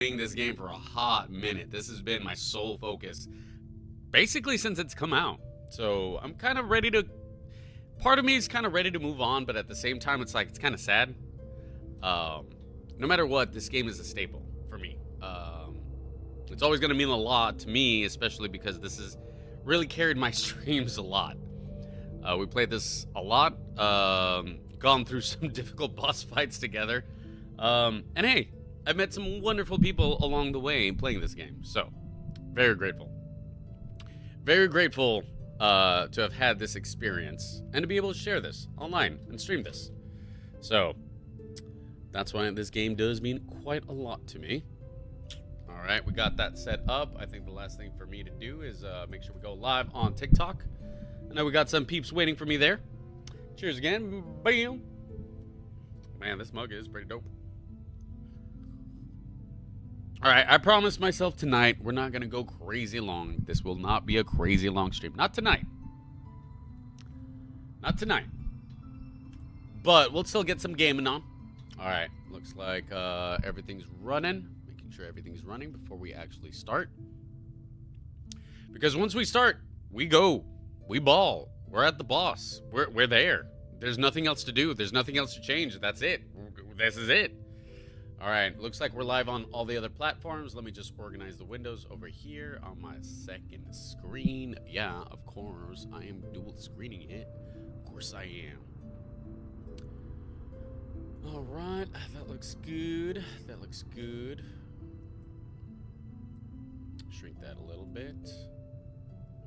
playing this game for a hot minute. This has been my sole focus, basically since it's come out. So I'm kind of ready to. Part of me is kind of ready to move on, but at the same time, it's like it's kind of sad. No matter what, this game is a staple for me. It's always going to mean a lot to me, especially because this has really carried my streams a lot. We played this a lot, gone through some difficult boss fights together, and hey, I've met some wonderful people along the way playing this game, so very grateful. Very grateful to have had this experience and to be able to share this online and stream this. So that's why this game does mean quite a lot to me. All right, we got that set up. I think the last thing for me to do is make sure we go live on TikTok. I know we got some peeps waiting for me there. Cheers again. Bam. Man, this mug is pretty dope. All right, I promised myself tonight we're not going to go crazy long. This will not be a crazy long stream. Not tonight. Not tonight. But we'll still get some gaming on. All right, looks like everything's running. Making sure everything's running before we actually start. Because once we start, we go. We ball. We're at the boss. We're there. There's nothing else to do. There's nothing else to change. That's it. This is it. All right, looks like we're live on all the other platforms. Let me just organize the windows over here on my second screen. Yeah, of course, I am dual screening it. Of course I am. All right, that looks good. That looks good. Shrink that a little bit.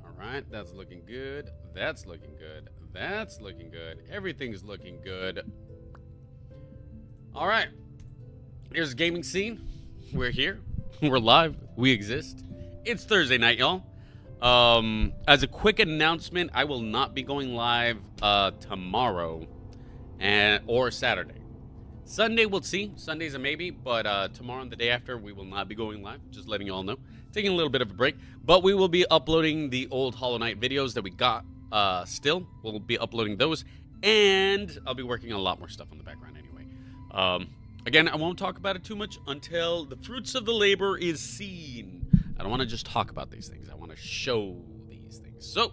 All right, that's looking good. That's looking good. That's looking good. Everything's looking good. All right. Here's the gaming scene. We're here. We're live. We exist. It's Thursday night, y'all. As a quick announcement, I will not be going live tomorrow or Saturday. Sunday, we'll see. Sunday's a maybe, but tomorrow and the day after, we will not be going live. Just letting you all know. Taking a little bit of a break, but we will be uploading the old Hollow Knight videos that we got still. We'll be uploading those, and I'll be working on a lot more stuff on the background anyway. Again, I won't talk about it too much until the fruits of the labor is seen. I don't want to just talk about these things. I want to show these things. So,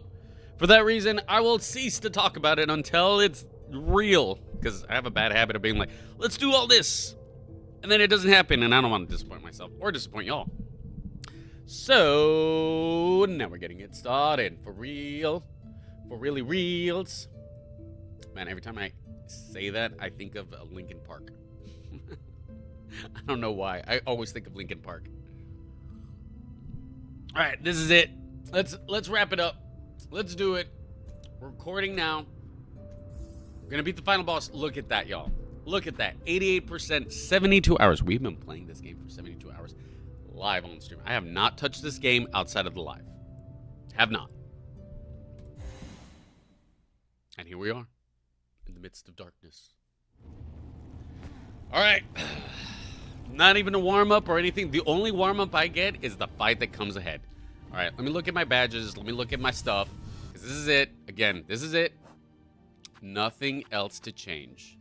for that reason, I will cease to talk about it until it's real. Because I have a bad habit of being like, let's do all this. And then it doesn't happen, and I don't want to disappoint myself or disappoint y'all. So, now we're getting it started. For real. For really reals. Man, every time I say that, I think of Linkin Park. I don't know why. I always think of Linkin Park. All right, this is it. Let's wrap it up. Let's do it. We're recording now. We're gonna beat the final boss. Look at that, y'all. Look at that. 88%, 72 hours. We've been playing this game for 72 hours live on stream. I have not touched this game outside of the live. Have not. And here we are in the midst of darkness. All right. Not even a warm-up or anything. The only warm-up I get is the fight that comes ahead. All right, let me look at my badges. Let me look at my stuff. This is it. Again, this is it. Nothing else to change.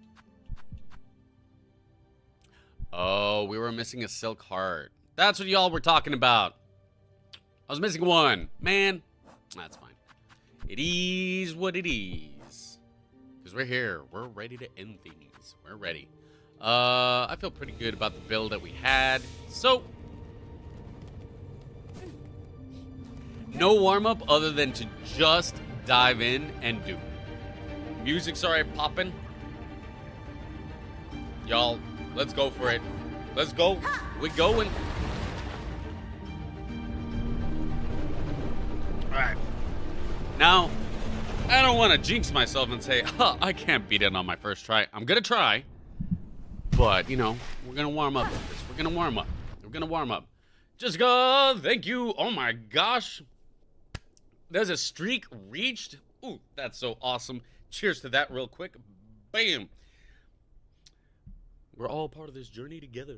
Oh, we were missing a silk heart. That's what y'all were talking about. I was missing one. Man, that's fine. It is what it is. Because we're here. We're ready to end things. We're ready. I feel pretty good about the build that we had. So, no warm-up other than to just dive in and do. Music's already popping. Y'all, let's go for it. Let's go. We're going. Alright. Now, I don't want to jinx myself and say, I can't beat it on my first try. I'm going to try. But, you know, we're going to warm up with this. We're going to warm up. We're going to warm up. Jessica, thank you. Oh, my gosh. There's a streak reached. Ooh, that's so awesome. Cheers to that real quick. Bam. We're all part of this journey together.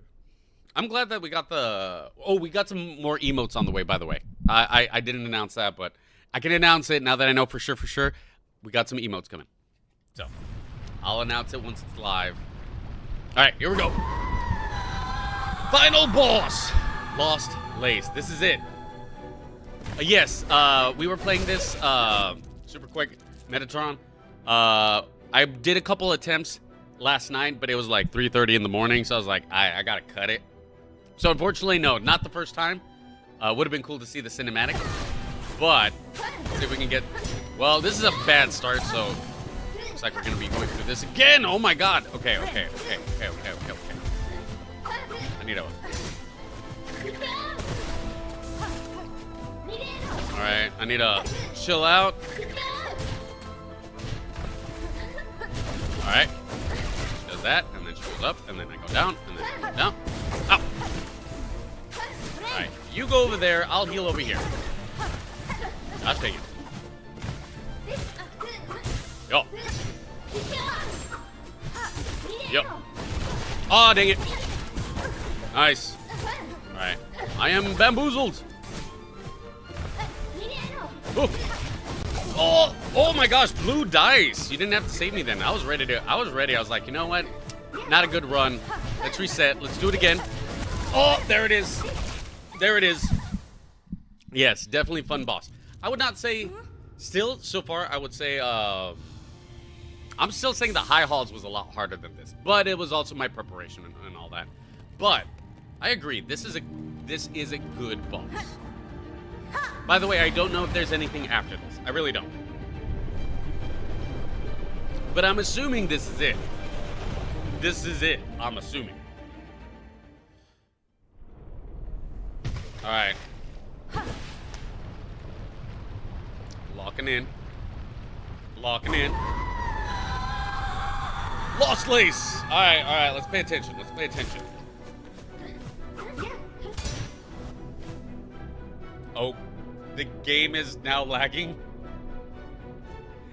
I'm glad that we got the... Oh, we got some more emotes on the way, by the way. I didn't announce that, but I can announce it now that I know for sure. We got some emotes coming. So, I'll announce it once it's live. All right, here we go. Final boss. Lost Lace. This is it. Yes, we were playing this super quick Metatron. I did a couple attempts last night, but it was like 3:30 in the morning, so I was like, I gotta cut it. So unfortunately, no, not the first time. Would have been cool to see the cinematic, but let's see if we can get. Well, this is a bad start, so looks like we're gonna be going through this again. Oh my God. Okay. I need a. All right, I need to chill out. All right, she does that, and then she goes up, and then I go down, and then I go down. Ow! All right, you go over there. I'll heal over here. I'll take it. Yo. Yo. Oh, dang it. Nice. All right, I am bamboozled. Oh my gosh, blue dice. You didn't have to save me then. I was ready. I was like, you know what? Not a good run. Let's reset. Let's do it again. Oh, there it is. There it is. Yes, definitely fun boss. I would not say, still, so far, I would say, I'm still saying the High Halls was a lot harder than this, but it was also my preparation and all that. But I agree. This is a good boss. By the way, I don't know if there's anything after this. I really don't. But I'm assuming this is it. This is it. I'm assuming. All right. Locking in. Locking in. Lost Lace. All right. Let's pay attention. Let's pay attention. Oh, the game is now lagging.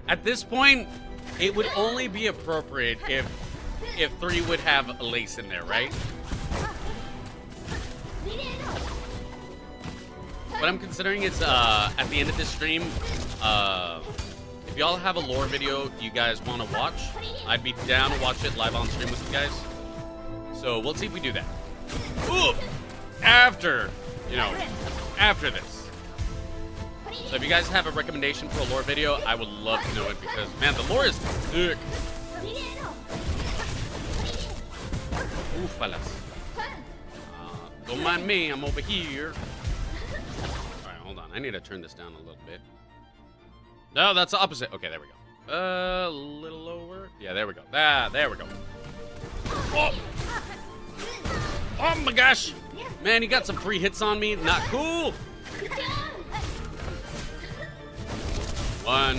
At this point, it would only be appropriate if 3 would have a lace in there, right? What I'm considering is at the end of this stream, if y'all have a lore video you guys want to watch, I'd be down to watch it live on stream with you guys. So we'll see if we do that. Ooh, after this. So if you guys have a recommendation for a lore video, I would love to know it because, man, the lore is thick. Ooh, fellas. Don't mind me, I'm over here. Alright, hold on. I need to turn this down a little bit. No, that's the opposite. Okay, there we go. A little lower. Yeah, there we go. There we go. Oh! Oh my gosh! Man, he got some free hits on me. Not cool! 1,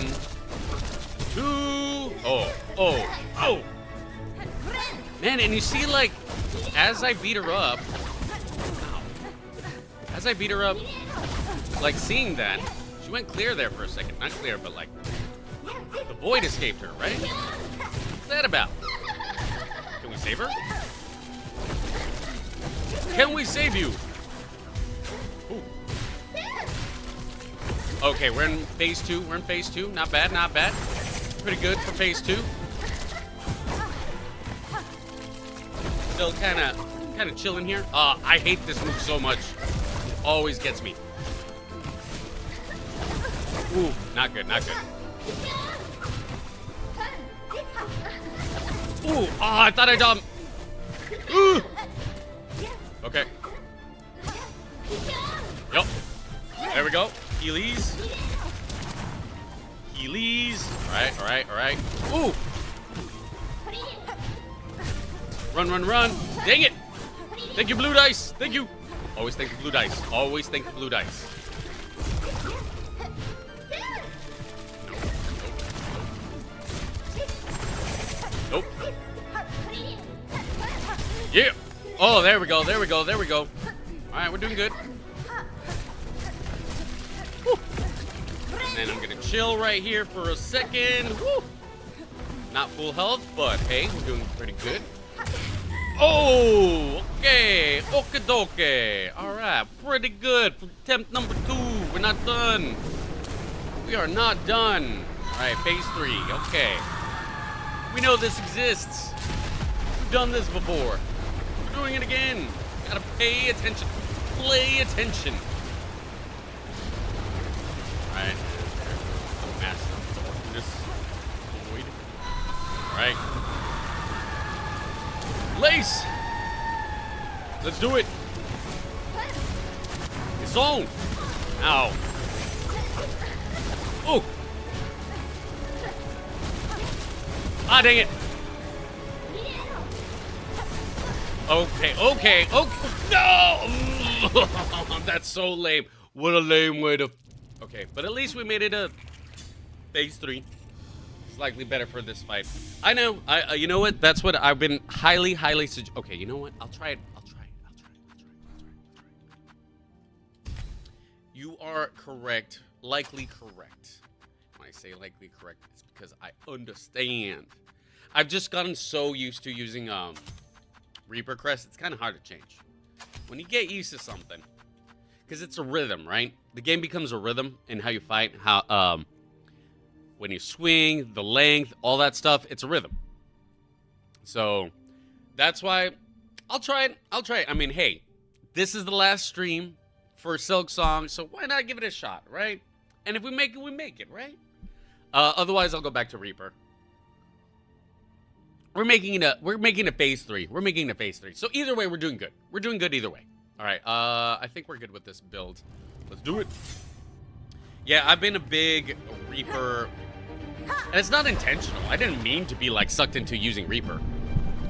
2. Oh. Man, and you see, like, as I beat her up, like, seeing that, she went clear there for a second. Not clear, but, like, the void escaped her, right? What's that about? Can we save her? Can we save you? Ooh. Okay, we're in phase 2. We're in phase 2. Not bad, not bad. Pretty good for phase 2. Still kind of chilling here. I hate this move so much. It always gets me. Ooh, not good, not good. Ooh, I thought I done. Ooh. Okay. Yep. There we go. Heelys. All right. Ooh. Run. Dang it. Thank you, blue dice. Thank you. Always thank the blue dice. Always thank the blue dice. Nope. Yeah. Oh, there we go. All right, we're doing good. Woo. And then I'm gonna chill right here for a second. Woo. Not full health, but hey, we're doing pretty good. Oh, okay. Okie dokie. All right, pretty good for attempt number 2. We're not done. We are not done. All right, phase 3. Okay. We know this exists. We've done this before. We're doing it again. Gotta pay attention. Play attention. Alright. Massive darkness. Void. Alright. Lace! Let's do it. It's on. Ow. Oh. Ah, dang it. Okay. No! That's so lame. What a lame way to... Okay, but at least we made it a phase 3. It's likely better for this fight. I know. You know what? That's what I've been highly okay, you know what? I'll try it. You are correct. Likely correct. When I say likely correct, it's because I understand. I've just gotten so used to using Reaper Crest. It's kind of hard to change. When you get used to something, because it's a rhythm, right? The game becomes a rhythm in how you fight, how when you swing, the length, all that stuff. It's a rhythm. So that's why I'll try it. I mean, hey, this is the last stream for Silksong, so why not give it a shot, right? And if we make it, we make it, right? Otherwise, I'll go back to Reaper. We're making it phase 3. We're making it phase 3. So either way, we're doing good. We're doing good either way. All right. I think we're good with this build. Let's do it. Yeah, I've been a big Reaper, and it's not intentional. I didn't mean to be like sucked into using Reaper.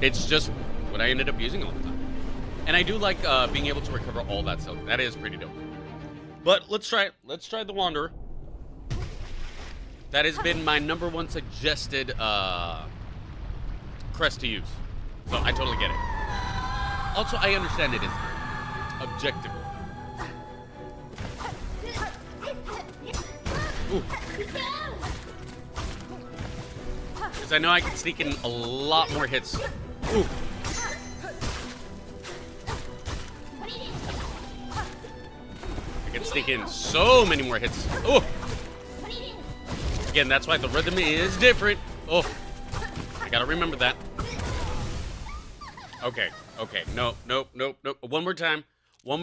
It's just what I ended up using all the time. And I do like being able to recover all that silk. That is pretty dope. But let's try it. Let's try the Wanderer. That has been my #1 suggested crest to use. So I totally get it. Also, I understand it is objective. Ooh. Because I know I can sneak in a lot more hits. Ooh. I can sneak in so many more hits. Oh. Again, that's why the rhythm is different. Oh. I gotta remember that. Okay. No. One more time. One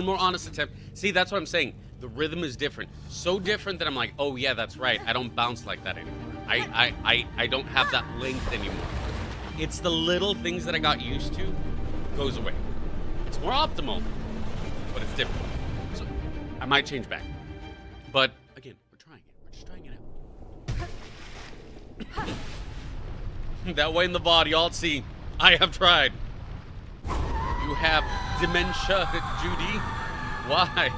more honest attempt. See, that's what I'm saying. The rhythm is different. So different that I'm like, oh yeah, that's right. I don't bounce like that anymore. I don't have that length anymore. It's the little things that I got used to goes away. It's more optimal, but it's different. So I might change back. But again, we're trying it. We're just trying it out. That way in the VOD, y'all see, I have tried. You have dementia, Judy. Why?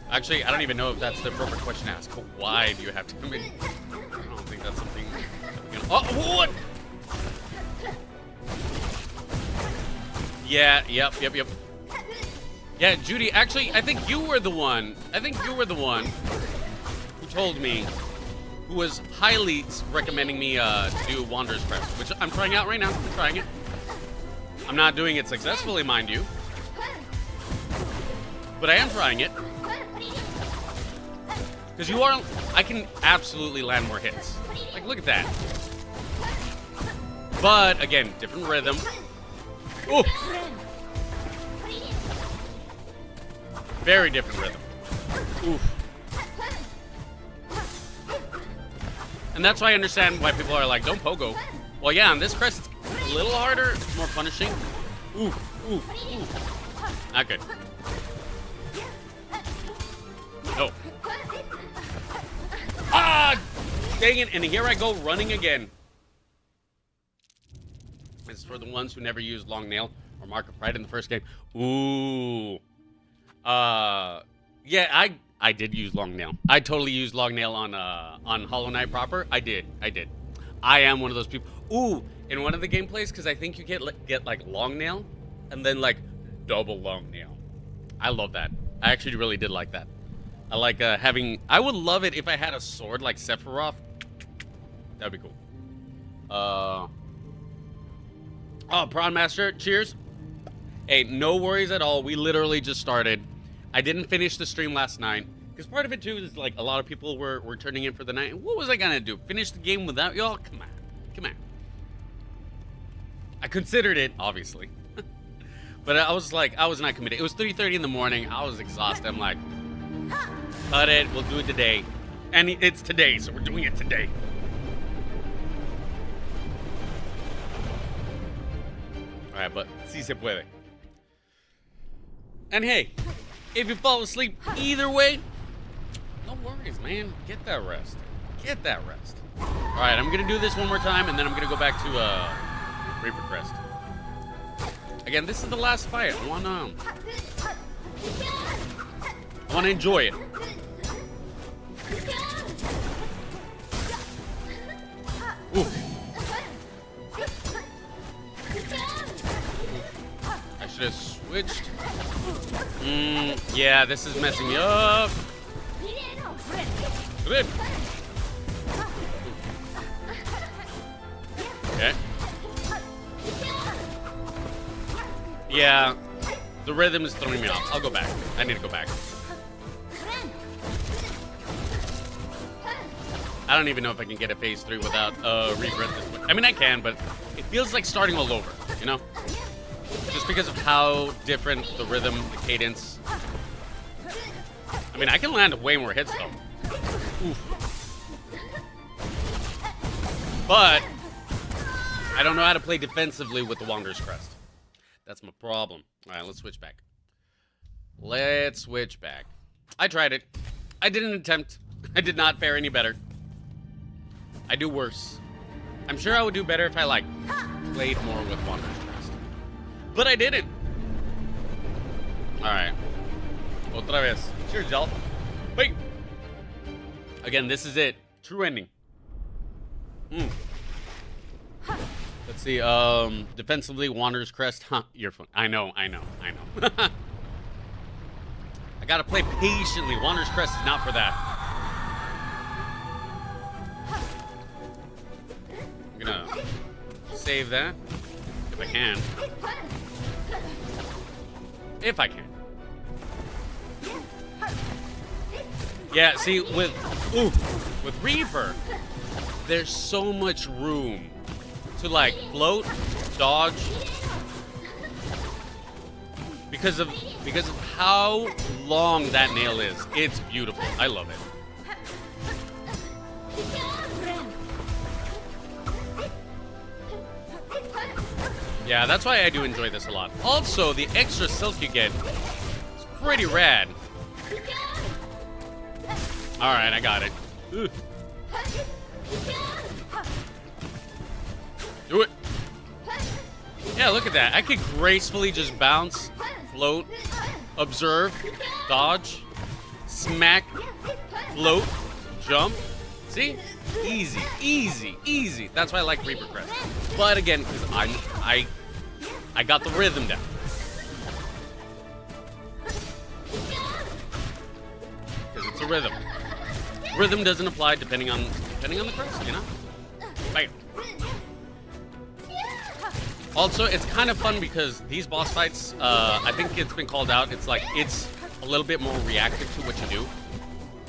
Actually, I don't even know if that's the appropriate question to ask. Why do you have dementia? I don't think that's something that we can... Oh, what? Yeah, yep. Yeah, Judy, actually, I think you were the one. Who told me, who was highly recommending me to do Wanderer's Crest, which I'm trying out right now. I'm trying it. I'm not doing it successfully, mind you. But I am trying it. Because I can absolutely land more hits. Like, look at that. But, again, different rhythm. Oh! Very different rhythm. Oof. And that's why I understand why people are like, don't pogo. Well, yeah, on this crest, it's a little harder. It's more punishing. Oof. Not good. No. Ah! Dang it, and here I go running again. This is for the ones who never used Long Nail or Mark of Pride in the first game. Ooh. Yeah, I did use Long Nail. I totally used Long Nail on Hollow Knight proper. I did. I am one of those people. Ooh, in one of the gameplays, because I think you get like Long Nail and then like double Long Nail. I love that. I actually really did like that. I like having... I would love it if I had a sword like Sephiroth. That'd be cool. Oh, Prawn Master, cheers. Hey, no worries at all. We literally just started. I didn't finish the stream last night. Because part of it, too, is like a lot of people were turning in for the night. What was I going to do? Finish the game without y'all? Come on. I considered it, obviously. But I was like, I was not committed. It was 3:30 in the morning. I was exhausted. I'm like, cut it. We'll do it today. And it's today, so we're doing it today. Alright, but si se puede. And hey, if you fall asleep either way, no worries, man. Get that rest. Get that rest. Alright, I'm going to do this one more time, and then I'm going to go back to Reaper Crest. Again, this is the last fight. I want to enjoy it. Ooh. I should have switched. Yeah, this is messing me up. Good. Okay. Yeah, the rhythm is throwing me off. I'll go back. I need to go back. I don't even know if I can get a phase 3 without Reaper at this point. I mean, I can, but it feels like starting all over, you know? Just because of how different the rhythm, the cadence. I mean, I can land way more hits, though. Oof. But I don't know how to play defensively with the Wanderer's Crest. That's my problem. All right, let's switch back. Let's switch back. I tried it. I did an attempt. I did not fare any better. I do worse. I'm sure I would do better if I, like, played more with Wanderer's Crest. But I didn't. Alright. Otra vez. Cheers, y'all. Wait. Again, this is it. True ending. Let's see. Defensively, Wanderer's Crest. Huh. You're fun. I know. I gotta play patiently. Wanderer's Crest is not for that. I'm gonna save that. If I can. If I can. Yeah, see, with Reaper, there's so much room to, like, float, dodge. Because of how long that nail is. It's beautiful. I love it. Yeah, that's why I do enjoy this a lot. Also, the extra silk you get is pretty rad. Alright, I got it. Ugh. Do it. Yeah, look at that. I could gracefully just bounce, float, observe, dodge, smack, float, jump. See? Easy, easy, easy. That's why I like Reaper Crest. But again, because I got the rhythm down. Because it's a rhythm. Rhythm doesn't apply depending on the crest, you know? Bam. Also, it's kind of fun because these boss fights, I think it's been called out, it's like, it's a little bit more reactive to what you do.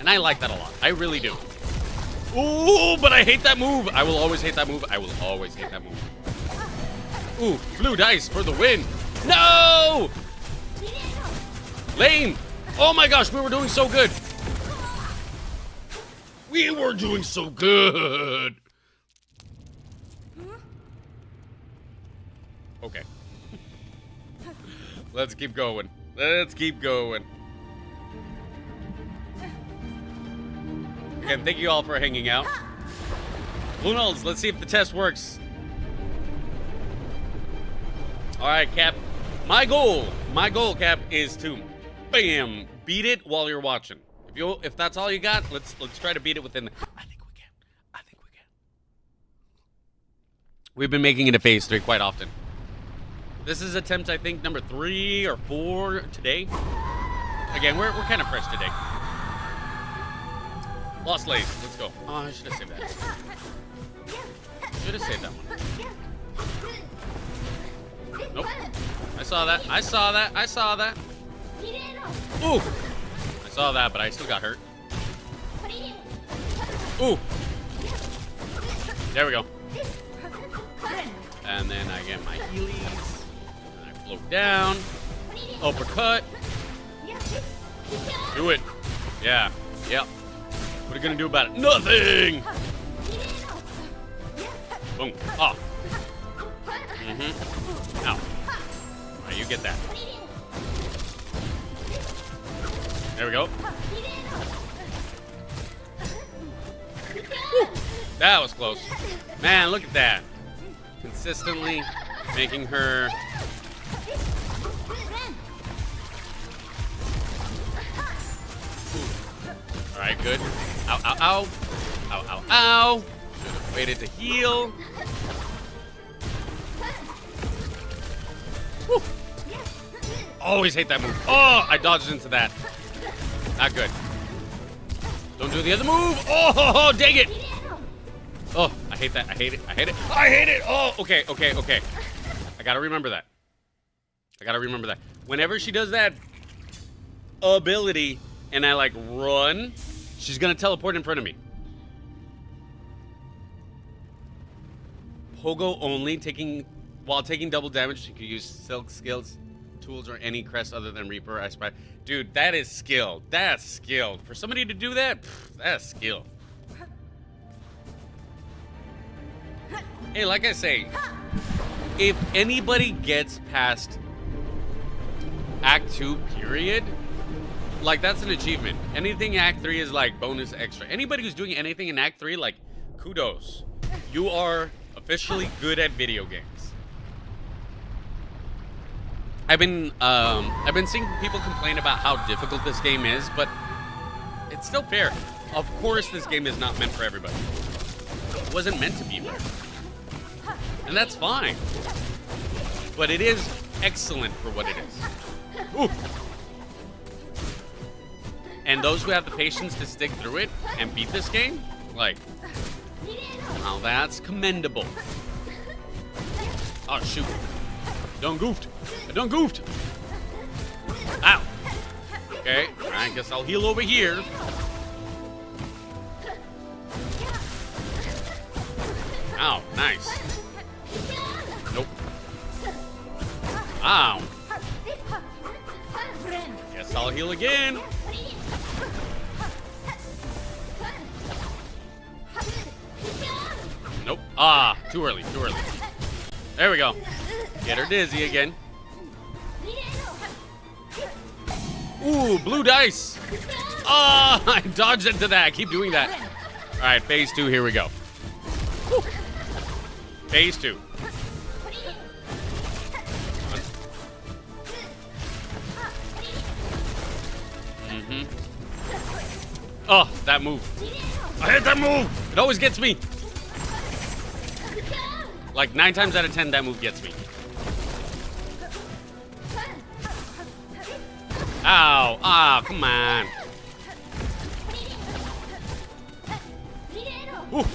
And I like that a lot. I really do. Ooh, but I hate that move. I will always hate that move. I will always hate that move. Ooh, blue dice for the win. No! Lame. Oh my gosh, we were doing so good. We were doing so good. Okay. Let's keep going. Let's keep going. Again, thank you all for hanging out. Who knows? Let's see if the test works. All right, Cap. My goal, Cap, is to, bam, beat it while you're watching. If that's all you got, let's try to beat it within. I think we can. We've been making it a phase 3 quite often. This is attempt, I think, number 3 or 4 today. Again, we're kind of fresh today. Lost Lace, let's go. Oh, I should have saved that. Should have saved that one. Nope. I saw that. Ooh! I saw that, but I still got hurt. Ooh! There we go. And then I get my healies. And I Slow down. Uppercut. Do it. Yeah. Yep. What are you gonna do about it? Nothing! Boom. Oh. Mm-hmm. Ow. Alright, you get that. There we go. Woo. That was close. Man, look at that. Consistently making her... Alright, good. Ow, ow, ow. Ow, ow, ow. Should have waited to heal. Woo. Always hate that move. Oh, I dodged into that. Not good. Don't do the other move. Oh, dang it. Oh, I hate that. I hate it. I hate it. I hate it. Oh, okay, okay, okay. I gotta remember that. I gotta remember that. Whenever she does that ability and I like run, she's gonna teleport in front of me. Pogo only, while taking double damage, she can use Silk skills, tools, or any crest other than Reaper. I spy. Dude, that is skilled. That's skilled. For somebody to do that, that's skilled. Hey, like I say, if anybody gets past Act 2, period, like, that's an achievement. Anything Act 3 is, like, bonus extra. Anybody who's doing anything in Act 3, like, kudos. You are officially good at video games. I've been seeing people complain about how difficult this game is, but it's still fair. Of course this game is not meant for everybody. It wasn't meant to be for everybody. And that's fine. But it is excellent for what it is. Ooh. And those who have the patience to stick through it and beat this game, like, now that's commendable. Oh, shoot. Done goofed. I done goofed. Ow. Okay, I guess I'll heal over here. Ow, nice. Nope. Ow. Guess I'll heal again. Nope. Ah, too early, too early. There we go. Get her dizzy again. Ooh, blue dice. Ah, I dodged into that. I keep doing that. All right, phase 2, here we go. Woo. Phase 2. Oh, that move. I hate that move. It always gets me. Like 9 times out of 10, that move gets me. Ow. Ah, come on. Ooh.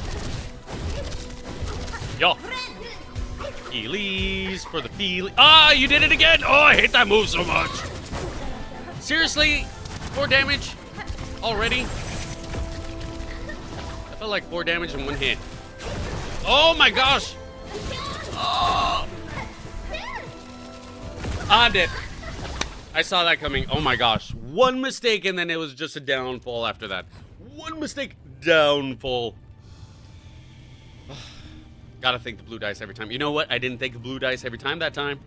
Yo. Elise for the feeling. Ah, you did it again. Oh, I hate that move so much. Seriously? 4 damage? Already? I felt like 4 damage in 1 hit. Oh my gosh! Oh. I'm dead. I saw that coming. Oh my gosh. 1 mistake and then it was just a downfall after that. 1 mistake, downfall. Gotta think the blue dice every time. You know what? I didn't think the blue dice every time that time.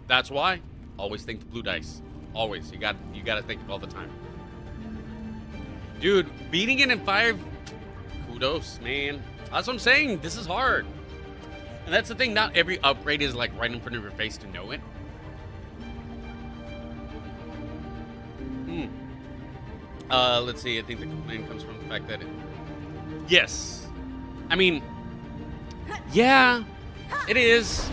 That's why. Always think the blue dice. Always. You gotta think all the time. Dude, beating it in 5, kudos, man. That's what I'm saying. This is hard. And that's the thing. Not every upgrade is like right in front of your face to know it. Let's see. I think the complaint comes from the fact that yes. I mean, yeah, it is.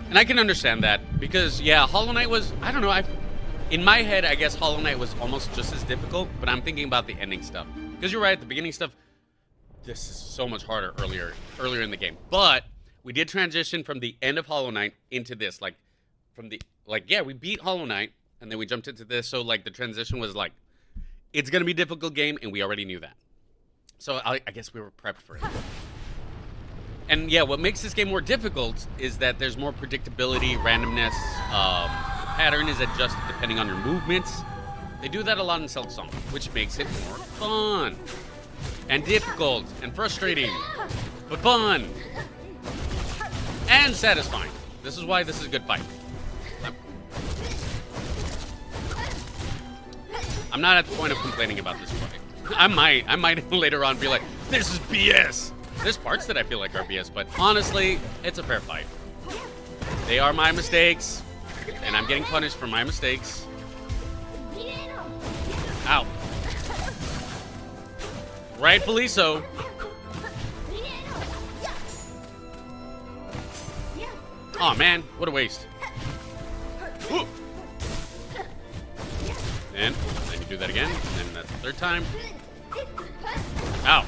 And I can understand that because, yeah, Hollow Knight was, I don't know, in my head, I guess Hollow Knight was almost just as difficult, but I'm thinking about the ending stuff. Because you're right, the beginning stuff, this is so much harder earlier in the game. But we did transition from the end of Hollow Knight into this, yeah, we beat Hollow Knight, and then we jumped into this, so, like, the transition was, like, it's going to be a difficult game, and we already knew that. So I guess we were prepped for it. And yeah, what makes this game more difficult is that there's more predictability, randomness. The pattern is adjusted depending on your movements. They do that a lot in Silksong, which makes it more fun. And difficult, and frustrating, but fun. And satisfying. This is why this is a good fight. I'm not at the point of complaining about this fight. I might later on be like, this is BS. There's parts that I feel like are BS, but honestly, it's a fair fight. They are my mistakes, and I'm getting punished for my mistakes. Ow. Rightfully so. Aw, man, what a waste. Ooh. And then you do that again, and then that's the third time. Ow.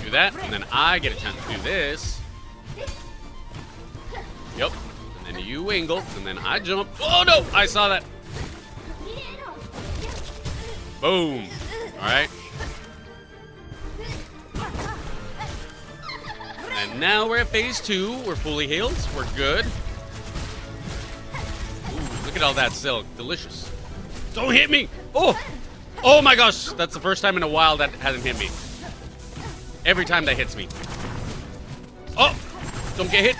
Do that, and then I get a chance to do this. Yep. And then you angle, and then I jump. Oh no! I saw that. Boom. Alright. And now we're at phase 2. We're fully healed. We're good. Ooh, look at all that silk. Delicious. Don't hit me! Oh! Oh my gosh! That's the first time in a while that hasn't hit me. Every time that hits me. Oh! Don't get hit!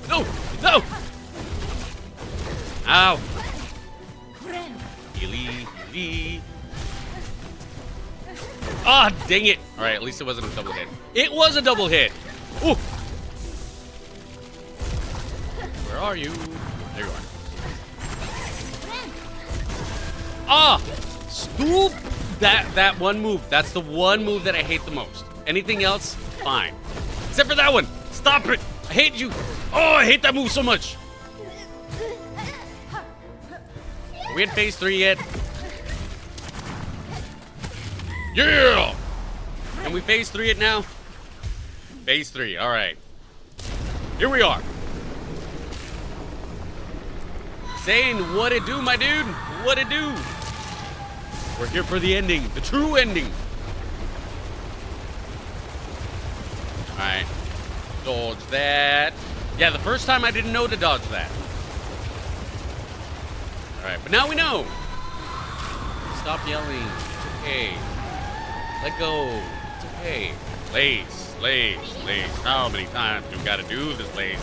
No! No! Ow! Healy. Ah, oh, dang it! Alright, at least it wasn't a double hit. It was a double hit! Ooh! Where are you? There you are. Ah! Stoop! That one move. That's the one move that I hate the most. Anything else, fine. Except for that one. Stop it! I hate you! Oh, I hate that move so much! Are we in phase 3 yet? Yeah! Can we phase 3 it now? Phase 3, alright. Here we are. Saying what it do, my dude? What it do? We're here for the ending. The true ending. Alright. Dodge that. Yeah, the first time I didn't know to dodge that. Alright, but now we know. Stop yelling. It's okay. Let go. It's okay. Lace. How many times do we gotta do this, Lace?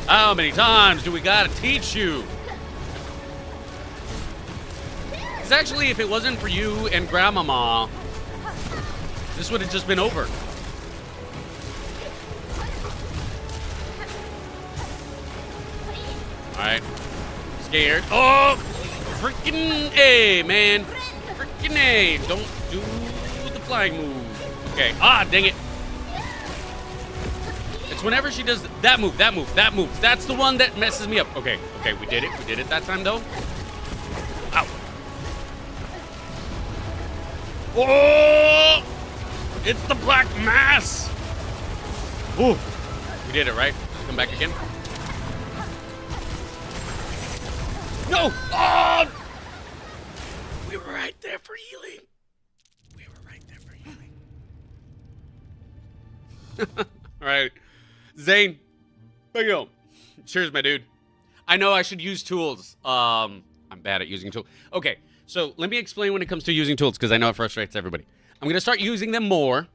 How many times do we gotta teach you? Because actually, if it wasn't for you and Grandmama, this would have just been over. Alright. Scared. Oh! Freaking A, man. Freaking A. Don't do the flying move. Okay. Ah, dang it. It's whenever she does that move. That's the one that messes me up. Okay, we did it. We did it that time, though. Ow. Oh! It's the black mass. Ooh. We did it, right? Come back again. No! Oh! We were right there for healing. All right. Zane, there you go. Cheers, my dude. I know I should use tools. I'm bad at using tools. Okay, so let me explain when it comes to using tools, because I know it frustrates everybody. I'm going to start using them more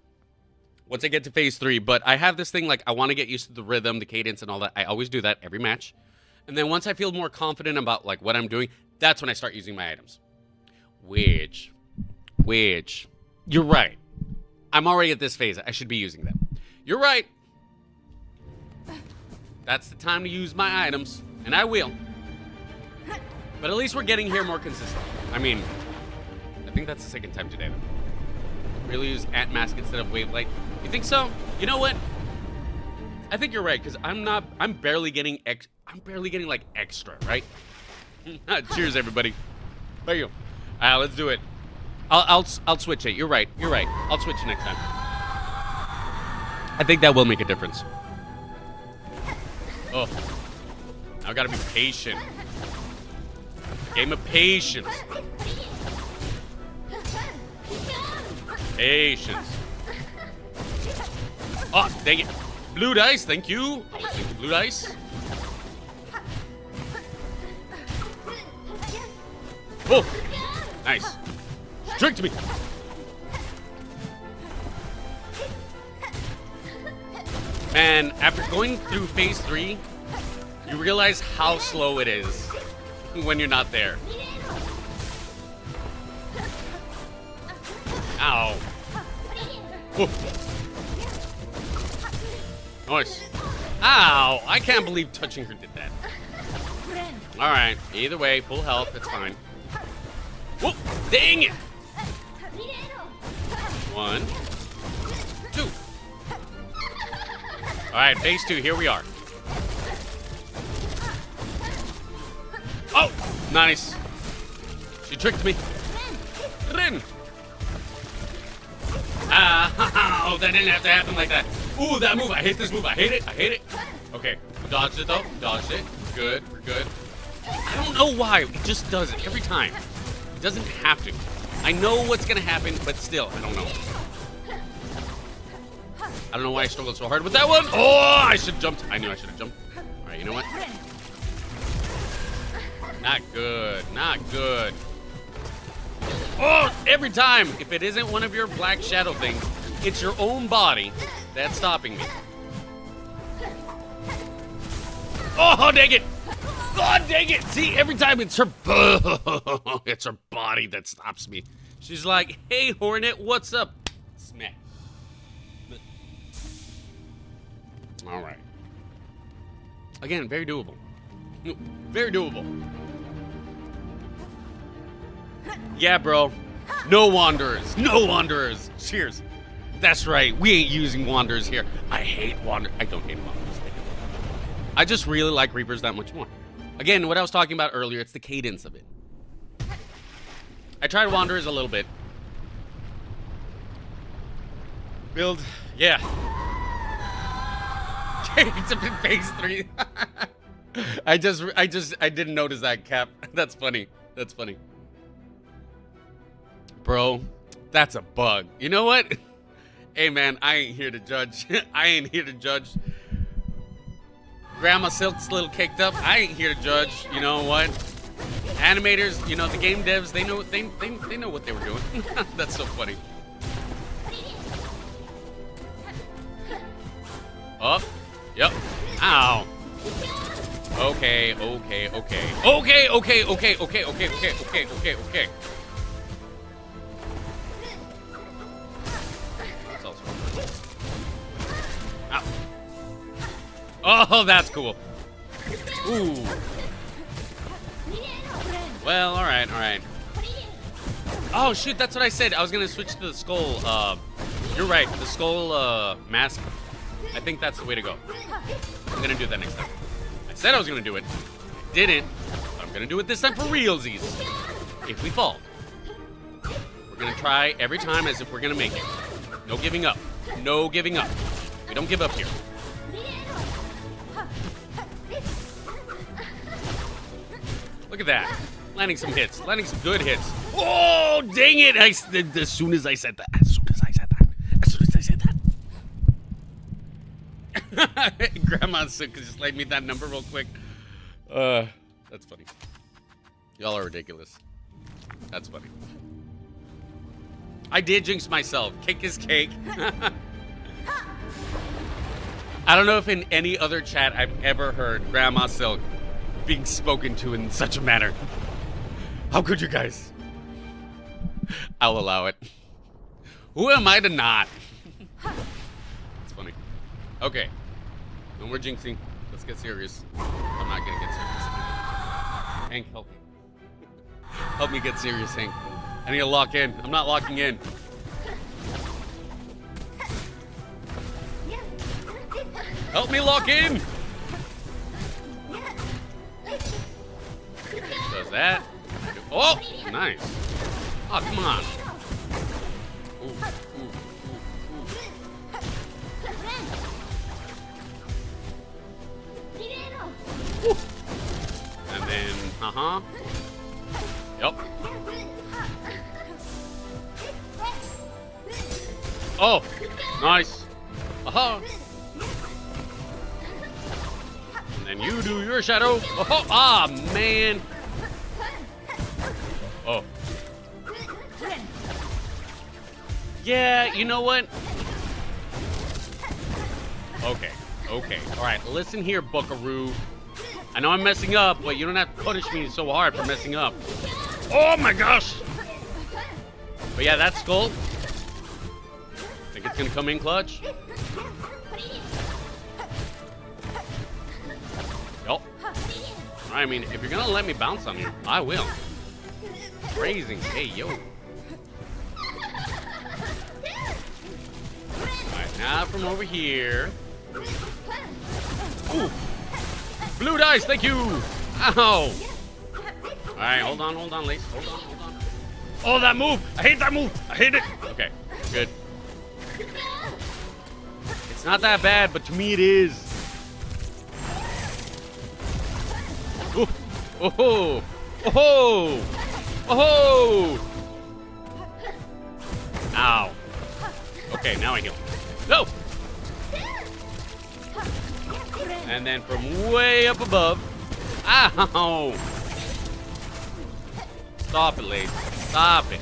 once I get to phase 3, but I have this thing, like, I want to get used to the rhythm, the cadence, and all that. I always do that every match. And then once I feel more confident about, like, what I'm doing, that's when I start using my items. Which, you're right. I'm already at this phase. I should be using them. You're right. That's the time to use my items, and I will. But at least we're getting here more consistent. I mean, I think that's the second time today, though. Really use Ant Mask instead of Wave Light. You think so? You know what? I think you're right, because I'm barely getting like extra, right? Cheers, everybody. There you go. Let's do it. I'll switch it. You're right. I'll switch next time. I think that will make a difference. Oh. Now I gotta be patient. Game of patience. Patience. Oh, dang it. Blue dice, thank you. I was thinking blue dice. Oh, nice. She tricked me. Man, after going through phase 3, you realize how slow it is when you're not there. Ow. Oh. Nice. Ow, I can't believe touching her did that. Alright, either way, full health, it's fine. Whoop, dang it! 1, 2. Alright, phase 2, here we are. Oh, nice. She tricked me. Rin. Oh, that didn't have to happen like that. Ooh, that move. I hate this move. I hate it. I hate it. Okay, dodged it though. Dodged it. Good. We're good. I don't know why. It just does it every time. It doesn't have to. I know what's gonna happen, but still, I don't know. I don't know why I struggled so hard with that one. Oh, I should have jumped. I knew I should have jumped. All right, you know what? Not good. Not good. Oh, every time. If it isn't one of your black shadow things, it's your own body that's stopping me. Oh, dang it. Oh, dang it. See, every time it's her it's her body that stops me. She's like, hey, Hornet, what's up? Smack. All right. Again, very doable. Very doable. Yeah, bro. No wanderers. No wanderers. Cheers. That's right. We ain't using wanderers here. I hate wanderers. I don't hate wanderers. I just really like Reapers that much more. Again, what I was talking about earlier, it's the cadence of it. I tried wanderers a little bit. Build. Yeah. It's up in phase 3. I didn't notice that, Cap. That's funny. That's funny. Bro, that's a bug. You know what? Hey, man, I ain't here to judge. I ain't here to judge. Grandma Silk's a little caked up. I ain't here to judge. You know what? Animators, you know, the game devs, they know what they were doing. That's so funny. Oh, yep. Ow. Okay. Oh, that's cool. Ooh. Well, all right. Oh, shoot, that's what I said. I was going to switch to the skull. You're right. The skull mask. I think that's the way to go. I'm going to do that next time. I said I was going to do it. I didn't. I'm going to do it this time for realsies. If we fall. We're going to try every time as if we're going to make it. No giving up. No giving up. We don't give up here. Look at that. Landing some hits. Landing some good hits. Oh, dang it. As soon as I said that. Grandma Silk just laid me that number real quick. That's funny. Y'all are ridiculous. That's funny. I did jinx myself. Cake is cake. I don't know if in any other chat I've ever heard Grandma Silk being spoken to in such a manner. How could you guys? I'll allow it. Who am I to not? It's funny. Okay. No more jinxing. Let's get serious. I'm not gonna get serious. Hank, help me. Help me get serious, Hank. I need to lock in. I'm not locking in. Help me lock in! Does that? Oh, nice. Oh, come on. Ooh. Woo. And then, Yep. Oh, nice. Aha. And then you do your shadow. Oh, ah, man. Oh. Yeah, you know what? Okay, okay. All right, listen here, buckaroo. I know I'm messing up, but you don't have to punish me so hard for messing up. Oh my gosh! But yeah, that skull. Think it's gonna come in clutch? Yup. I mean, if you're gonna let me bounce on you, I will. Crazy. Hey, yo. Alright, now from over here. Ooh. Blue dice, thank you! Ow! Alright, hold on, Lace. Hold on. Oh, that move! I hate that move! I hate it! Okay, good. It's not that bad, but to me it is. Ooh. Oh-ho! Oh-ho! Oh-ho! Ow. Okay, now I heal. No! And then from way up above. Ow! Stop it, Lace. Stop it.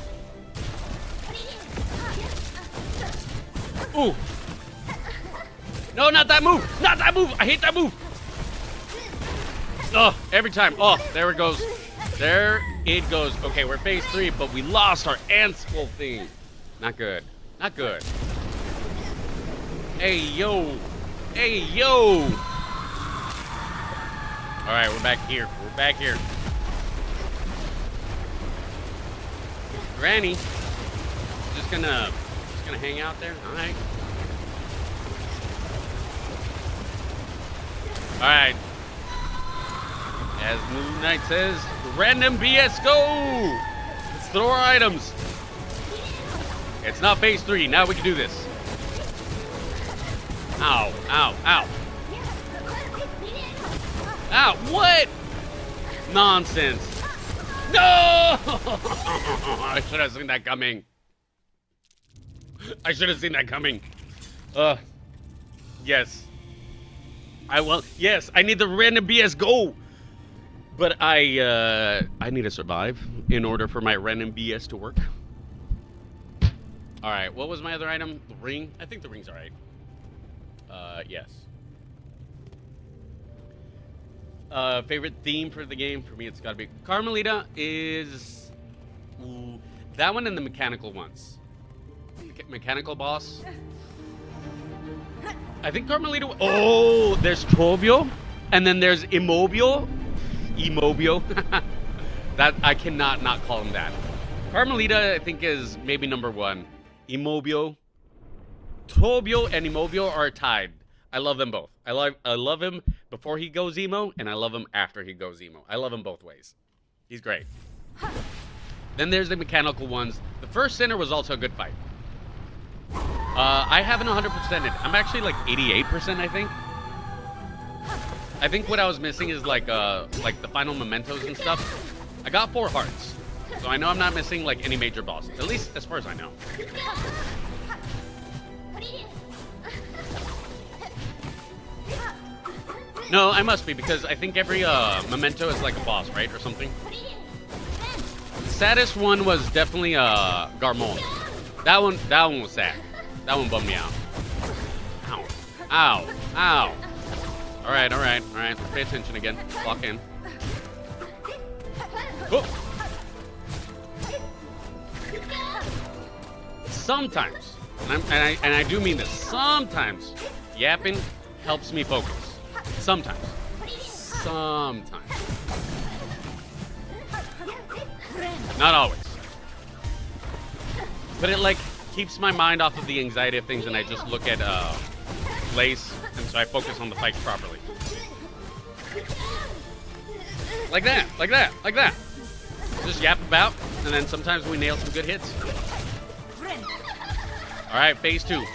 Ooh. No, not that move. Not that move. I hate that move. Oh, every time. Oh, there it goes. There it goes. Okay, we're phase 3, but we lost our ant skull thing. Not good. Not good. Hey, yo. Hey, yo. All right, we're back here. We're back here. Granny, just gonna hang out there. All right. All right. As Moon Knight says, random BS go. Let's throw our items. It's not phase 3. Now we can do this. Ow! Ow! Ow! Ow! What? Nonsense! No! I should have seen that coming. I should have seen that coming. Yes. Yes, I need the random BS go. But I need to survive in order for my random BS to work. All right, what was my other item? The ring? I think the ring's all right. Yes. Favorite theme for the game? For me, it's gotta be... Carmelita is... Ooh, that one and the mechanical ones. Mechanical boss. I think Carmelita... Oh, there's Trobio. And then there's Immobio. That, I cannot not call him that. Carmelita, I think, is maybe number 1. Immobio. Trobio and Immobio are tied. I love them both. I love him before he goes emo, and I love him after he goes emo. I love him both ways. He's great. Then there's the mechanical ones. The first center was also a good fight. I haven't 100%ed. I'm actually like 88%, I think. I think what I was missing is like the final mementos and stuff. I got 4 hearts, so I know I'm not missing like any major bosses. At least as far as I know. No, I must be, because I think every memento is like a boss, right? Or something. The saddest one was definitely Garmon. That one was sad. That one bummed me out. Ow. Ow. Ow. Alright. Let's pay attention again. Lock in. Oh. Sometimes, and I do mean this, sometimes yapping helps me focus. Sometimes. Not always. But it like keeps my mind off of the anxiety of things, and I just look at Lace, and so I focus on the fight properly. Like that. Just yap about, and then sometimes we nail some good hits. Alright, phase 2.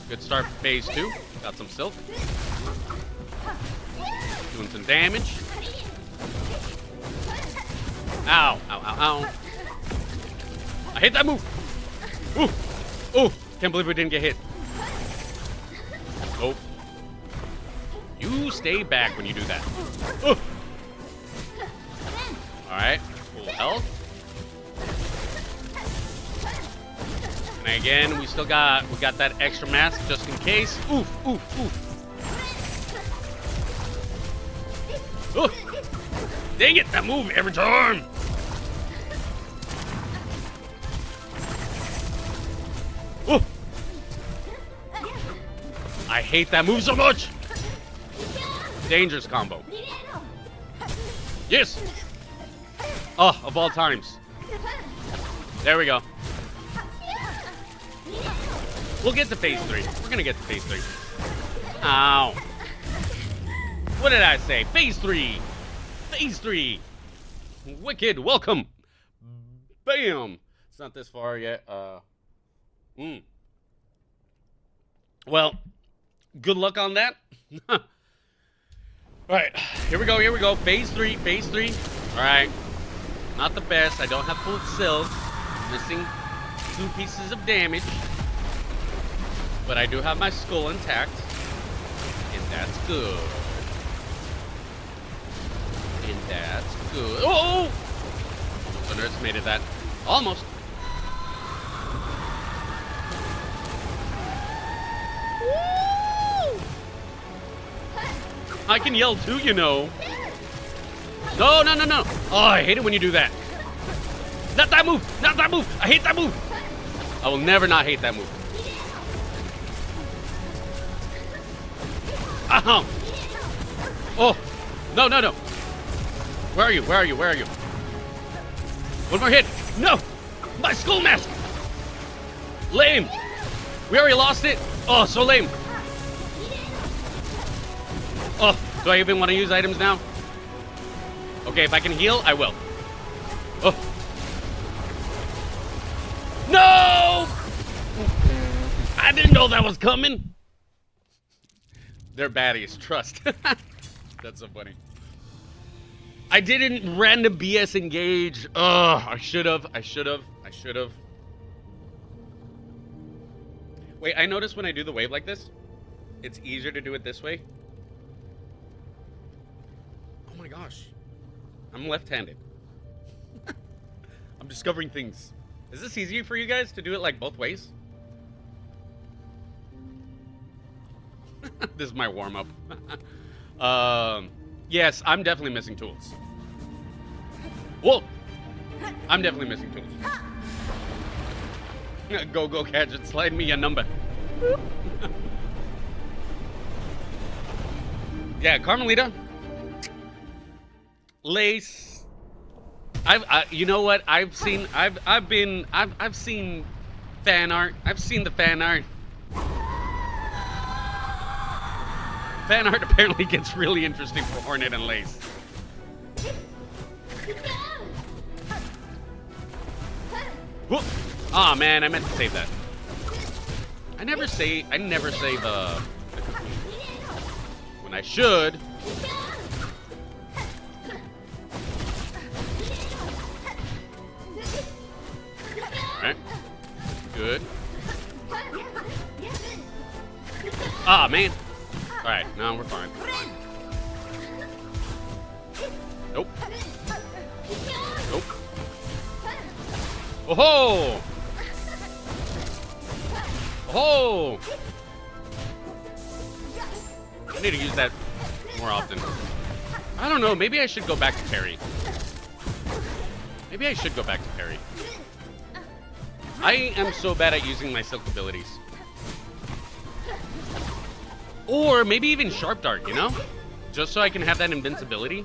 Good start for phase 2. Got some silk. Doing some damage. Ow. I hate that move. Ooh! Ooh! Can't believe we didn't get hit. Nope. You stay back when you do that. Ooh! Alright. Full health. And again, we got that extra mask just in case. Oof! Oof! Oof! Ooh! Dang it! That move every time! Ooh! I hate that move so much! Dangerous combo. Yes! Oh, of all times. There we go. We'll get to phase 3. We're gonna get to phase 3. Ow. What did I say? Phase 3! Phase 3! Wicked, welcome! Bam! It's not this far yet. Well, good luck on that. Alright, here we go. Phase 3. Alright. Not the best. I don't have full silk. Missing 2 pieces of damage. But I do have my skull intact. And that's good. Oh! Almost underestimated that. Almost. Woo! I can yell too, you know. No. Oh, I hate it when you do that. Not that move. I hate that move. I will never not hate that move. Ow. Oh. No. Where are you? One more hit. No. My skull mask. Lame. We already lost it. Oh, so lame. Oh, do I even want to use items now? Okay, if I can heal, I will. Oh. No! I didn't know that was coming. They're baddies, trust. That's so funny. I didn't random BS engage. Ugh, I should have. Wait, I noticed when I do the wave like this, it's easier to do it this way. Oh my gosh. I'm left-handed. I'm discovering things. Is this easier for you guys to do it like both ways? This is my warm-up. Yes, I'm definitely missing tools. Whoa! I'm definitely missing tools. Go, Gadget, slide me a number. Yeah, Carmelita. Lace. You know what? I've seen fan art. I've seen the fan art. Fan art apparently gets really interesting for Hornet and Lace. Whoop! Aw, man, I meant to save that. I never save the when I should. Alright. Good. Ah, man. Alright, no, we're fine. Nope. Oh-ho! Oh! I need to use that more often. I don't know, maybe I should go back to parry. I am so bad at using my silk abilities. Or maybe even sharp dart, you know? Just so I can have that invincibility.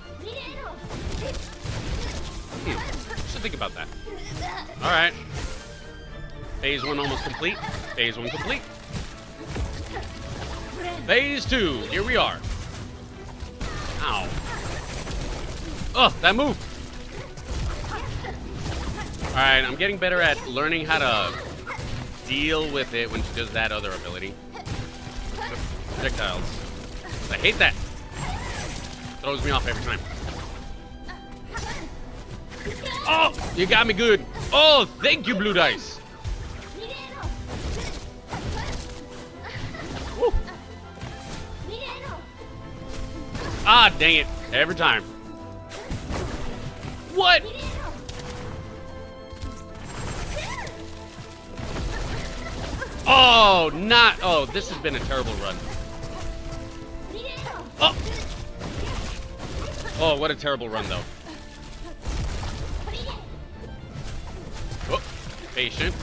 Should think about that. Alright. Phase 1 almost complete. Phase 1 complete. Phase 2. Here we are. Ow. Oh, that move. Alright, I'm getting better at learning how to deal with it when she does that other ability. Projectiles. I hate that. Throws me off every time. Oh, you got me good. Oh, thank you, Blue Dice. Ah, dang it. Every time. What? Oh, not. Oh, this has been a terrible run. Oh. Oh, what a terrible run, though. Oh, patient.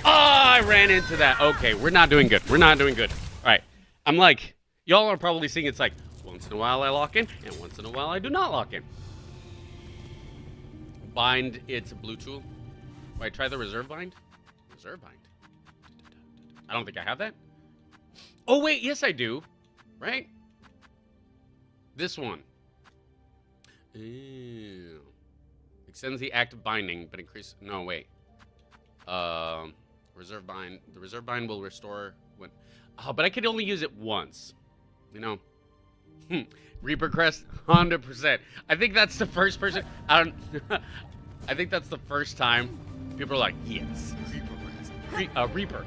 Oh, I ran into that. Okay, we're not doing good. We're not doing good. All right. I'm like, y'all are probably seeing it's like, once in a while I lock in, and once in a while I do not lock in. Bind its blue tool. Wait, try the reserve bind? Reserve bind. I don't think I have that. Oh, wait, yes I do. Right? This one. Ew. Extends the act of binding, but increase. No, wait. Reserve bind. The reserve bind will restore when. Oh, but I could only use it once. You know. Reaper Crest, 100%. I think that's the first person. I don't. I think that's the first time people are like, yes, Reaper Crest. Reaper.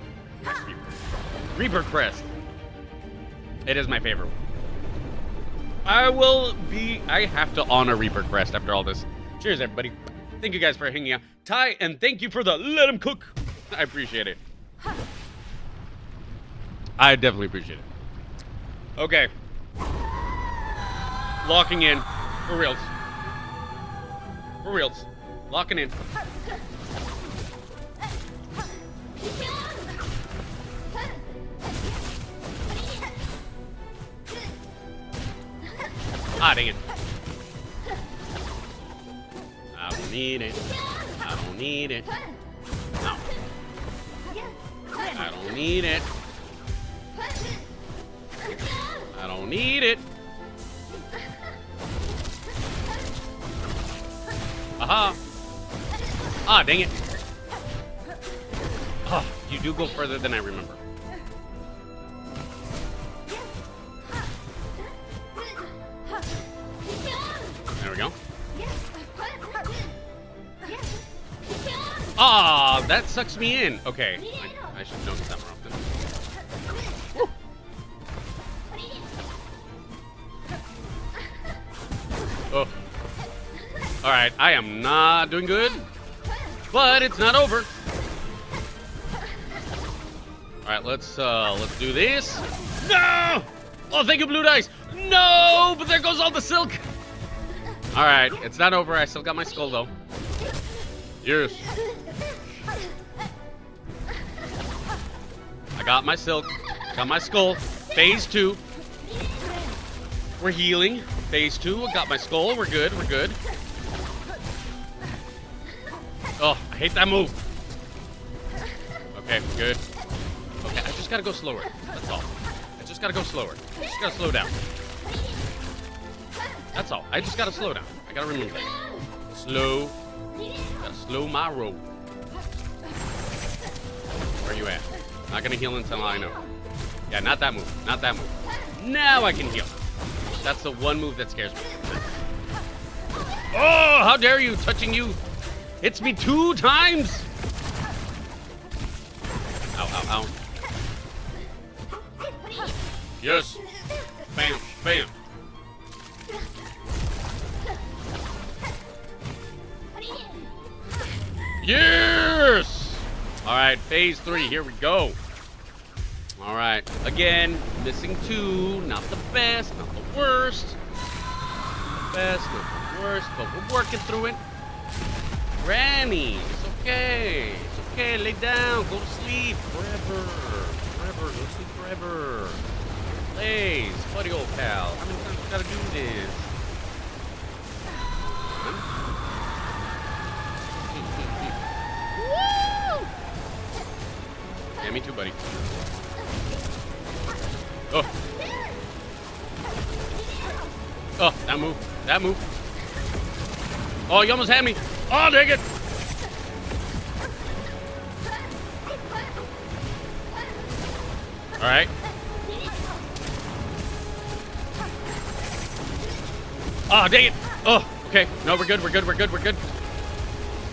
Reaper Crest. It is my favorite one. I have to honor Reaper Crest after all this. Cheers, everybody. Thank you guys for hanging out. Ty, and thank you for the let him cook. I appreciate it. I definitely appreciate it. Okay. Locking in. For reals. For reals. Locking in. Ah, dang it. I don't need it. I don't need it. No. I don't need it. I don't need it. Aha. Ah, dang it. Oh, you do go further than I remember. There we go. Ah, that sucks me in. Okay, I should notice that more often. Woo. Oh. All right, I am not doing good, but it's not over. All right, let's do this. No! Oh, thank you, blue dice. No, but there goes all the silk. All right, it's not over. I still got my skull though. Yes. I got my silk. Got my skull. Phase 2. We're healing. Phase 2. I got my skull. We're good. We're good. Oh, I hate that move. Okay, good. Okay, I just gotta go slower. That's all. I just gotta go slower. I just gotta slow down. That's all. I just gotta slow down. I gotta remember that. Slow. Gotta slow my roll. Where you at? Not gonna heal until I know. Yeah, not that move. Not that move. Now I can heal. That's the one move that scares me. Oh, how dare you! Touching you hits me 2 times! Ow, ow, ow. Yes! Bam, bam. Yes! Alright, phase 3, here we go. Alright, again, missing 2. Not the best, not the worst. Not the best, not the worst, but we're working through it. Granny, it's okay. It's okay, lay down, go to sleep forever. Forever, go to sleep forever. Please, buddy old pal, how many times we gotta do this? Woo! Yeah, me too, buddy. Oh. Oh, that move. That move. Oh, you almost had me. Oh, dang it. All right. Oh, dang it. Oh, okay. No, we're good. We're good. We're good. We're good.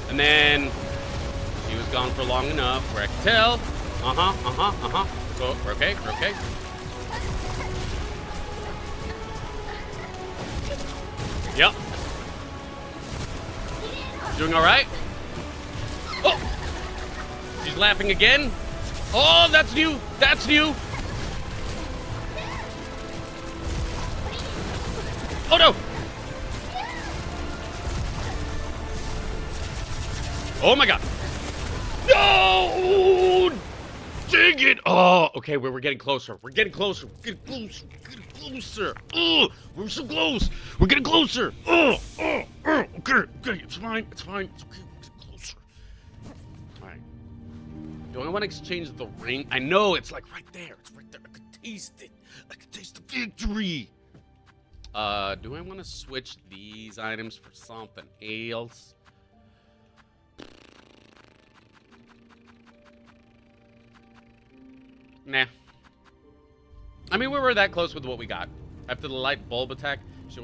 And then she was gone for long enough where I could tell. We're okay. We're okay. Yep. Doing all right. Oh! She's laughing again. Oh, that's new. That's new. Oh, no. Oh, my God. No! Dang it. Oh, okay, we're getting closer. We're getting closer. We're getting closer. We're getting closer. Oh, we're so close. We're getting closer. Oh, okay, it's fine. It's fine. It's okay. We're getting closer. All right. Do I want to exchange the ring? I know it's like right there. It's right there. I could taste it. I could taste the victory. Do I want to switch these items for something else? Nah. I mean, we were that close with what we got. After the light bulb attack, she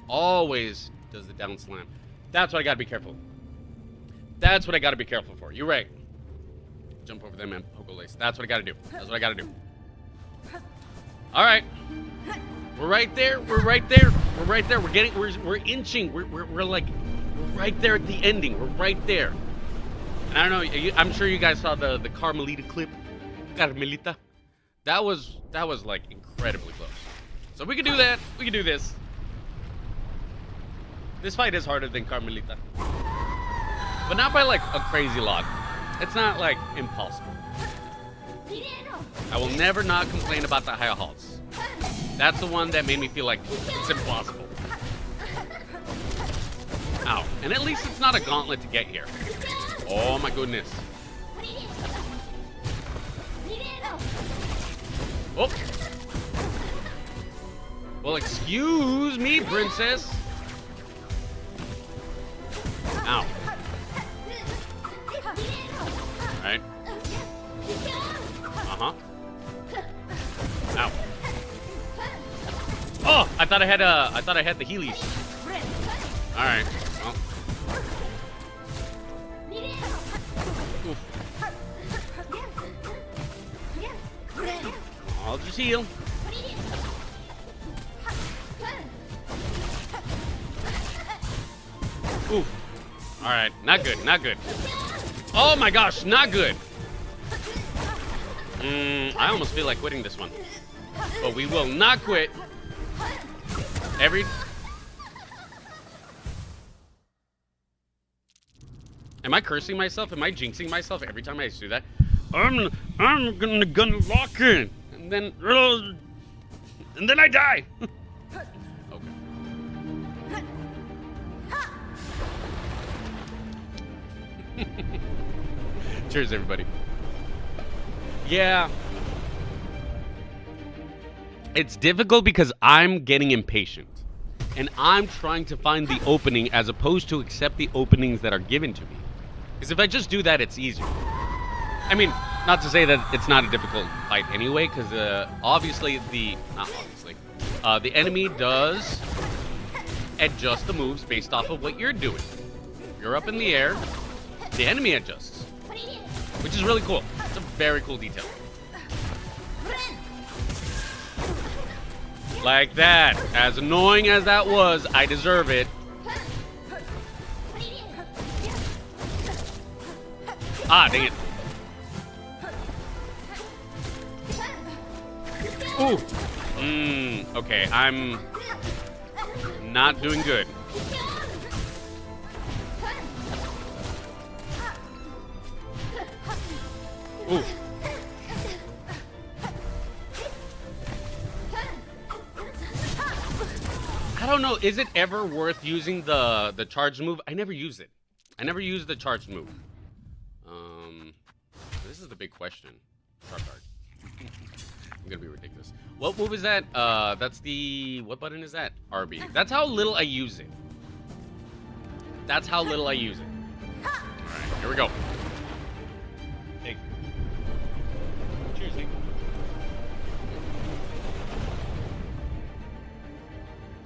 always does the down slam. That's what I gotta be careful. That's what I gotta be careful for. You're right. Jump over them and poke a lace. That's what I gotta do. That's what I gotta do. All right. We're right there. We're right there. We're right there. We're inching. We're like right there at the ending. We're right there. And I don't know. I'm sure you guys saw the Carmelita clip. Carmelita. That was like incredibly close. So we can do that. We can do this. This fight is harder than Carmelita, but not by like a crazy lot. It's not like impossible. I will never not complain about the high halts. That's the one that made me feel like it's impossible. Ow. And at least it's not a gauntlet to get here. Oh my goodness. Oh. Well, excuse me, princess. Ow. Alright. Uh-huh. Ow. Oh, I thought I had the Heelys. Alright. Well. Oof. I'll just heal. Oof. Alright, not good, not good. Oh my gosh, not good. I almost feel like quitting this one. But we will not quit. Am I cursing myself? Am I jinxing myself every time I do that? I'm gonna lock in. And then I die. Okay. Cheers, everybody. Yeah. It's difficult because I'm getting impatient. And I'm trying to find the opening as opposed to accept the openings that are given to me. Because if I just do that, it's easier. I mean, not to say that it's not a difficult fight anyway, because the enemy does adjust the moves based off of what you're doing. If you're up in the air, the enemy adjusts, which is really cool. It's a very cool detail. Like that. As annoying as that was, I deserve it. Ah, dang it. Ooh. Okay, I'm not doing good. Ooh. I don't know, is it ever worth using the charge move? I never use it. I never use the charge move. This is the big question. Sharp guard. I'm gonna be ridiculous. What move is that? That's the... What button is that? RB. That's how little I use it. That's how little I use it. Alright, here we go. Hey. Cheers, Nick.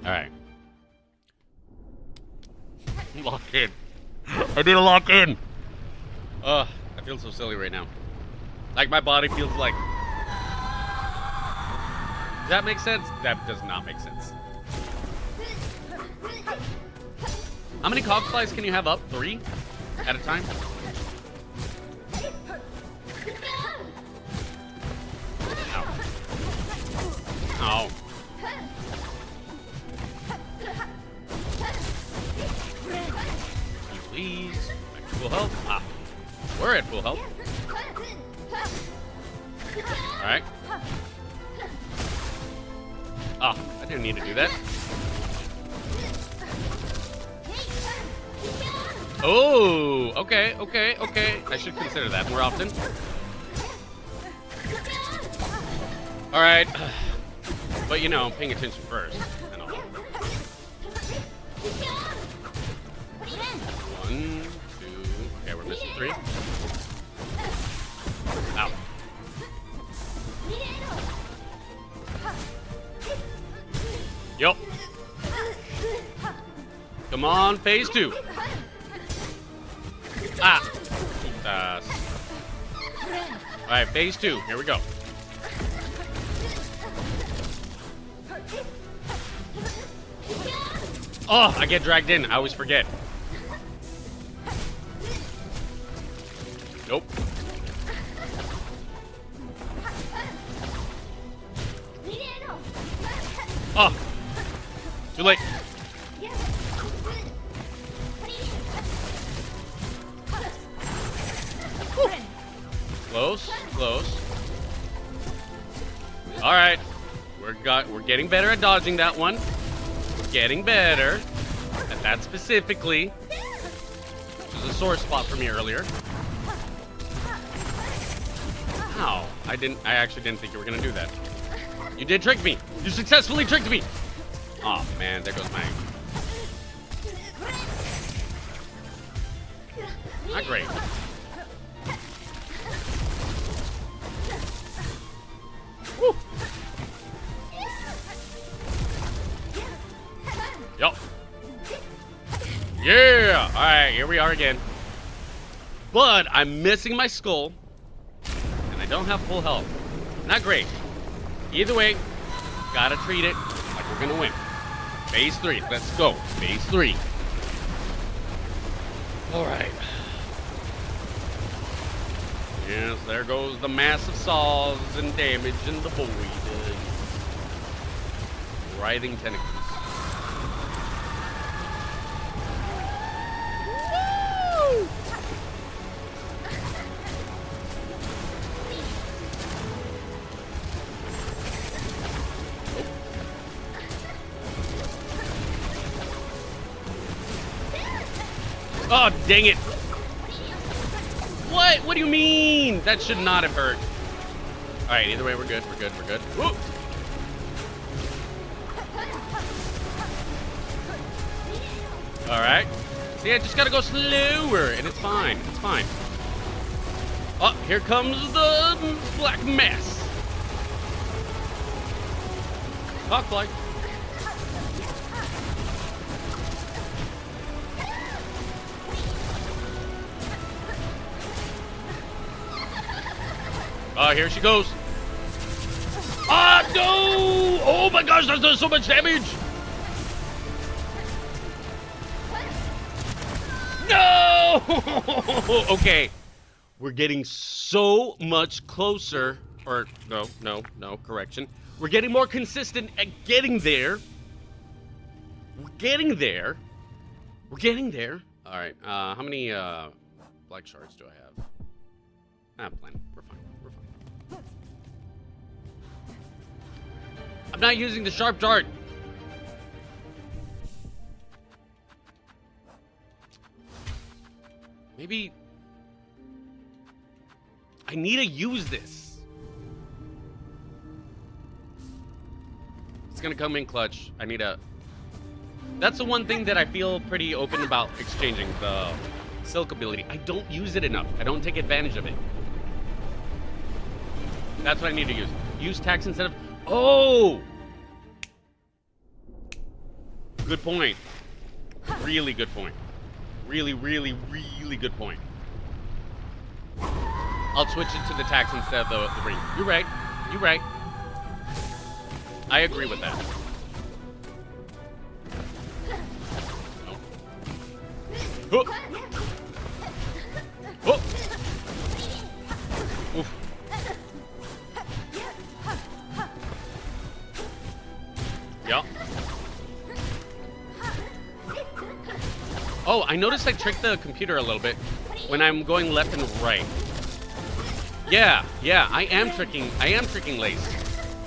Alright. Lock in. I need to lock in. I feel so silly right now. Like my body feels like... Does that make sense? That does not make sense. How many cog flies can you have up? 3 at a time? Ow. Ow. Please. Back to full health. Ah. We're at full health. Alright. Ah, I didn't need to do that. Oh, okay. I should consider that more often. Alright. But you know, paying attention first. And all. 1, 2. Okay, we're missing 3. Ow. Yup. Come on, phase 2. Ah. Alright, phase 2. Here we go. Oh, I get dragged in. I always forget. Nope. Oh. Too late. Close. All right, we're getting better at dodging that one. We're getting better at that specifically, which is a sore spot for me earlier. Ow! I actually didn't think you were gonna do that. You did trick me. You successfully tricked me. Oh man, there goes my. Not great. Woo. Yup. Yeah. All right, here we are again. But I'm missing my skull, and I don't have full health. Not great. Either way, gotta treat it like we're gonna win. Phase 3. Let's go. Phase 3. All right. Yes, there goes the massive saws and damage in the void. Writhing tentacles. Woo! Oh, dang it. What? What do you mean? That should not have hurt. All right, either way, we're good. Woo! All right. See, I just gotta go slower, and it's fine. It's fine. Oh, here comes the black mess. Cockfly. Here she goes. Ah, no! Oh my gosh, that does so much damage! No! Okay, we're getting so much closer. Or, no, correction. We're getting more consistent at getting there. We're getting there. All right, how many black shards do I have? Plenty. We're fine. I'm not using the sharp dart. Maybe I need to use this. It's gonna come in clutch. I need a. That's the one thing that I feel pretty open about exchanging, the silk ability. I don't use it enough. I don't take advantage of it. That's what I need to use. Use tax instead of. Oh! Good point. Really good point. Really good point. I'll switch it to the tax instead of the ring. You're right. I agree with that. Nope. Oh. Oh. Oof. Yeah. Oh, I noticed I tricked the computer a little bit when I'm going left and right. Yeah, I am tricking Lace.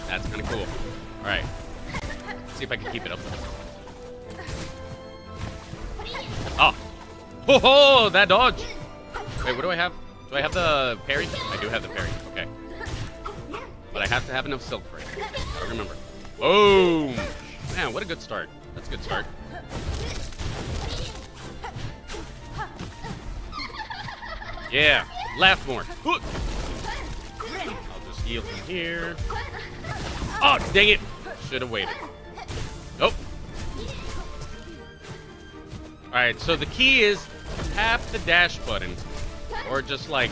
That's kind of cool. All right. Let's see if I can keep it up. Oh. Ho ho, that dodge. Wait, what do I have? Do I have the parry? I do have the parry. Okay. But I have to have enough silk for it. Gotta remember. Boom. Man, what a good start. That's a good start. Yeah, laugh more. I'll just heal from here. Oh, dang it. Should have waited. Nope. Alright, so the key is tap the dash button. Or just like...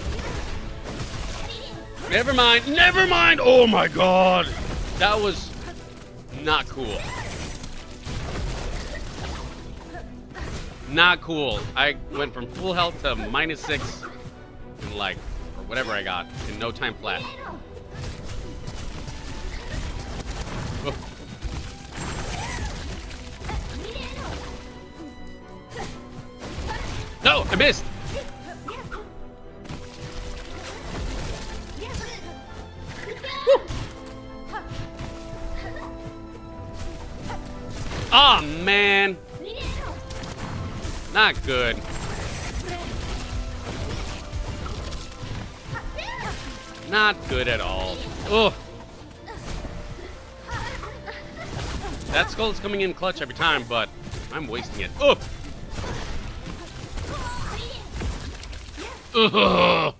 Never mind. Oh my god. That was not cool. Not cool. I went from full health to -6 in like, or whatever I got, in no time flat. Oh. No, I missed. Oh man. Not good. Not good at all. Ugh. That skull is coming in clutch every time, but I'm wasting it. Ugh. Ugh.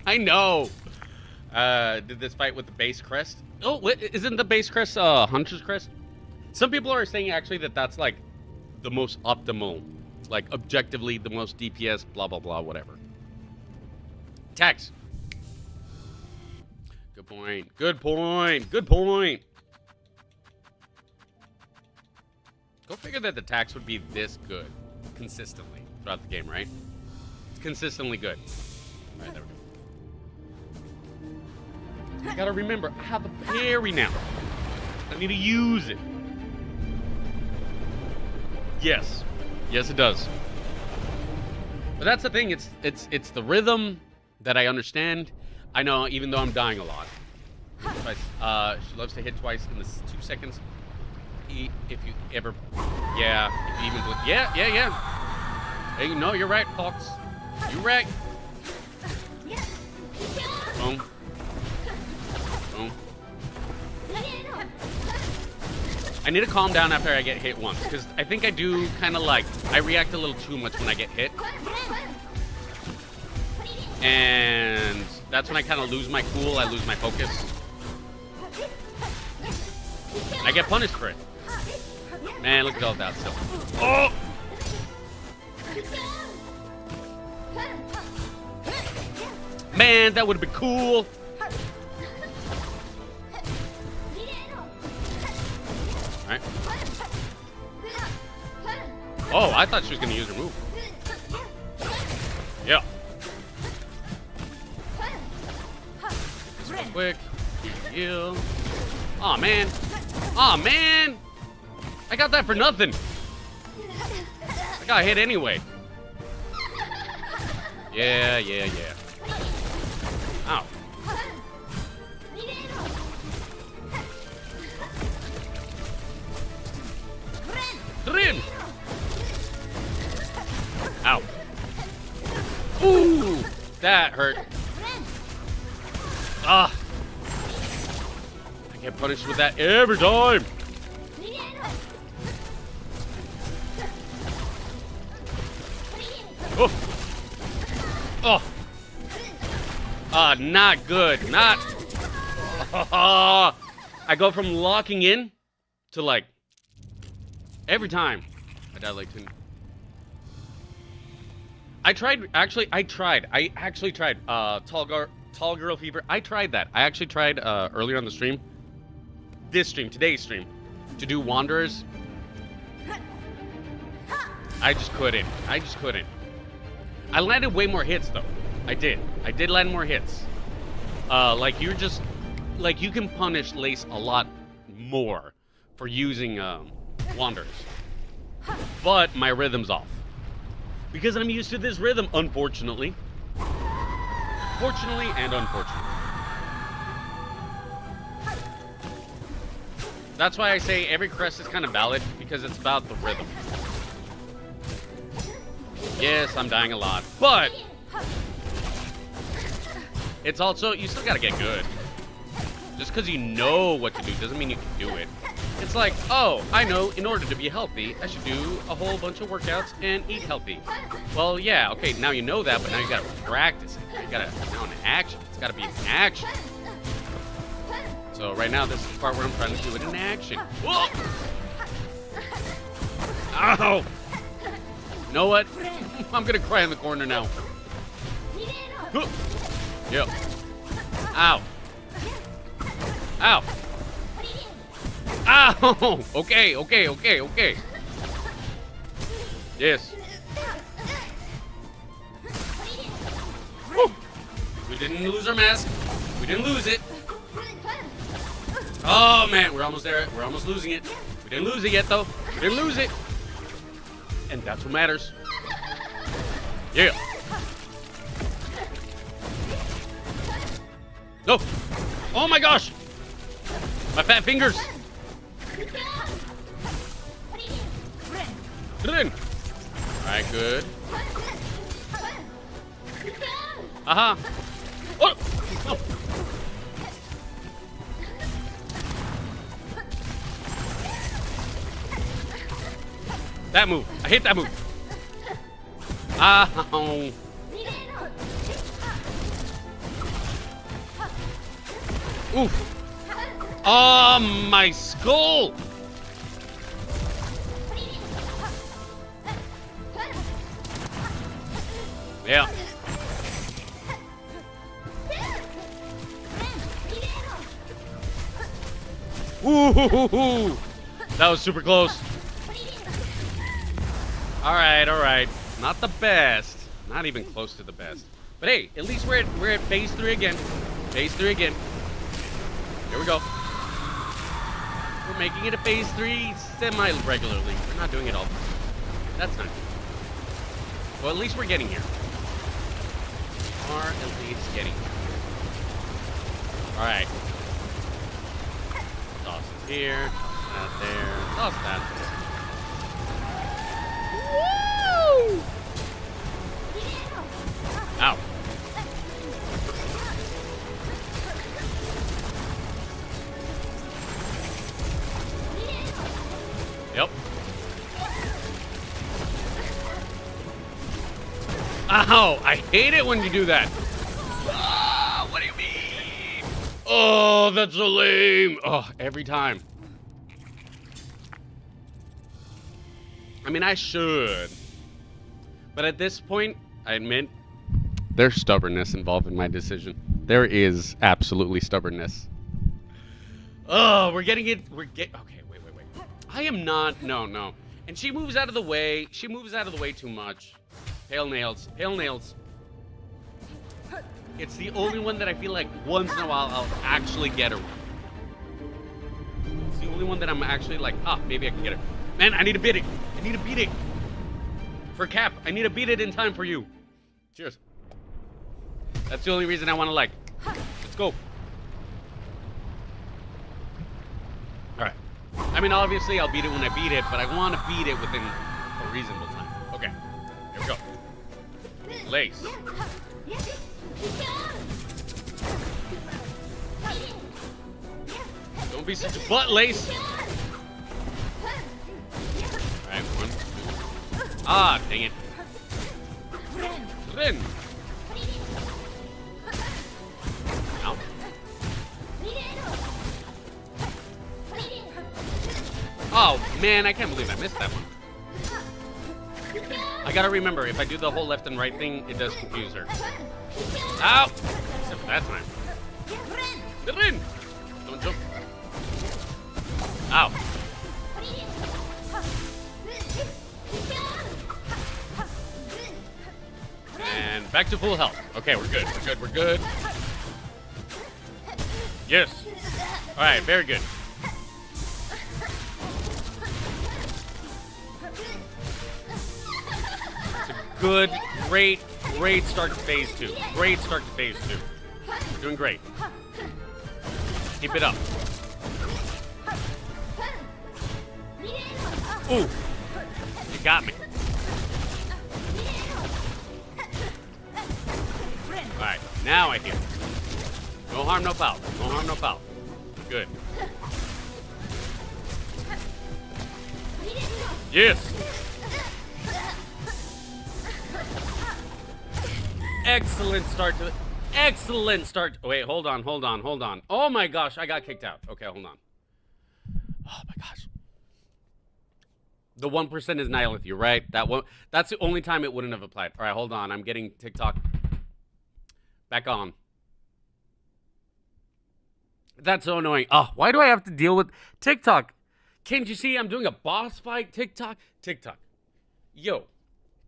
I know. Did this fight with the base crest? Oh, isn't the base crest Hunter's crest? Some people are saying actually that that's like the most optimal, like objectively the most DPS, blah blah blah, whatever. Attacks. Good point. Good point. Good point. Go figure that the attacks would be this good consistently throughout the game, right? It's consistently good. All right, there we go. I gotta remember, I have a parry now. I need to use it. Yes. Yes, it does. But that's the thing. It's the rhythm that I understand. I know, even though I'm dying a lot. But, she loves to hit twice in the 2 seconds. If you ever... Yeah. If you even... Yeah. Hey, no, you're right, Fox. You're right. Boom. Boom. I need to calm down after I get hit once, because I think I do kind of like... I react a little too much when I get hit. And that's when I kind of lose my cool, I lose my focus. I get punished for it. Man, look at all that stuff. Oh! Man, that would have been cool. Alright. Oh, I thought she was going to use her move. Yeah. Real quick. Heal. Aw, man. Aw, man. I got that for nothing. I got hit anyway. Yeah. Ow. Drin. Ow. Ooh, that hurt. Ah. I get punished with that every time. Oh. Oh. Not good. Not. I go from locking in to like every time. I die like 10. I actually tried Tall Girl Fever. I tried that. I actually tried earlier on the stream. Today's stream, to do Wanderers. I just couldn't. I landed way more hits, though. I did land more hits. Like, you're just... Like, you can punish Lace a lot more for using, Wanders. But my rhythm's off. Because I'm used to this rhythm, unfortunately. Fortunately and unfortunately. That's why I say every crest is kind of valid, because it's about the rhythm. Yes, I'm dying a lot, but it's also, you still gotta get good. Just because you know what to do doesn't mean you can do it. It's like, oh, I know in order to be healthy, I should do a whole bunch of workouts and eat healthy. Well, yeah, okay, now you know that, but now you gotta practice it. You gotta, now in action. It's gotta be in action. So right now, this is the part where I'm trying to do it in action. Whoa! Ow! You know what? I'm gonna cry in the corner now. Yep. Ow. Ow. Ow! Okay. Yes. Woo. We didn't lose our mask. We didn't lose it. Oh, man. We're almost there. We're almost losing it. We didn't lose it yet, though. We didn't lose it. And that's what matters. Yeah. No. Oh, my gosh. My fat fingers. Get it in. All right, good. Uh-huh. Oh. Oh. That move. I hate that move. Ow. Oof. Oh, my skull. Yeah. Ooh, that was super close. All right. Not the best. Not even close to the best. But hey, at least we're at phase 3 again. Phase 3 again. Here we go. We're making it a phase 3 semi-regularly. We're not doing it all. That's nice. Well, at least we're getting here. Are at least getting here. All right. Toss it here. Toss that there. Toss that there. Woo! Ow. Yep. Ow! I hate it when you do that. What do you mean? Oh, that's so lame. Oh, every time. I mean, I should. But at this point, I admit, there's stubbornness involved in my decision. There is absolutely stubbornness. Oh, we're getting it. Okay, wait. I am not. No. And she moves out of the way. She moves out of the way too much. Pale nails. It's the only one that I feel like once in a while I'll actually get her. It's the only one that I'm actually like, maybe I can get her. Man, I need to beat it. For Cap, I need to beat it in time for you. Cheers. That's the only reason I want to like. Let's go. Alright. I mean, obviously I'll beat it when I beat it, but I want to beat it within a reasonable time. Okay. Here we go. Lace. Don't be such a butt, Lace. Alright, 1, 2. Ah, dang it. Rin. Ow. Oh, man, I can't believe I missed that one. I gotta remember, if I do the whole left and right thing, it does confuse her. Ow! Except for that time. Get in! Don't jump. Ow. back to full health. Okay, we're good. We're good. We're good. Yes. All right, very good. It's a good, great start to phase 2. Great start to phase 2. We're doing great. Keep it up. Ooh, you got me. All right, now I heal. No harm, no foul. No harm, no foul. Good. Yes. Excellent start to it. Excellent start. Wait, hold on. Oh my gosh, I got kicked out. Okay, hold on. Oh my gosh. The 1% is Nihilith, you're right. That's the only time it wouldn't have applied. All right, hold on. I'm getting TikTok back on. That's so annoying. Oh, why do I have to deal with TikTok? Can't you see I'm doing a boss fight? TikTok. Yo,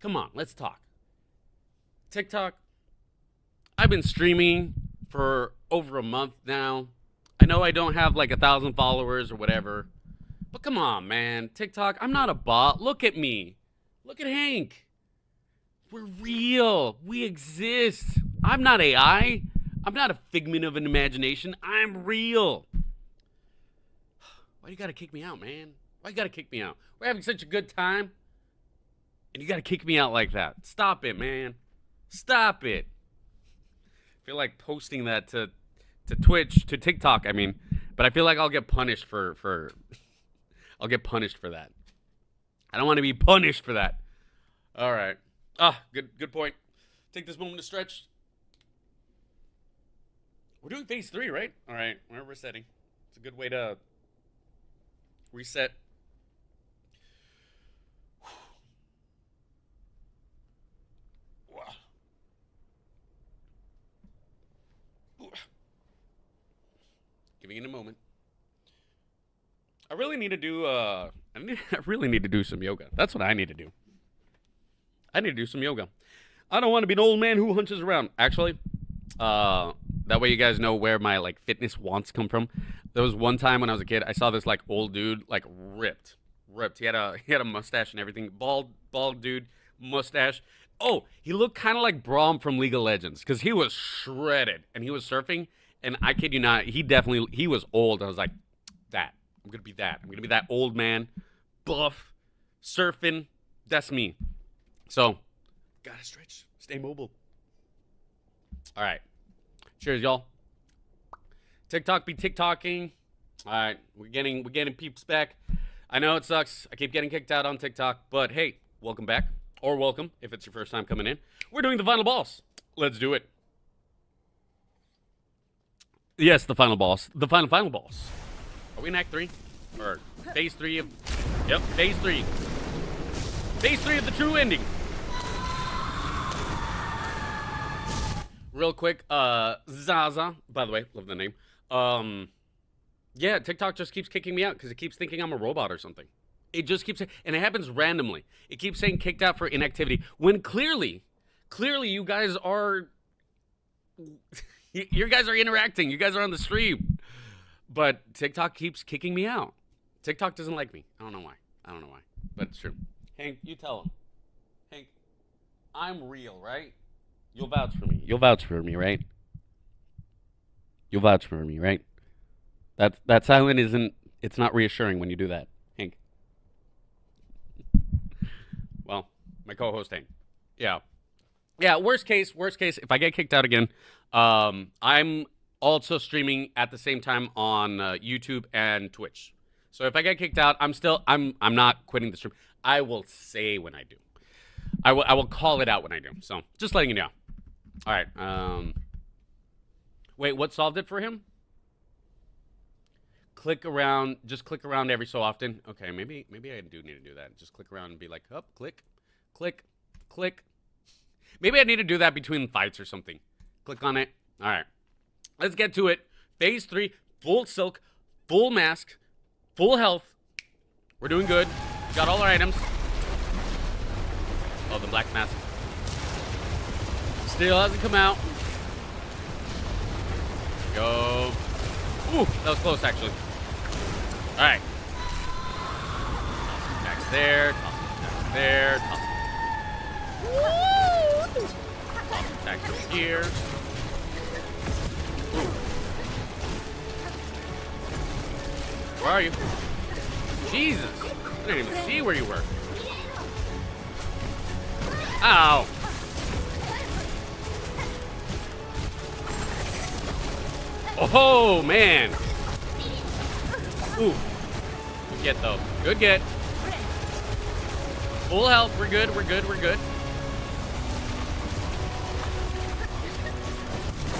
come on, let's talk. TikTok. I've been streaming for over a month now. I know I don't have like 1,000 followers or whatever. But come on, man. TikTok, I'm not a bot. Look at me. Look at Hank. We're real. We exist. I'm not AI. I'm not a figment of an imagination. I'm real. Why you gotta kick me out, man? Why you gotta kick me out? We're having such a good time. And you gotta kick me out like that. Stop it, man. Stop it. I feel like posting that to Twitch, to TikTok, I mean. But I feel like I'll get punished for I'll get punished for that. I don't want to be punished for that. All right. Good point. Take this moment to stretch. We're doing phase 3, right? All right. We're resetting. It's a good way to reset. Giving it a moment. I really need to do I really need to do some yoga. That's what I need to do. I need to do some yoga. I don't want to be an old man who hunches around. Actually, that way you guys know where my like fitness wants come from. There was one time when I was a kid, I saw this like old dude, like ripped. He had a mustache and everything. Bald dude, mustache. Oh, he looked kind of like Braum from League of Legends because he was shredded and he was surfing. And I kid you not, he was old. I was like, that. I'm going to be that. I'm going to be that old man, buff, surfing. That's me. So, gotta stretch. Stay mobile. All right. Cheers, y'all. TikTok be TikToking. All right. We're getting peeps back. I know it sucks. I keep getting kicked out on TikTok. But, hey, welcome back. Or welcome if it's your first time coming in. We're doing the final boss. Let's do it. Yes, the final boss. The final boss. Are we in Act 3? Or phase 3 of... Yep, phase 3. Phase 3 of the true ending. Real quick, Zaza. By the way, love the name. Yeah, TikTok just keeps kicking me out because it keeps thinking I'm a robot or something. It just keeps... And it happens randomly. It keeps saying kicked out for inactivity. When clearly you guys are... You guys are interacting. You guys are on the stream. But TikTok keeps kicking me out. TikTok doesn't like me. I don't know why. But it's true. Hank, you tell him. Hank, I'm real, right? You'll vouch for me. You'll vouch for me, right? You'll vouch for me, right? That silent isn't... It's not reassuring when you do that. Hank. Well, my co-host Hank. Yeah. Yeah, worst case, if I get kicked out again, I'm also streaming at the same time on YouTube and Twitch. So if I get kicked out, I'm not quitting the stream. I will say when I do. I will call it out when I do. So just letting you know. All right. Wait, what solved it for him? Just click around every so often. Okay, maybe I do need to do that. Just click around and be like, up, click, click, click. Maybe I need to do that between fights or something. Click on it. All right. Let's get to it. Phase 3, full silk, full mask, full health. We're doing good. We got all our items. Oh, the black mask. Still hasn't come out. Go. Ooh, that was close, actually. All right. Attacks there. Attacks there. Attacks over here. Ooh. Where are you? Jesus. I didn't even see where you were. Ow. Oh, man. Ooh. Good get, though. Good get. Full health. We're good. We're good. We're good.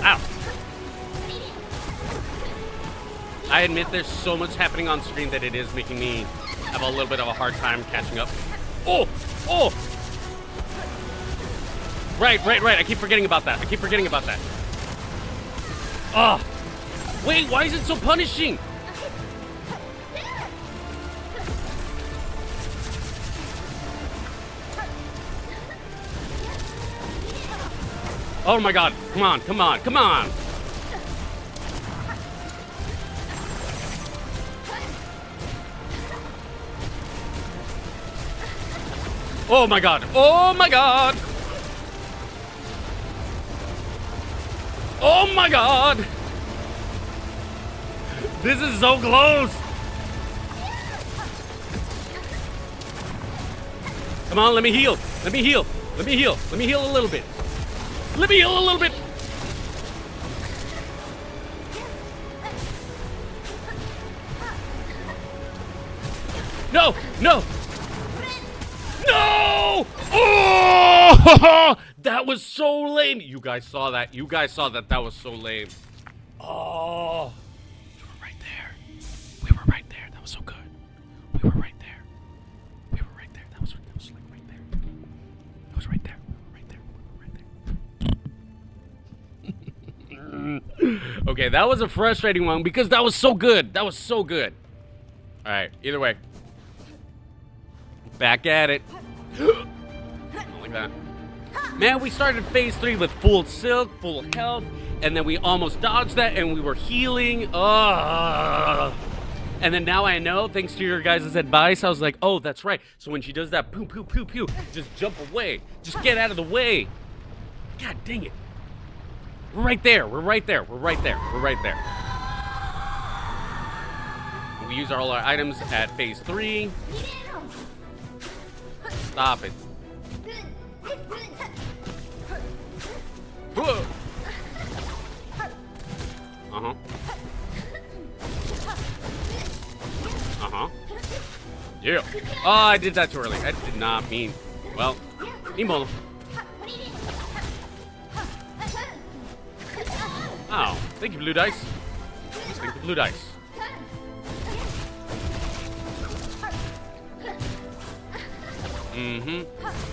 Ow. I admit there's so much happening on screen that it is making me have a little bit of a hard time catching up. Oh! Oh! Right. I keep forgetting about that. Oh! Wait, why is it so punishing? Oh my god. Come on. Oh my god. Oh my god. Oh my god. This is so close. Come on, let me heal. Let me heal a little bit. No! Oh! That was so lame. You guys saw that. That was so lame. Oh. We were right there. That was so good. We were right there. That was like right there. It was right there. Okay, that was a frustrating one because that was so good. All right, either way. Back at it. Like that. Man, we started phase 3 with full silk, full health, and then we almost dodged that, and we were healing. And then now I know, thanks to your guys' advice, I was like, oh, that's right. So when she does that pew, pew, pew, pew, just jump away. Just get out of the way. God dang it. We're right there. We use all our items at phase 3. Stop it. Whoa. Yeah. Oh, I did that too early. I did not mean. Well, Emo. Oh, thank you, blue dice. Thank you, blue dice.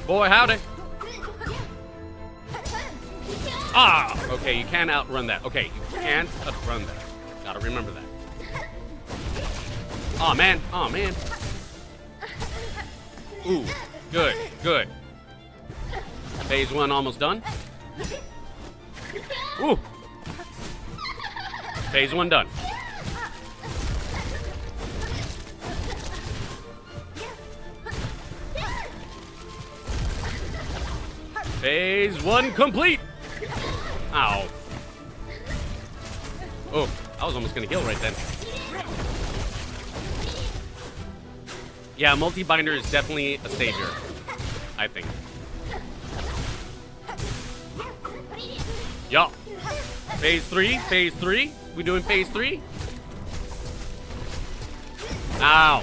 Boy, howdy. Ah, okay, you can't outrun that. Gotta remember that. Oh man. Ooh, good. Phase 1 almost done. Ooh. Phase 1 done. Phase 1 complete. Ow. Oh, I was almost gonna heal right then. Yeah, multi-binder is definitely a savior, I think. Yup. Phase 3. We doing phase 3? Ow.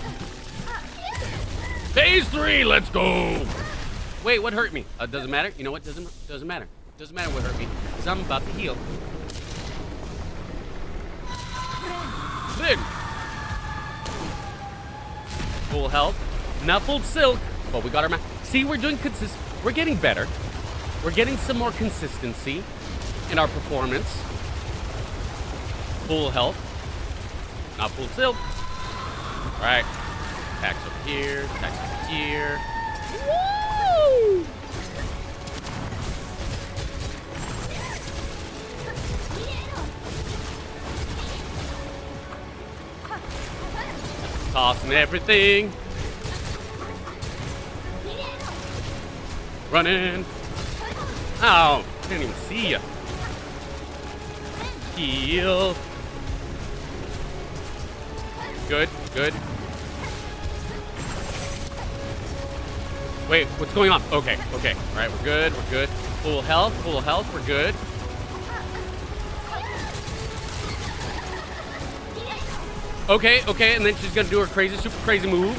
Phase 3, let's go. Wait, what hurt me? Doesn't matter. You know what? Doesn't matter. Doesn't matter what hurt me, because I'm about to heal. Good. Full health. Not full silk, but we got our See, we're doing we're getting better. We're getting some more consistency in our performance. Full health. Not full silk. All right. Attacks over here. Attacks over here. Woo! Tossing everything. Running. Ow. Can't even see ya. Heal. Good, good. Wait, what's going on? Okay, okay. Alright, we're good, we're good. Full health, we're good. Okay, okay, and then she's gonna do her crazy, super crazy move.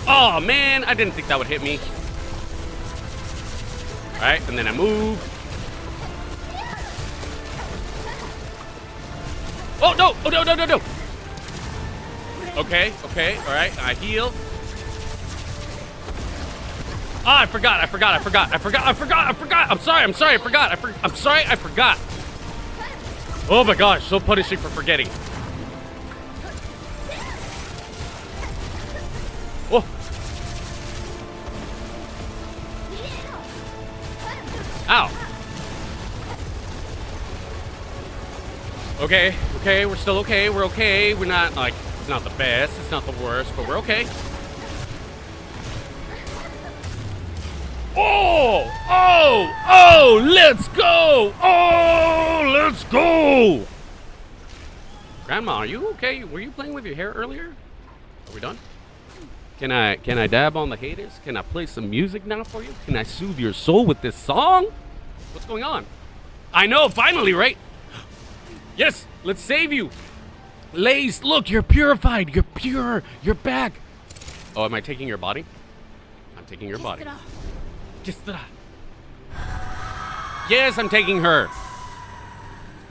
Oh man, I didn't think that would hit me. Alright, and then I move. Oh no! Oh no, no, no, no! Okay, okay, alright, I heal. Ah, I forgot. I'm sorry, I forgot. Oh my gosh, so punishing for forgetting. Oh. Ow. Okay, okay, we're still okay, we're okay. We're not, like, it's not the best, it's not the worst, but we're okay. Oh! Oh! Oh! Let's go! Oh! Let's go! Grandma, are you okay? Were you playing with your hair earlier? Are we done? Can I dab on the haters? Can I play some music now for you? Can I soothe your soul with this song? What's going on? I know, finally, right? Yes, let's save you. Lace, look, you're purified. You're pure. You're back. Oh, am I taking your body? I'm taking your body. Yes, I'm taking her.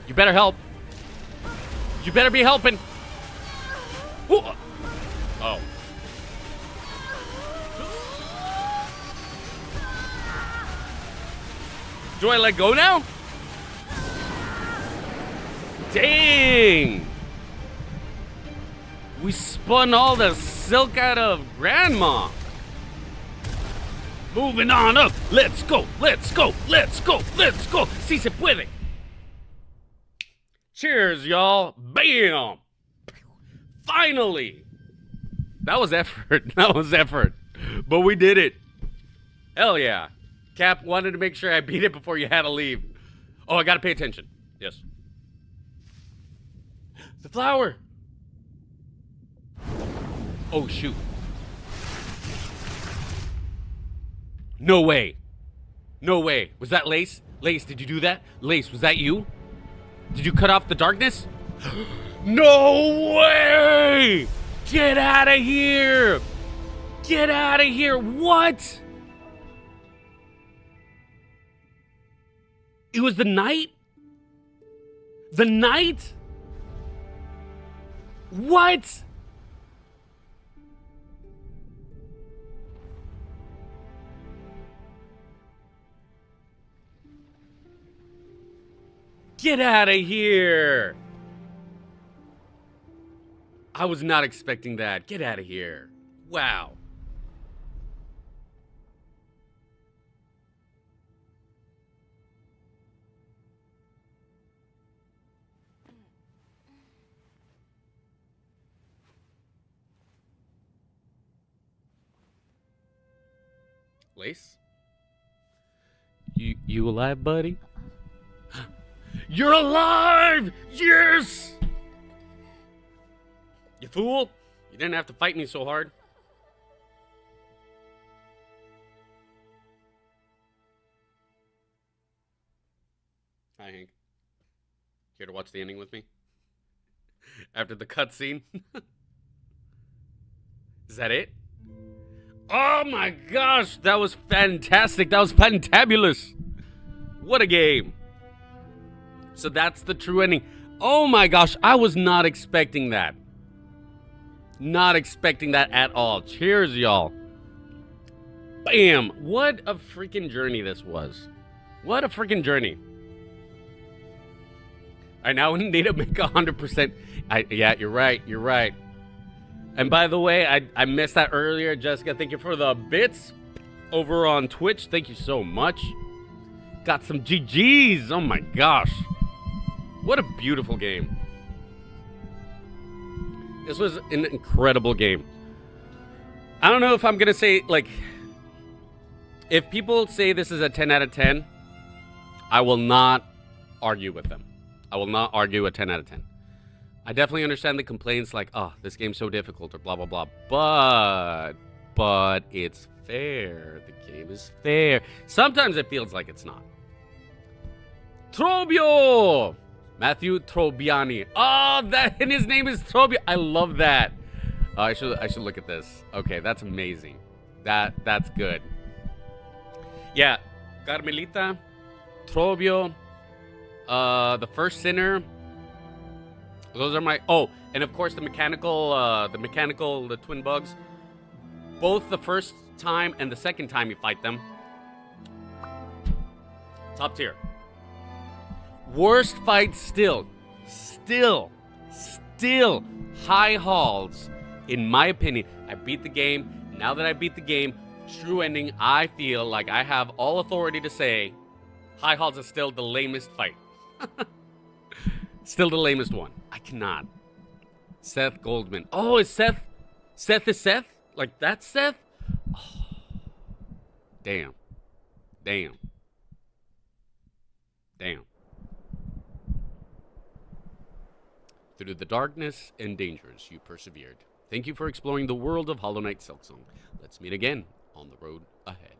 You better help. You better be helping. Ooh. Oh. Do I let go now? Dang. We spun all the silk out of Grandma. Moving on up. Let's go. Let's go. Let's go. Let's go. Si se puede. Cheers, y'all. Bam. Finally. That was effort. That was effort. But we did it. Hell yeah. Cap wanted to make sure I beat it before you had to leave. Oh, I gotta pay attention. Yes. The flower. Oh, shoot. No way. No way. Was that Lace? Lace, did you do that? Lace, was that you? Did you cut off the darkness? No way! Get out of here! Get out of here! What? It was the night? The night? What? Get out of here! I was not expecting that. Get out of here. Wow. Lace? You alive, buddy? You're alive! Yes! You fool! You didn't have to fight me so hard. Hi, Hank. Here to watch the ending with me? After the cutscene? Is that it? Oh my gosh! That was fantastic! That was fantabulous! What a game! So that's the true ending. Oh my gosh, I was not expecting that. Not expecting that at all. Cheers, y'all. Bam! What a freaking journey this was. What a freaking journey. I now need to make 100%. Yeah, you're right. You're right. And by the way, I missed that earlier. Jessica, thank you for the bits over on Twitch. Thank you so much. Got some GGs. Oh my gosh. What a beautiful game. This was an incredible game. I don't know if I'm going to say, like, if people say this is a 10 out of 10, I will not argue with them. I will not argue a 10 out of 10. I definitely understand the complaints like, oh, this game's so difficult or blah, blah, blah. But it's fair. The game is fair. Sometimes it feels like it's not. Trobio! Matthew Trobiani. Oh, and his name is Trobio. I love that. I should look at this. Okay, that's amazing. That's good. Yeah, Carmelita, Trobio, the First Sinner. Those are my. Oh, and of course the twin bugs. Both the first time and the second time you fight them. Top tier. Worst fight still. High Halls. In my opinion, I beat the game. Now that I beat the game, true ending, I feel like I have all authority to say High Halls is still the lamest fight. Still the lamest one. I cannot. Seth Goldman. Oh, is Seth? Seth is Seth? Like, that's Seth? Oh. Damn. Through the darkness and dangers, you persevered. Thank you for exploring the world of Hollow Knight Silksong. Let's meet again on the road ahead.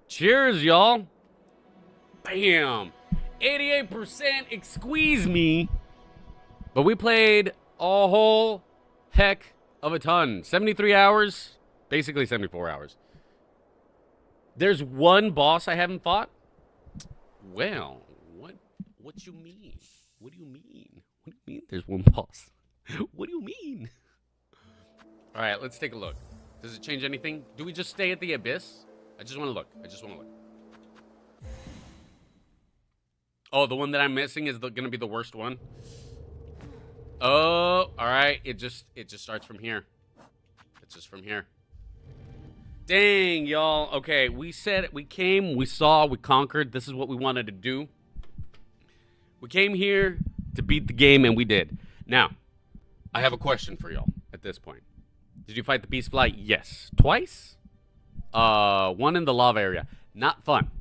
Cheers, y'all. Bam. 88% squeeze me. But we played a whole heck of a ton. 73 hours. Basically 74 hours. There's one boss I haven't fought. Well, what you mean? What do you mean? What do you mean there's one boss? What do you mean? All right, let's take a look. Does it change anything? Do we just stay at the abyss? I just want to look. Oh, the one that I'm missing is going to be the worst one. Oh, all right. It just starts from here. It's just from here. Dang, y'all. Okay, we said it. We came, we saw, we conquered. This is what we wanted to do. We came here to beat the game, and we did. Now, I have a question for y'all at this point. Did you fight the beast fly? Yes. Twice? One in the lava area. Not fun.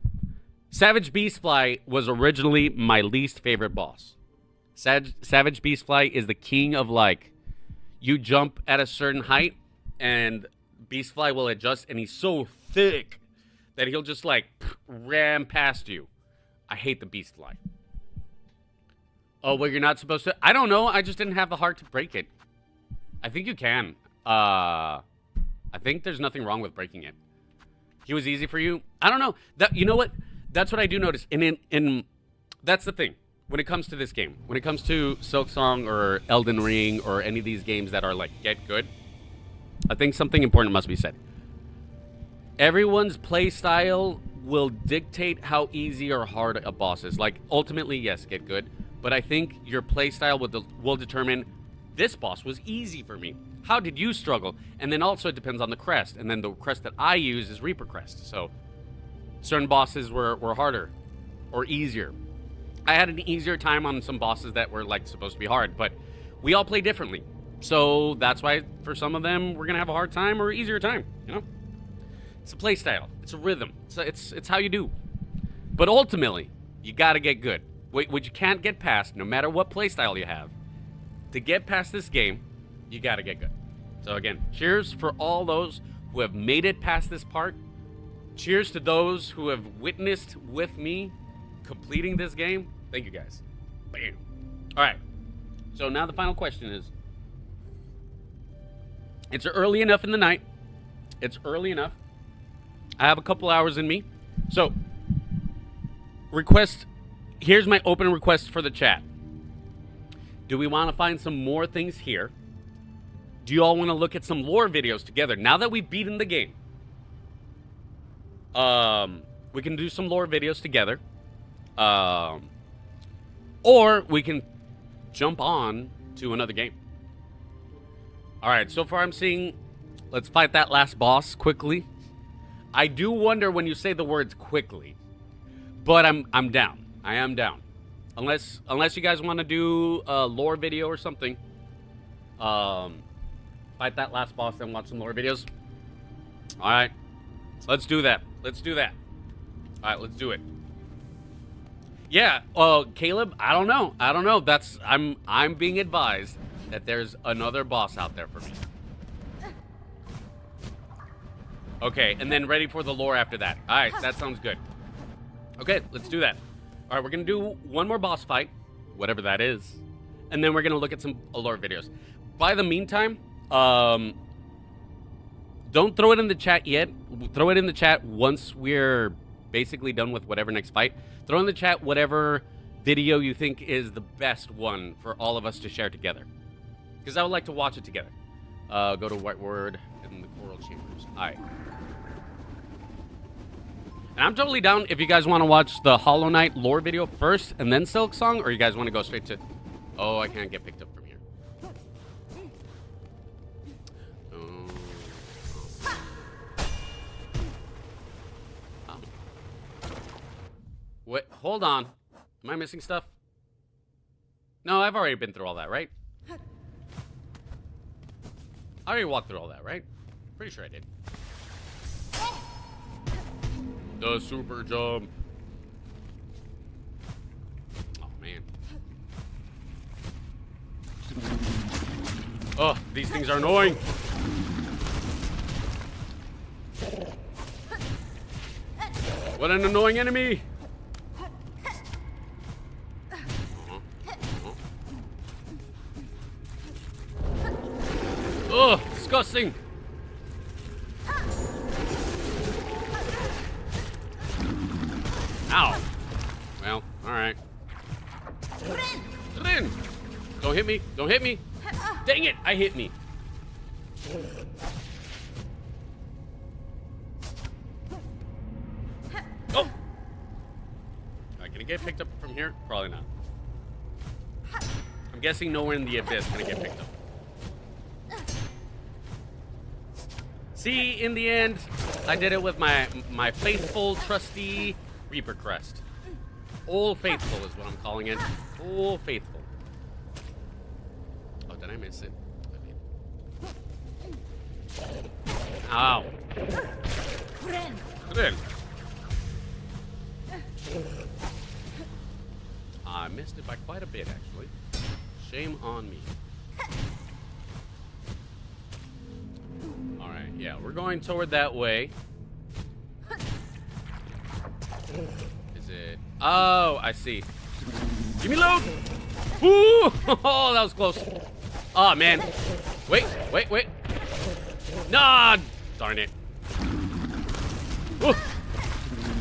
Savage Beastfly was originally my least favorite boss. Savage Beastfly is the king of, like, you jump at a certain height, and Beastfly will adjust, and he's so thick that he'll just, like, ram past you. I hate the Beastfly. Oh, well, you're not supposed to? I don't know. I just didn't have the heart to break it. I think you can. I think there's nothing wrong with breaking it. He was easy for you? I don't know. You know what? That's what I do notice. And that's the thing. When it comes to this game, when it comes to Silksong or Elden Ring or any of these games that are like get good, I think something important must be said. Everyone's play style will dictate how easy or hard a boss is. Like, ultimately, yes, get good. But I think your play style will determine, this boss was easy for me. How did you struggle? And then also it depends on the crest. And then the crest that I use is Reaper Crest. So certain bosses were harder or easier. I had an easier time on some bosses that were like supposed to be hard, but we all play differently. So that's why for some of them we're gonna have a hard time or easier time, you know? It's a play style, it's a rhythm, it's how you do. But ultimately, you gotta get good. What you can't get past, no matter what play style you have, to get past this game, you gotta get good. So again, cheers for all those who have made it past this part. Cheers to those who have witnessed with me completing this game. Thank you guys. Bam. All right. So now the final question is, it's early enough in the night. It's early enough. I have a couple hours in me. So, here's my open request for the chat. Do we want to find some more things here? Do you all want to look at some lore videos together? Now that we've beaten the game, we can do some lore videos together. Or we can jump on to another game. All right, so far I'm seeing, let's fight that last boss quickly. I do wonder when you say the words quickly, but I'm down. I am down. Unless you guys want to do a lore video or something. Fight that last boss, then watch some lore videos. All right, let's do that. Let's do that. All right, let's do it. Yeah, Caleb, I don't know. That's I'm being advised that there's another boss out there for me. Okay, and then ready for the lore after that. All right, that sounds good. Okay, let's do that. All right, we're gonna do one more boss fight, whatever that is, and then we're gonna look at some lore videos. By the meantime, don't throw it in the chat yet. Throw it in the chat once we're basically done with whatever next fight. Throw in the chat whatever video you think is the best one for all of us to share together, because I would like to watch it together. Go to White Word in the Coral Chambers. All right. And I'm totally down if you guys want to watch the Hollow Knight lore video first and then Silksong, or you guys want to go straight to... Oh, I can't get picked up from here. Oh. Wait, hold on. Am I missing stuff? No, I've already been through all that, right? I already walked through all that, right? Pretty sure I did. The super jump. Oh, man. Oh, these things are annoying. What an annoying enemy. Oh, disgusting. Ow. Well, alright. Don't hit me. Don't hit me. Dang it, I hit me. Oh! Am I gonna get picked up from here? Probably not. I'm guessing nowhere in the abyss gonna get picked up. See, in the end, I did it with my faithful, trusty Reaper Crest. Old Faithful is what I'm calling it. Old Faithful. Oh, did I miss it? I did. Ow. Good. I missed it by quite a bit, actually. Shame on me. Alright, yeah, we're going toward that way. Is it? Oh, I see. Give me load! Ooh! Oh, that was close. Oh, man. Wait. Nah! Darn it. Ooh.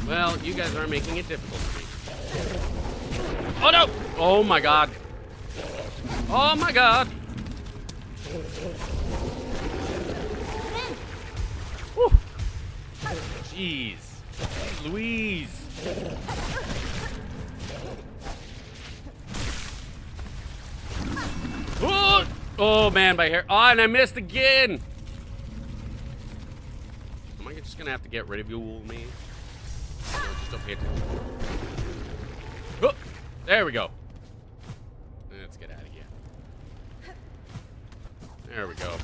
Well, you guys are making it difficult for me. Oh, no! Oh, my God. Oh, my God. Whew. Jeez. Louise. Oh, man, by hair. Oh, and I missed again. Am I just gonna have to get rid of you, man? No, just don't pay attention. Oh, there we go. Let's get out of here. There we go.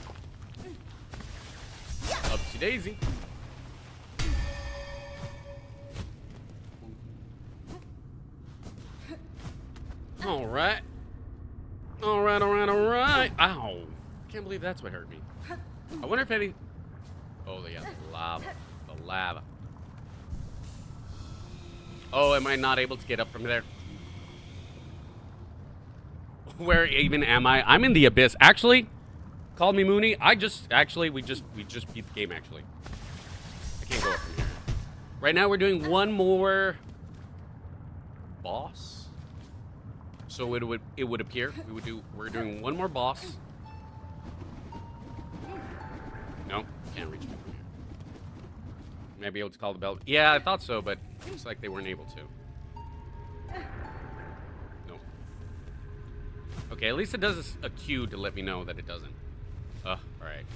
Upsy daisy. All right. Ow. Can't believe that's what hurt me. I wonder if any... Oh, yeah, the lava. Oh, am I not able to get up from there? Where even am I? I'm in the abyss. Actually, call me Mooney. We just beat the game, actually. I can't go up from here. Right now, we're doing one more boss. So it would appear we're doing one more boss. No, can't reach me from here. Maybe able to call the bell. Yeah, I thought so, but it looks like they weren't able to. No. Okay, at least it does a cue to let me know that it doesn't. All right.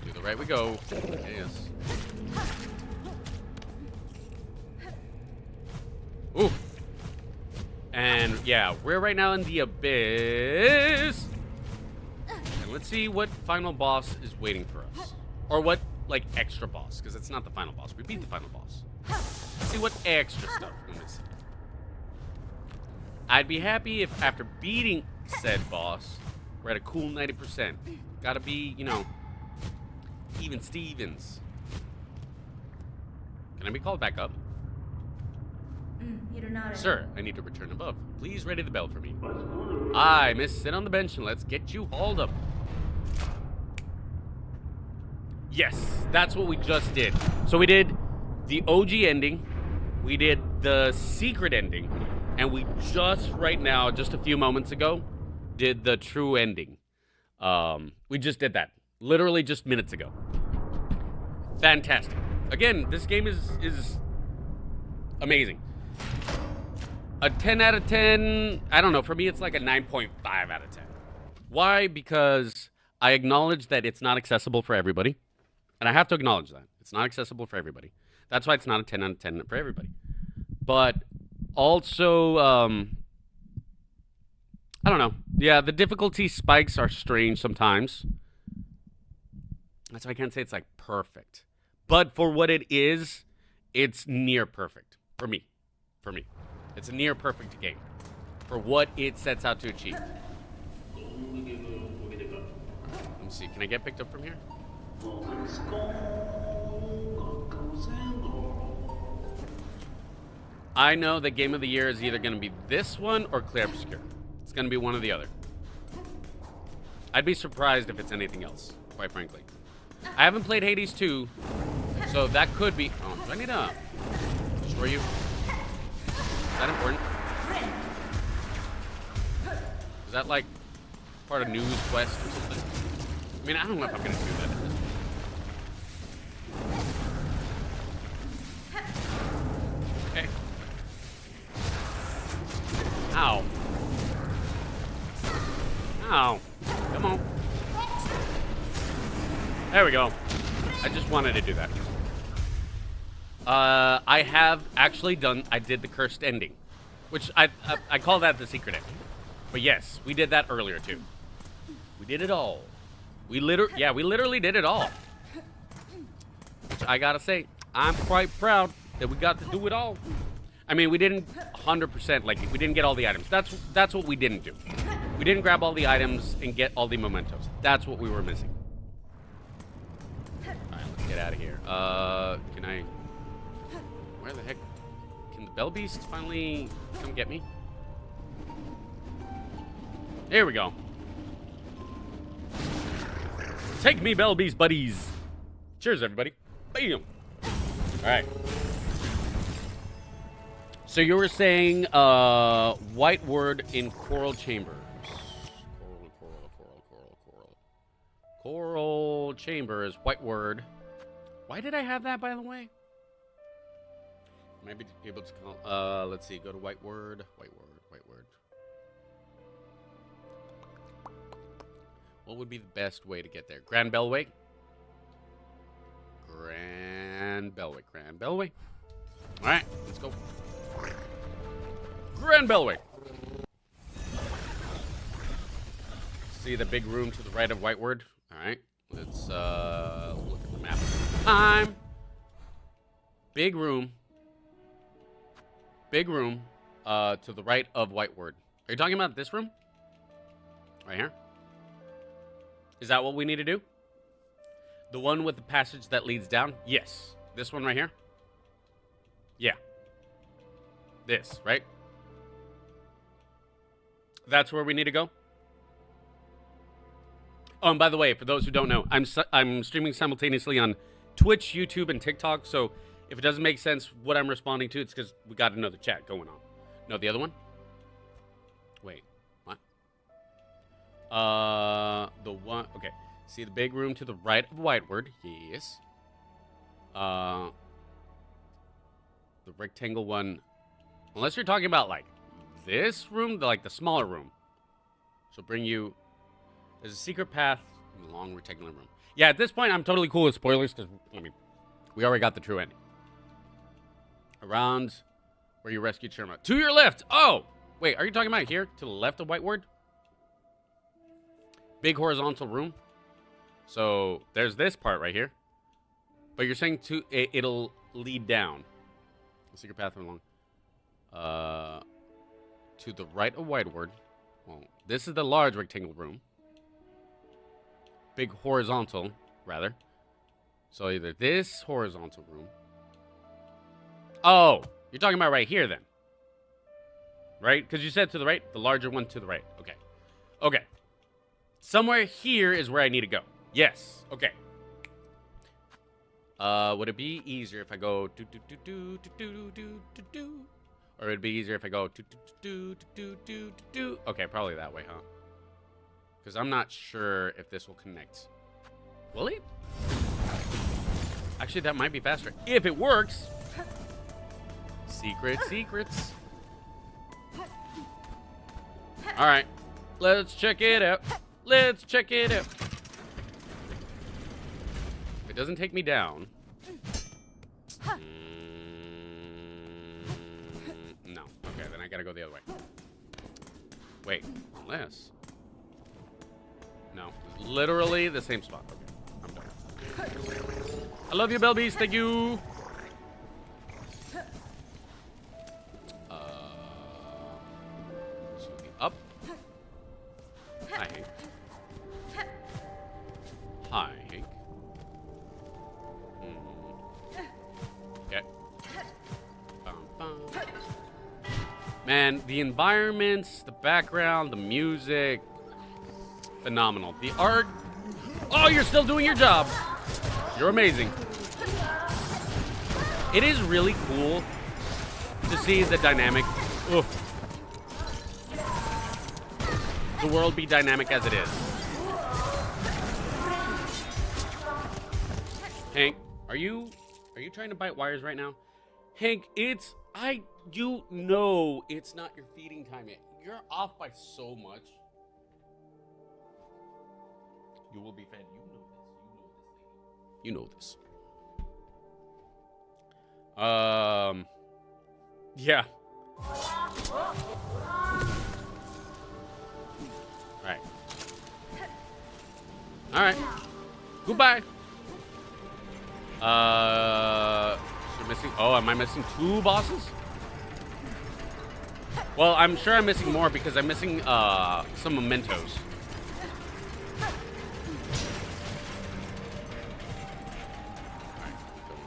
To the right we go. Yes. Ooh. And And yeah, we're right now in the abyss. And let's see what final boss is waiting for us. Or what, like, extra boss. Because it's not the final boss. We beat the final boss. Let's see what extra stuff we're missing. I'd be happy if after beating said boss, we're at a cool 90%. Gotta be, you know, even Stevens. Can I be called back up? Sir, I need to return above. Please ready the bell for me. Aye, miss, sit on the bench and let's get you hauled up. Yes, that's what we just did. So we did the OG ending, we did the secret ending, and we just right now, just a few moments ago, did the true ending. We just did that. Literally just minutes ago. Fantastic. Again, this game is amazing. A 10 out of 10, I don't know, for me it's like a 9.5 out of 10. Why? Because I acknowledge that it's not accessible for everybody. And I have to acknowledge that. It's not accessible for everybody. That's why it's not a 10 out of 10 for everybody. But also, I don't know. Yeah, the difficulty spikes are strange sometimes. That's why I can't say it's like perfect. But for what it is, it's near perfect. For me. It's a near perfect game. For what it sets out to achieve. Let me see. Can I get picked up from here? I know the game of the year is either going to be this one or Clear Obscure. It's going to be one or the other. I'd be surprised if it's anything else, quite frankly. I haven't played Hades 2, so that could be... Oh, do I need to destroy you? Is that important? Is that like part of news quest or something? I mean, I don't know if I'm going to do that. Okay. Ow. Ow. Come on. There we go. I just wanted to do that. I have actually I did the cursed ending. Which I call that the secret ending. But yes, we did that earlier too. We did it all. We literally did it all. Which I gotta say, I'm quite proud that we got to do it all. I mean, we didn't 100%, like, we didn't get all the items. That's what we didn't do. We didn't grab all the items and get all the mementos. That's what we were missing. Alright, let's get out of here. Can I... Where the heck... Can the Bell Beast finally come get me? Here we go. Take me, Bell Beast buddies. Cheers, everybody. Bam. Alright. So you were saying, white word in coral chambers. Coral chambers, white word. Why did I have that, by the way? Maybe able to call, let's see, go to white word. What would be the best way to get there? Grand Bellway? Grand Bellway. Alright, let's go. Grand Bellway. See the big room to the right of Whiteward? Alright, let's look at the map. Time! Big room to the right of Whiteward. Are you talking about this room? Right here? Is that what we need to do? The one with the passage that leads down? Yes. This one right here? Yeah. This, right? That's where we need to go? Oh, and by the way, for those who don't know, I'm streaming simultaneously on Twitch, YouTube, and TikTok, so if it doesn't make sense what I'm responding to, it's because we got another chat going on. No, the other one? Wait, what? The one, okay. See the big room to the right of Whiteward? Yes. The rectangle one, unless you're talking about, like, this room, like the smaller room. So bring you, there's a secret path in the long rectangular room. Yeah, at this point, I'm totally cool with spoilers, because, I mean, we already got the true ending. Around where you rescued Sherma. To your left! Oh! Wait, are you talking about here to the left of whiteboard? Big horizontal room. So there's this part right here. But you're saying it'll lead down. The secret path along. To the right of whiteboard. Well, this is the large rectangle room. Big horizontal, rather. So either this horizontal room. Oh, you're talking about right here then. Right? Because you said to the right, the larger one to the right. Okay. Okay. Somewhere here is where I need to go. Yes. Okay. Would it be easier if I go do? Or would it be easier if I go do? Okay, probably that way, huh? Because I'm not sure if this will connect. Will it? Actually, that might be faster. If it works. Secrets. All right. Let's check it out. If it doesn't take me down. No. Okay, then I gotta go the other way. Wait, unless. No, literally the same spot. Okay, I'm done. I love you, Belbeast. Thank you. To the up. Hi, Hank. Hi, Hank. Okay. Man, the environments, the background, the music, phenomenal. The art. Oh, you're still doing your job. You're amazing. It is really cool to see the dynamic. Oof. The world be dynamic as it is. Hank, are you trying to bite wires right now? Hank, it's not your feeding time yet. You're off by so much. You will be fed. You know this. Yeah. All right. Goodbye. So missing. Oh, am I missing 2 bosses? Well, I'm sure I'm missing more because I'm missing some mementos.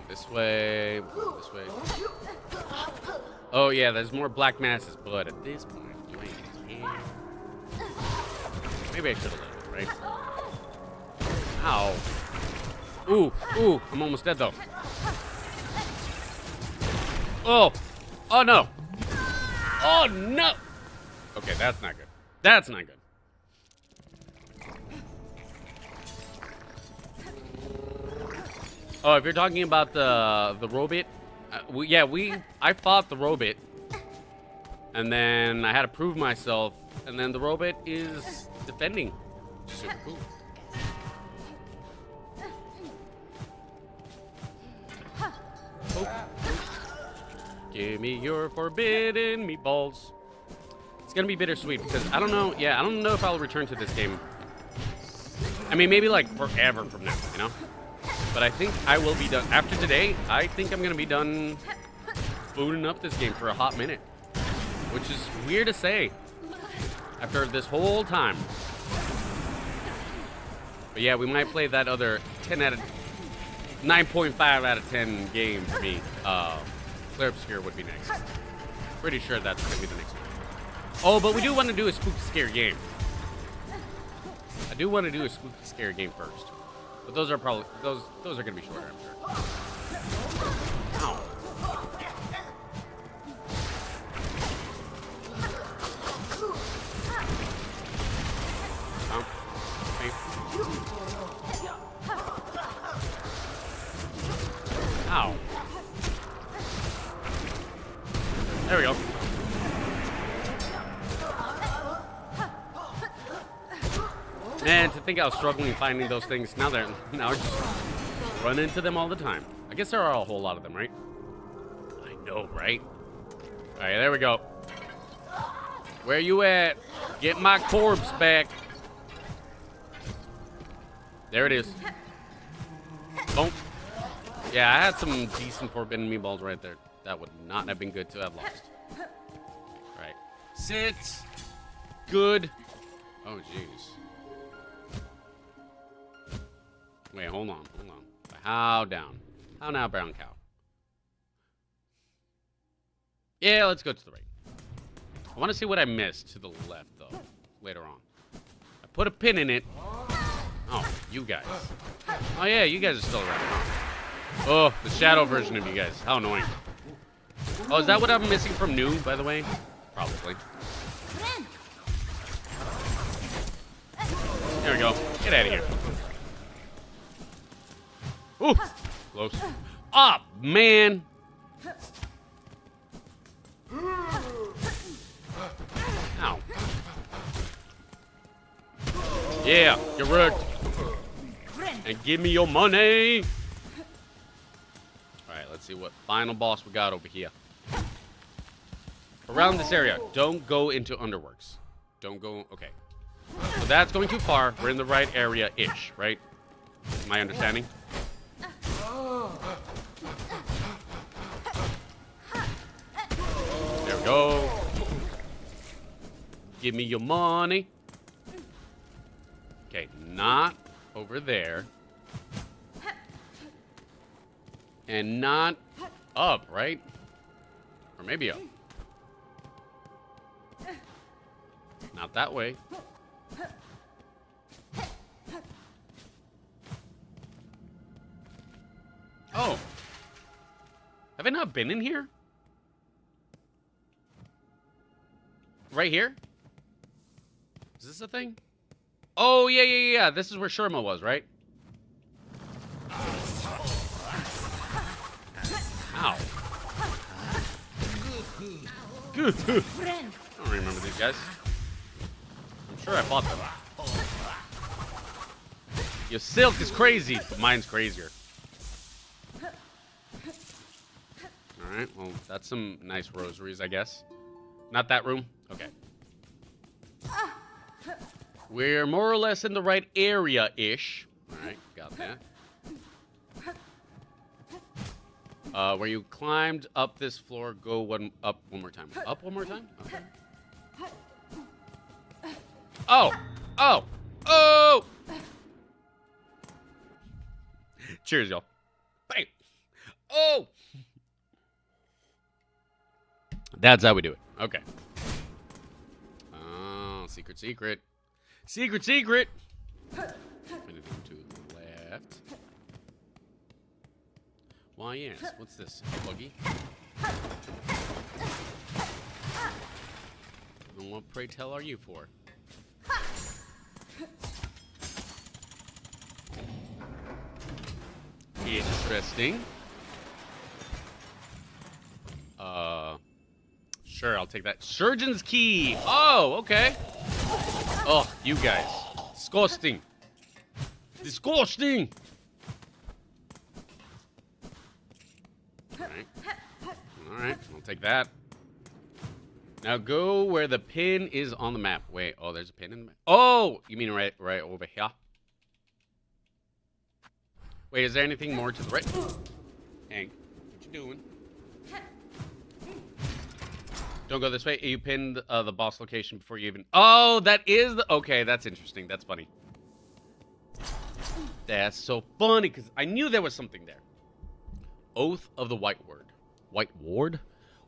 This way. Oh yeah, there's more black masses, but at this point, you ain't here. Maybe I should have let it, right? Ow. Ooh, I'm almost dead though. Oh no. Oh no. Okay, that's not good. That's not good. Oh, if you're talking about the robot, I fought the robot, and then I had to prove myself, and then the robot is defending. Super cool. Oh. Give me your forbidden meatballs. It's gonna be bittersweet because I don't know. Yeah, I don't know if I'll return to this game. I mean, maybe like forever from now, you know. But I think I will be done. After today, I think I'm going to be done booting up this game for a hot minute. Which is weird to say after this whole time. But yeah, we might play that other 9.5 out of 10 game for me. Clear Obscure would be next. Pretty sure that's going to be the next one. Oh, but we do want to do a spooky scare game. I do want to do a spooky scare game first. But those are probably those are gonna be shorter, I'm sure. Ow. Okay. Ow. There we go. Man, to think I was struggling finding those things. Now I just run into them all the time. I guess there are a whole lot of them, right? I know, right? All right, there we go. Where you at? Get my corpse back. There it is. Boom. Yeah, I had some decent forbidden meatballs right there. That would not have been good to have lost. Right. Sit. Good. Oh, jeez. Wait, hold on. How down? How now, brown cow? Yeah, let's go to the right. I want to see what I missed to the left, though, later on. I put a pin in it. Oh, you guys. Oh, yeah, you guys are still around. Oh, the shadow version of you guys. How annoying. Oh, is that what I'm missing from new, by the way? Probably. There we go. Get out of here. Ooh, close. Ah, man. Ow. Yeah, get wrecked. And give me your money. Alright, let's see what final boss we got over here. Around this area. Don't go into Underworks. Don't go... Okay. So that's going too far. We're in the right area-ish, right? My understanding? There we go. Give me your money. Okay, not over there. And not up, right? Or maybe up. Not that way. Oh. Have I not been in here? Right here? Is this a thing? Oh, yeah. This is where Sherma was, right? Ow. Good. I don't remember these guys. I'm sure I fought them. Your silk is crazy, but mine's crazier. Alright, well, that's some nice rosaries, I guess. Not that room? Okay. We're more or less in the right area-ish. Alright, got that. Where you climbed up this floor, go up one more time. Up one more time? Okay. Oh! Cheers, y'all. Bang! Oh! That's how we do it. Okay. Oh, secret. Secret! I'm gonna go to the left. Why, yes. What's this? A buggy? And what, pray tell, are you for? Interesting. Sure, I'll take that. Surgeon's key! Oh, okay. Oh, you guys. Disgusting. Disgusting! Alright, I'll take that. Now go where the pin is on the map. Wait, oh, there's a pin in the map. Oh, you mean right over here? Wait, is there anything more to the right? Hank, what you doing? Don't go this way. You pinned the boss location before you even... Oh, that is the... Okay, that's interesting. That's funny. That's so funny, because I knew there was something there. Oath of the White Ward. White Ward?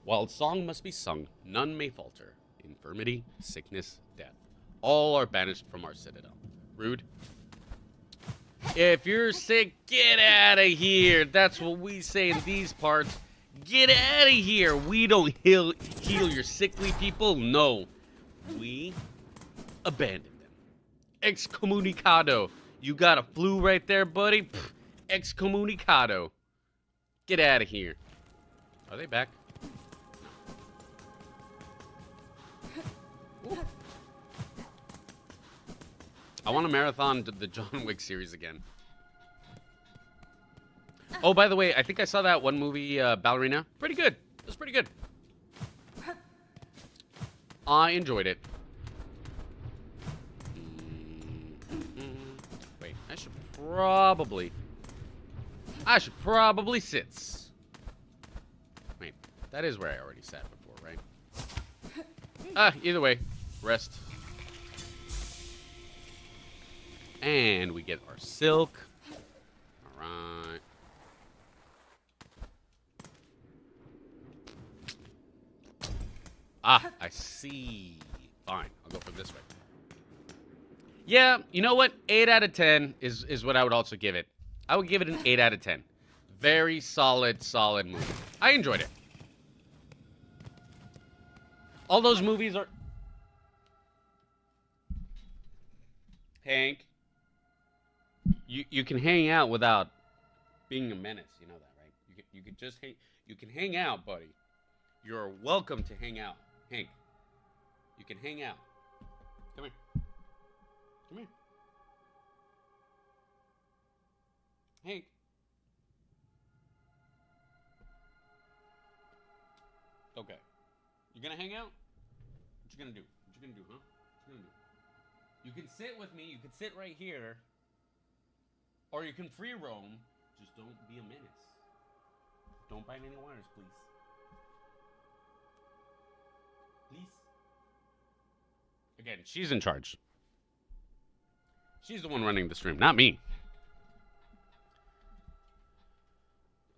While song must be sung, none may falter. Infirmity, sickness, death. All are banished from our citadel. Rude. If you're sick, get out of here. That's what we say in these parts. Get out of here. We don't heal your sickly people. No. We abandon them. Excommunicado. You got a flu right there, buddy? Pfft, excommunicado. Get out of here. Are they back? Ooh. I want to marathon the John Wick series again. Oh, by the way, I think I saw that one movie, Ballerina. Pretty good. It was pretty good. I enjoyed it. Wait, I should probably sit. Wait, that is where I already sat before, right? Either way, rest. And we get our silk. Alright. I see. Fine, I'll go for this way. Yeah, you know what? 8 out of 10 is what I would also give it. I would give it an 8 out of 10. Very solid movie. I enjoyed it. All those movies are... Hank. You can hang out without being a menace. You know that, right? You can just hang... You can hang out, buddy. You're welcome to hang out. Hank. You can hang out. Come here. Come here. Hank. Okay. You gonna hang out? What you gonna do? What you gonna do, huh? What you gonna do? You can sit with me. You can sit right here. Or you can free roam. Just don't be a menace. Don't bite any wires, please. Please? Again, she's in charge. She's the one running the stream, not me.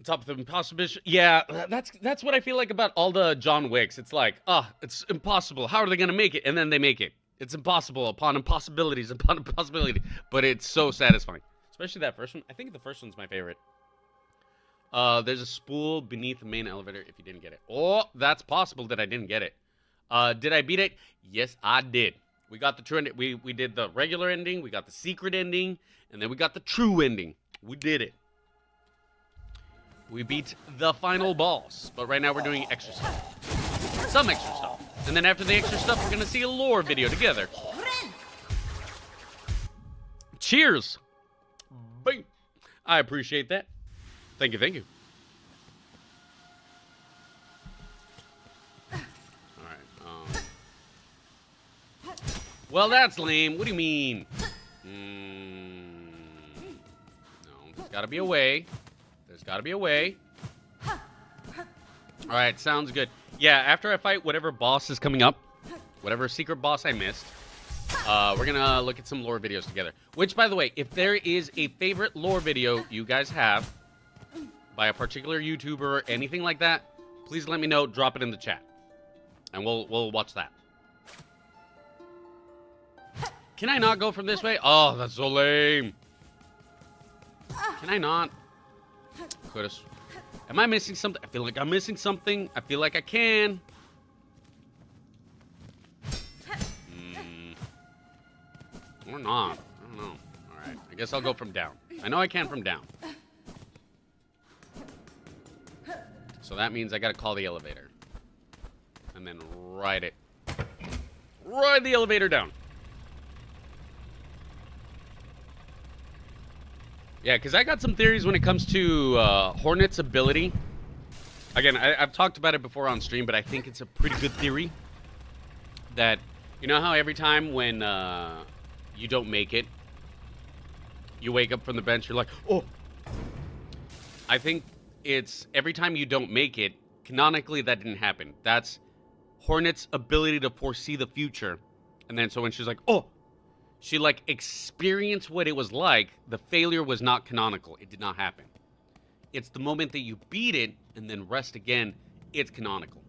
Top of the impossible. Yeah, that's what I feel like about all the John Wicks. It's like, it's impossible. How are they gonna make it? And then they make it. It's impossible upon impossibilities upon impossibility. But it's so satisfying. Especially that first one. I think the first one's my favorite. There's a spool beneath the main elevator if you didn't get it. Oh, that's possible that I didn't get it. Did I beat it? Yes, I did. We got the true ending. We did the regular ending. We got the secret ending. And then we got the true ending. We did it. We beat the final boss. But right now we're doing extra stuff. Some extra stuff. And then after the extra stuff, we're going to see a lore video together. Cheers. Bing. I appreciate that. Thank you, thank you. Alright, well, that's lame. What do you mean? No, there's gotta be a way. There's gotta be a way. Alright, sounds good. Yeah, after I fight whatever boss is coming up, whatever secret boss I missed, we're gonna look at some lore videos together. Which, by the way, if there is a favorite lore video you guys have by a particular YouTuber or anything like that, please let me know. Drop it in the chat, and we'll watch that. Can I not go from this way? Oh, that's so lame. Can I not? Could've. Am I missing something? I feel like I'm missing something. I feel like I can. Or not. I don't know. Alright. I guess I'll go from down. I know I can from down. So that means I gotta call the elevator. And then ride it. Ride the elevator down. Yeah, because I got some theories when it comes to Hornet's ability. Again, I've talked about it before on stream, but I think it's a pretty good theory. That, you know how every time when you don't make it, you wake up from the bench, you're like, oh! I think it's every time you don't make it, canonically that didn't happen. That's Hornet's ability to foresee the future. And then so when she's like, oh! She, like, experienced what it was like. The failure was not canonical. It did not happen. It's the moment that you beat it and then rest again, it's canonical.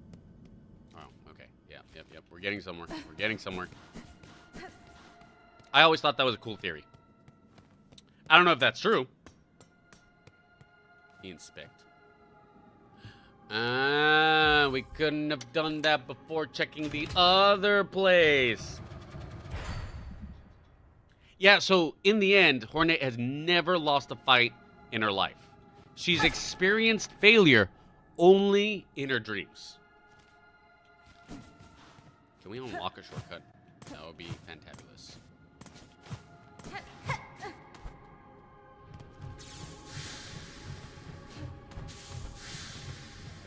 Oh, okay. Yep. We're getting somewhere. We're getting somewhere. I always thought that was a cool theory. I don't know if that's true. Inspect. We couldn't have done that before checking the other place. Yeah, so in the end, Hornet has never lost a fight in her life. She's experienced failure only in her dreams. Can we unlock a shortcut? That would be fantabulous. I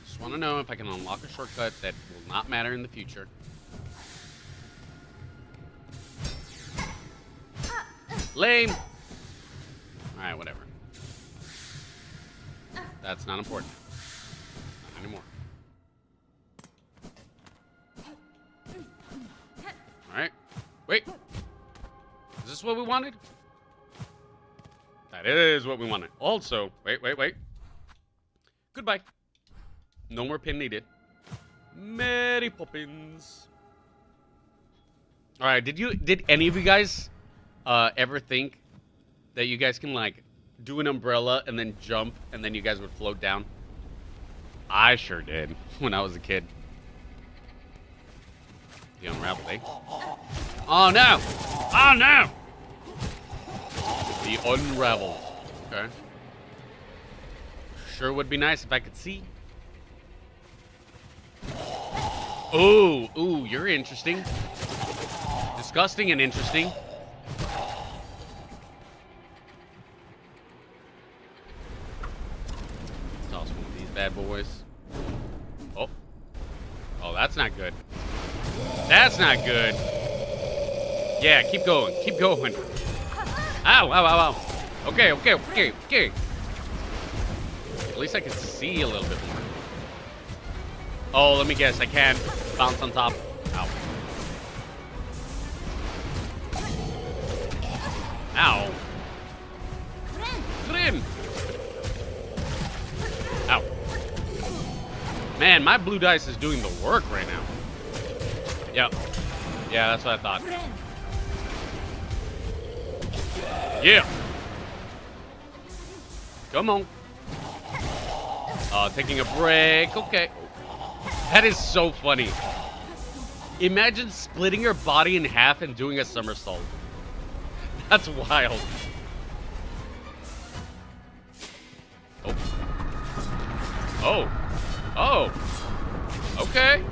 just want to know if I can unlock a shortcut that will not matter in the future. Lame. Alright, whatever. That's not important. Not anymore. Alright. Wait. Is this what we wanted? That is what we wanted. Also, wait. Goodbye. No more pin needed. Mary Poppins. Alright, did any of you guys ever think that you guys can, like, do an umbrella and then jump and then you guys would float down? I sure did when I was a kid. The unraveled, eh? Oh no! Oh no! The unraveled. Okay. Sure would be nice if I could see. Ooh, you're interesting. Disgusting and interesting. Toss one of these bad boys. Oh, that's not good. That's not good. Yeah, keep going. Keep going. Ow. Okay. At least I can see a little bit more. Oh, let me guess. I can bounce on top. Ow. Ow. Grin. Ow. Man, my blue dice is doing the work right now. Yep. Yeah, that's what I thought. Yeah. Come on. Taking a break. Okay. That is so funny. Imagine splitting your body in half and doing a somersault. That's wild. Oh. Okay.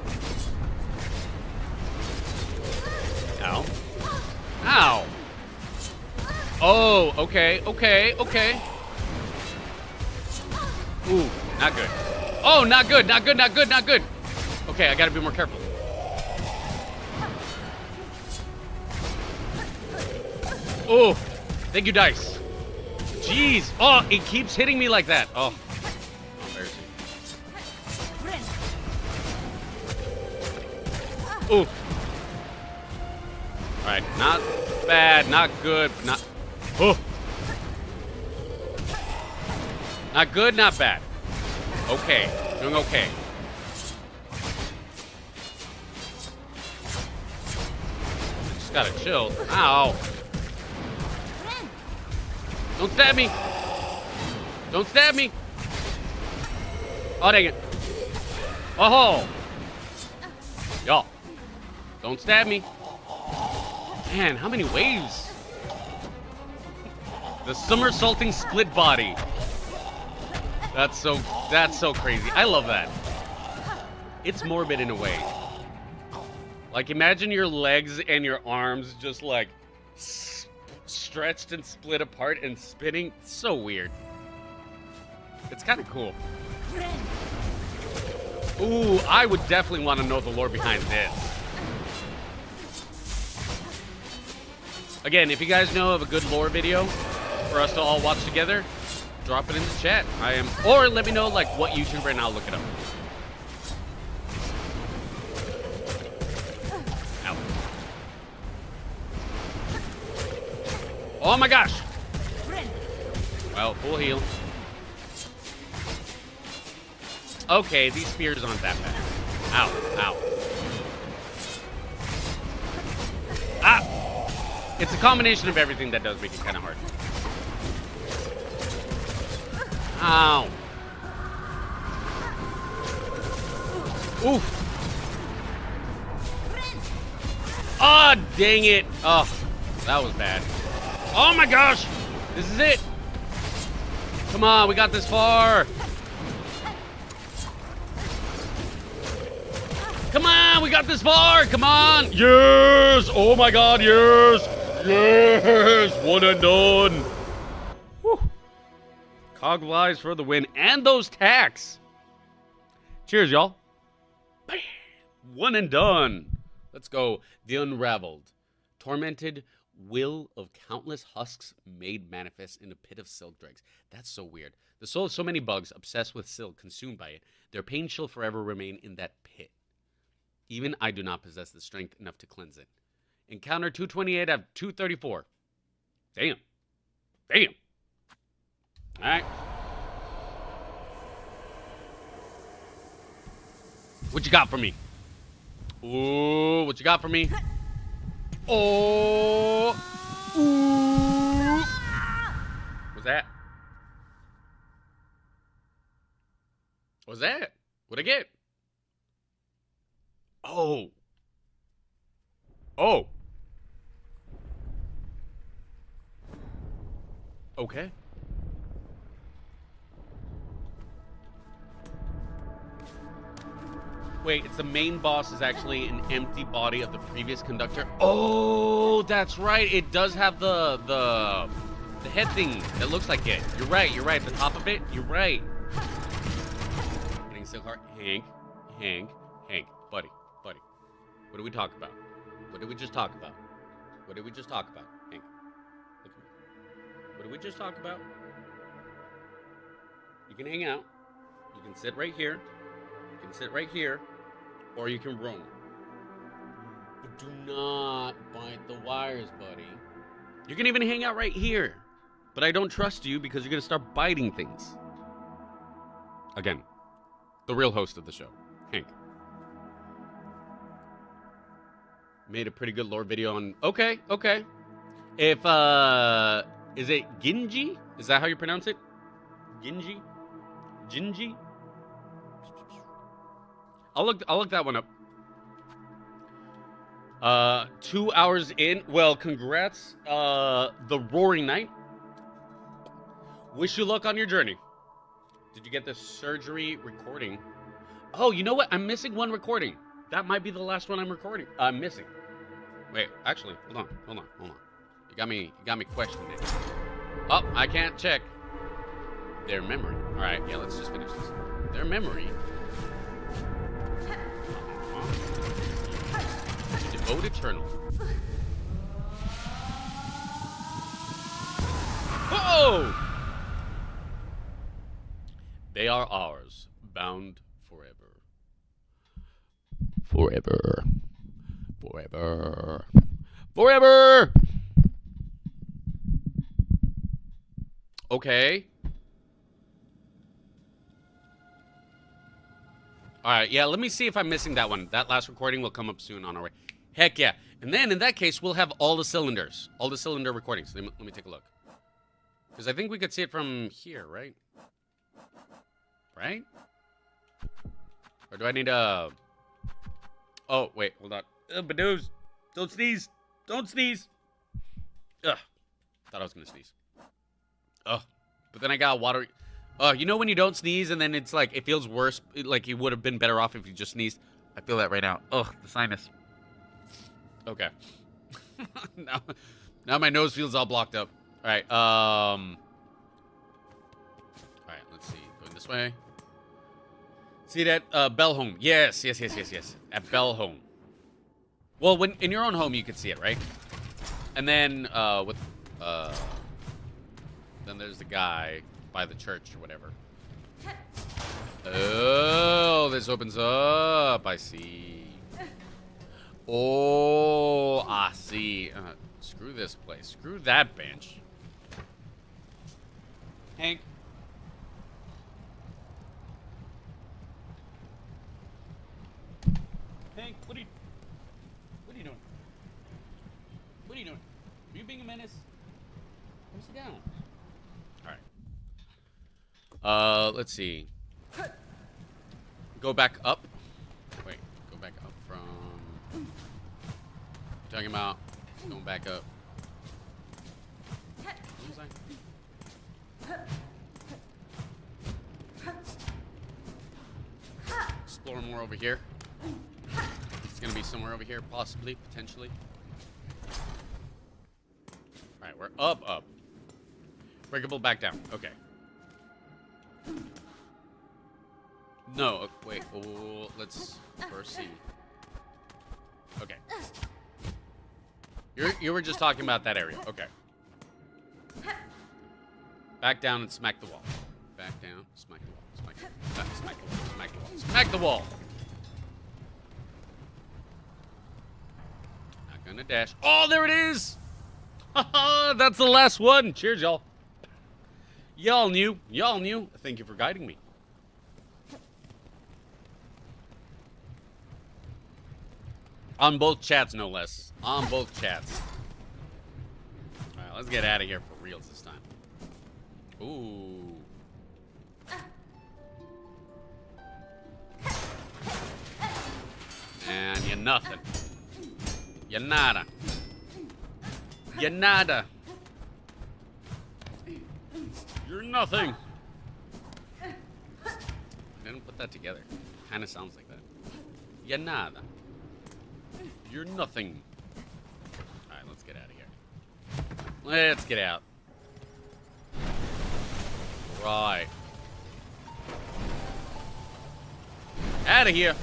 Ow. Ow. Oh, okay. Ooh, not good. Oh, not good. Okay, I gotta be more careful. Oh, thank you, dice. Jeez. Oh, it keeps hitting me like that. Oh. Embarrassing. Ooh. Alright, not bad, not good, not... Oh. Not good, not bad. Okay, doing okay. Just gotta chill. Ow. Don't stab me. Don't stab me. Oh, dang it. Oh. Y'all. Don't stab me. Man, how many waves? The somersaulting split body. That's so crazy. I love that. It's morbid in a way. Like, imagine your legs and your arms just like stretched and split apart and spinning. It's so weird. It's kind of cool. Ooh, I would definitely want to know the lore behind this. Again, if you guys know of a good lore video for us to all watch together, drop it in the chat. Or let me know, like, what YouTuber, and I'll look it up. Ow. Oh my gosh! Well, full heal. Okay, these spears aren't that bad. Ow. Ah! It's a combination of everything that does make it kind of hard. Ow. Oof. Ah, oh, dang it. Oh, that was bad. Oh my gosh. This is it. Come on, we got this far. Come on, we got this far. Come on. Yes. Oh my God, yes. Yes. One and done. Whew. Cog flies for the win. And those tacks. Cheers, y'all. One and done. Let's go. The Unraveled. Tormented will of countless husks made manifest in the pit of silk dregs. That's so weird. The soul of so many bugs obsessed with silk, consumed by it, their pain shall forever remain in that pit. Even I do not possess the strength enough to cleanse it. Encounter 228 out of 234. Damn. Damn. All right. What you got for me? Ooh, what you got for me? Oh. Ooh. What's that? What's that? What'd I get? Oh. Oh. Okay. Wait, it's the main boss is actually an empty body of the previous conductor. Oh, that's right. It does have the head thing that looks like it. You're right. You're right. The top of it. You're right. Getting so hard. Hank, buddy. What did we talk about? What did we just talk about? What did we just talk about, Hank? Look at me. What did we just talk about? You can hang out. You can sit right here. You can sit right here. Or you can roam. But do not bite the wires, buddy. You can even hang out right here. But I don't trust you because you're going to start biting things. Again, the real host of the show, Hank. Made a pretty good lore video on... Okay. If, is it Ginji? Is that how you pronounce it? Ginji? I'll look that one up. 2 hours in. Well, congrats. The Roaring Knight. Wish you luck on your journey. Did you get the surgery recording? Oh, you know what? I'm missing one recording. That might be the last one I'm missing. Wait, actually, hold on. You got me questioning it. Oh, I can't check. Their memory. All right, yeah, let's just finish this. Their memory. Devote eternal. Whoa! They are ours, bound forever. Forever. Okay. All right, yeah, let me see if I'm missing that one. That last recording will come up soon on our way. Heck yeah. And then, in that case, we'll have all the cylinders. All the cylinder recordings. Let me take a look. Because I think we could see it from here, right? Right? Or do I need a... Oh, wait, hold on. But don't sneeze. Don't sneeze. Ugh. Thought I was going to sneeze. Ugh. But then I got water... you know when you don't sneeze and then it's like, it feels worse, like you would have been better off if you just sneezed? I feel that right now. Ugh, the sinus. Okay. now my nose feels all blocked up. All right, let's see. Going this way. See that? Bell Home. Yes. At Bell Home. Well, when in your own home, you can see it, right? And then, then there's the guy by the church or whatever. Oh, this opens up. I see. Oh, I see. Screw this place. Screw that bench. Hank. Hank, what are you doing? What are you doing? Are you being a menace? Come sit down. All right. Let's see. Go back up. Wait, go back up from... Talking about going back up. What was I? Explore more over here. It's gonna be somewhere over here, possibly, potentially. All right, we're up. Breakable back down. Okay. No, wait. Oh, let's first see. Okay. You were just talking about that area. Okay. Back down and smack the wall. Back down, smack the wall. Smack the wall. Smack the wall. Smack the wall. Smack the wall. Not gonna dash. Oh, there it is! Haha, that's the last one. Cheers, y'all. Y'all knew. Y'all knew. Thank you for guiding me. On both chats, no less. On both chats. Alright, let's get out of here for reals this time. Ooh. And you're nothing. You're nada. You're nada. You're nothing. I didn't put that together. Kind of sounds like that. You're nada. You're nothing. Alright, let's get out of here. Let's get out. Right. Out of here.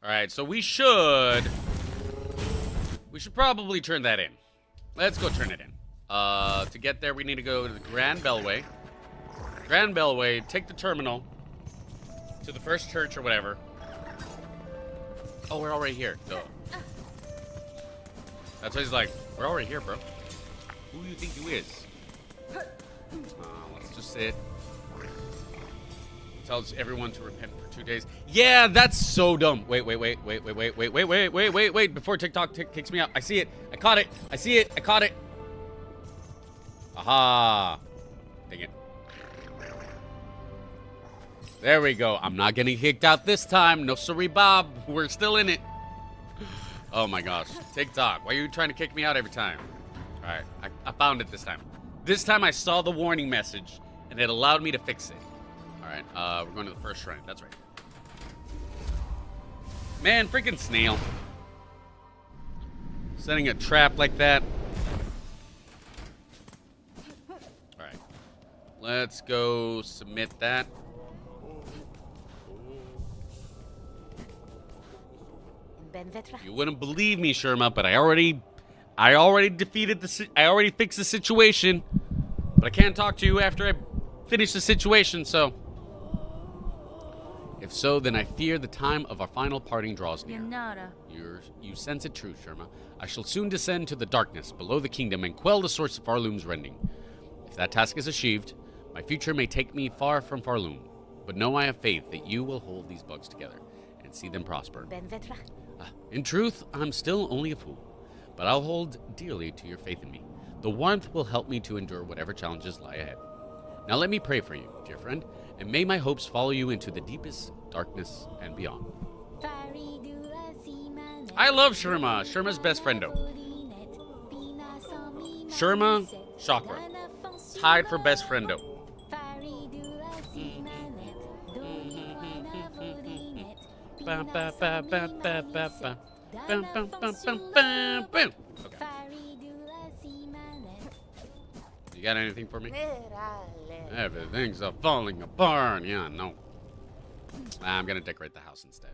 Alright, so we should probably turn that in. Let's go turn it in. To get there, we need to go to the Grand Bellway. Grand Bellway, take the terminal to the first church or whatever. Oh, we're already here. Duh. That's why he's like, we're already here, bro. Who do you think you is? Let's just sit. Tells everyone to repent for 2 days. Yeah, that's so dumb. Wait. Before TikTok kicks me out. I see it. I caught it. I see it. I caught it. Aha. Dang it. There we go. I'm not getting kicked out this time. No sorry, Bob. We're still in it. Oh my gosh. TikTok, why are you trying to kick me out every time? Alright, I found it this time. This time I saw the warning message, and it allowed me to fix it. Alright, we're going to the first shrine. That's right. Man, freaking snail. Setting a trap like that. Alright. Let's go submit that. You wouldn't believe me, Sherma, but I already defeated I already fixed the situation. But I can't talk to you after I finish the situation, so. If so, then I fear the time of our final parting draws near. You sense it true, Sherma. I shall soon descend to the darkness below the kingdom and quell the source of Farloom's rending. If that task is achieved, my future may take me far from Farloom. But know I have faith that you will hold these bugs together and see them prosper. In truth, I'm still only a fool, but I'll hold dearly to your faith in me. The warmth will help me to endure whatever challenges lie ahead. Now let me pray for you, dear friend, and may my hopes follow you into the deepest darkness and beyond. I love Sherma. Sherma's best friendo. Sherma, Chakra. Tied for best friendo. Okay. You got anything for me? Everything's falling apart. Yeah, no. I'm gonna decorate the house instead.